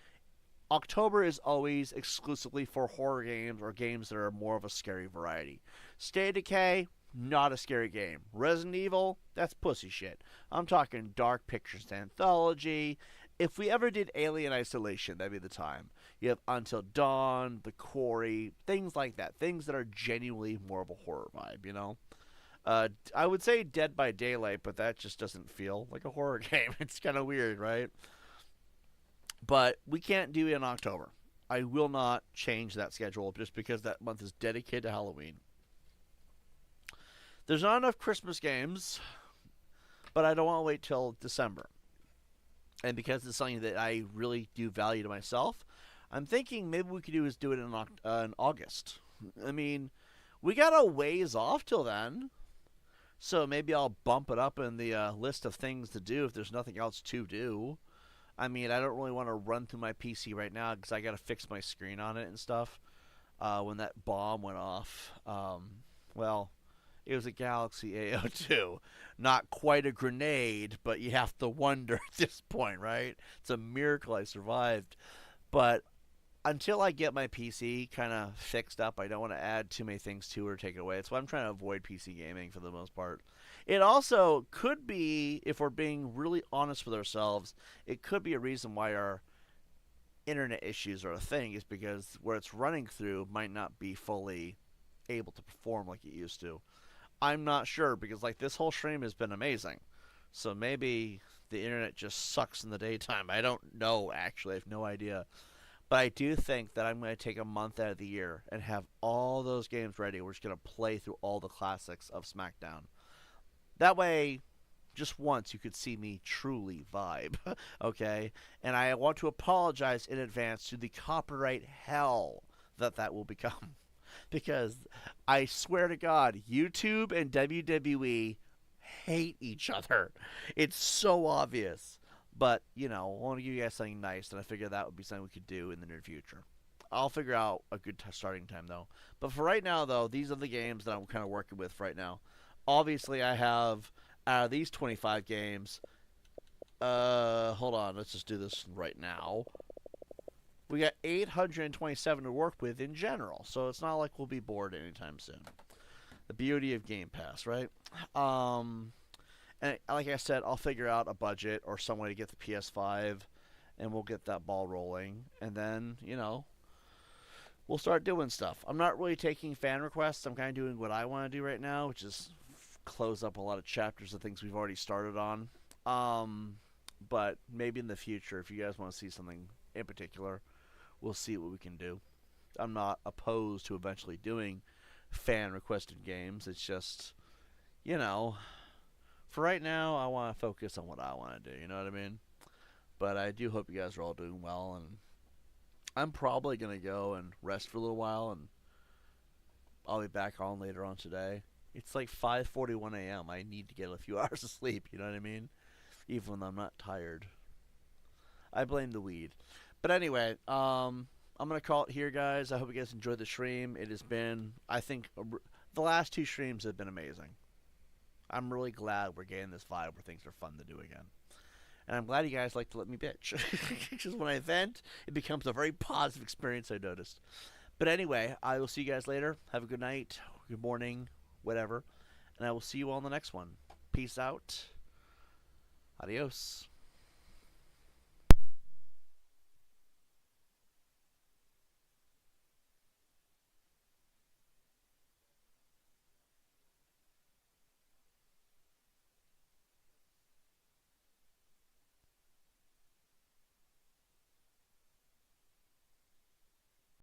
October is always exclusively for horror games or games that are more of a scary variety. State of Decay, not a scary game. Resident Evil, that's pussy shit. I'm talking Dark Pictures Anthology. If we ever did Alien Isolation, that'd be the time. You have Until Dawn, The Quarry, things like that. Things that are genuinely more of a horror vibe, you know? I would say Dead by Daylight, but that just doesn't feel like a horror game. It's kind of weird, right? But we can't do it in October. I will not change that schedule just because that month is dedicated to Halloween. There's not enough Christmas games, but I don't want to wait till December. And because it's something that I really do value to myself, I'm thinking maybe we could do it in August. I mean, we got a ways off till then, so maybe I'll bump it up in the list of things to do if there's nothing else to do. I mean, I don't really want to run through my PC right now because I got to fix my screen on it and stuff. When that bomb went off, well, it was a Galaxy A02. Not quite a grenade, but you have to wonder at this point, right? It's a miracle I survived. But until I get my PC kind of fixed up, I don't want to add too many things to it or take it away. That's why I'm trying to avoid PC gaming for the most part. It also could be, if we're being really honest with ourselves, it could be a reason why our internet issues are a thing, is because where it's running through might not be fully able to perform like it used to. I'm not sure because like this whole stream has been amazing. So maybe the internet just sucks in the daytime. I don't know actually. I have no idea. But I do think that I'm going to take a month out of the year and have all those games ready. We're just going to play through all the classics of SmackDown. That way, just once you could see me truly vibe, okay? And I want to apologize in advance to the copyright hell that will become. Because I swear to God, YouTube and WWE hate each other. It's so obvious. But, you know, I want to give you guys something nice, and I figure that would be something we could do in the near future. I'll figure out a good starting time, though. But for right now, though, these are the games that I'm kind of working with right now. Obviously, I have, out of these 25 games, hold on, let's just do this right now. We got 827 to work with in general, so it's not like we'll be bored anytime soon. The beauty of Game Pass, right? And like I said, I'll figure out a budget or some way to get the PS5, and we'll get that ball rolling. And then, you know, we'll start doing stuff. I'm not really taking fan requests. I'm kind of doing what I want to do right now, which is close up a lot of chapters of things we've already started on. But maybe in the future, if you guys want to see something in particular, we'll see what we can do. I'm not opposed to eventually doing fan requested games. It's just, you know, for right now, I want to focus on what I want to do. You know what I mean? But I do hope you guys are all doing well, and I'm probably going to go and rest for a little while, and I'll be back on later on today. It's like 5:41 a.m. I need to get a few hours of sleep, you know what I mean? Even when I'm not tired. I blame the weed. But anyway, I'm going to call it here, guys. I hope you guys enjoyed the stream. It has been, I think, the last two streams have been amazing. I'm really glad we're getting this vibe where things are fun to do again. And I'm glad you guys like to let me bitch. Because when I vent, it becomes a very positive experience, I noticed. But anyway, I will see you guys later. Have a good night, good morning, whatever. And I will see you all in the next one. Peace out. Adios.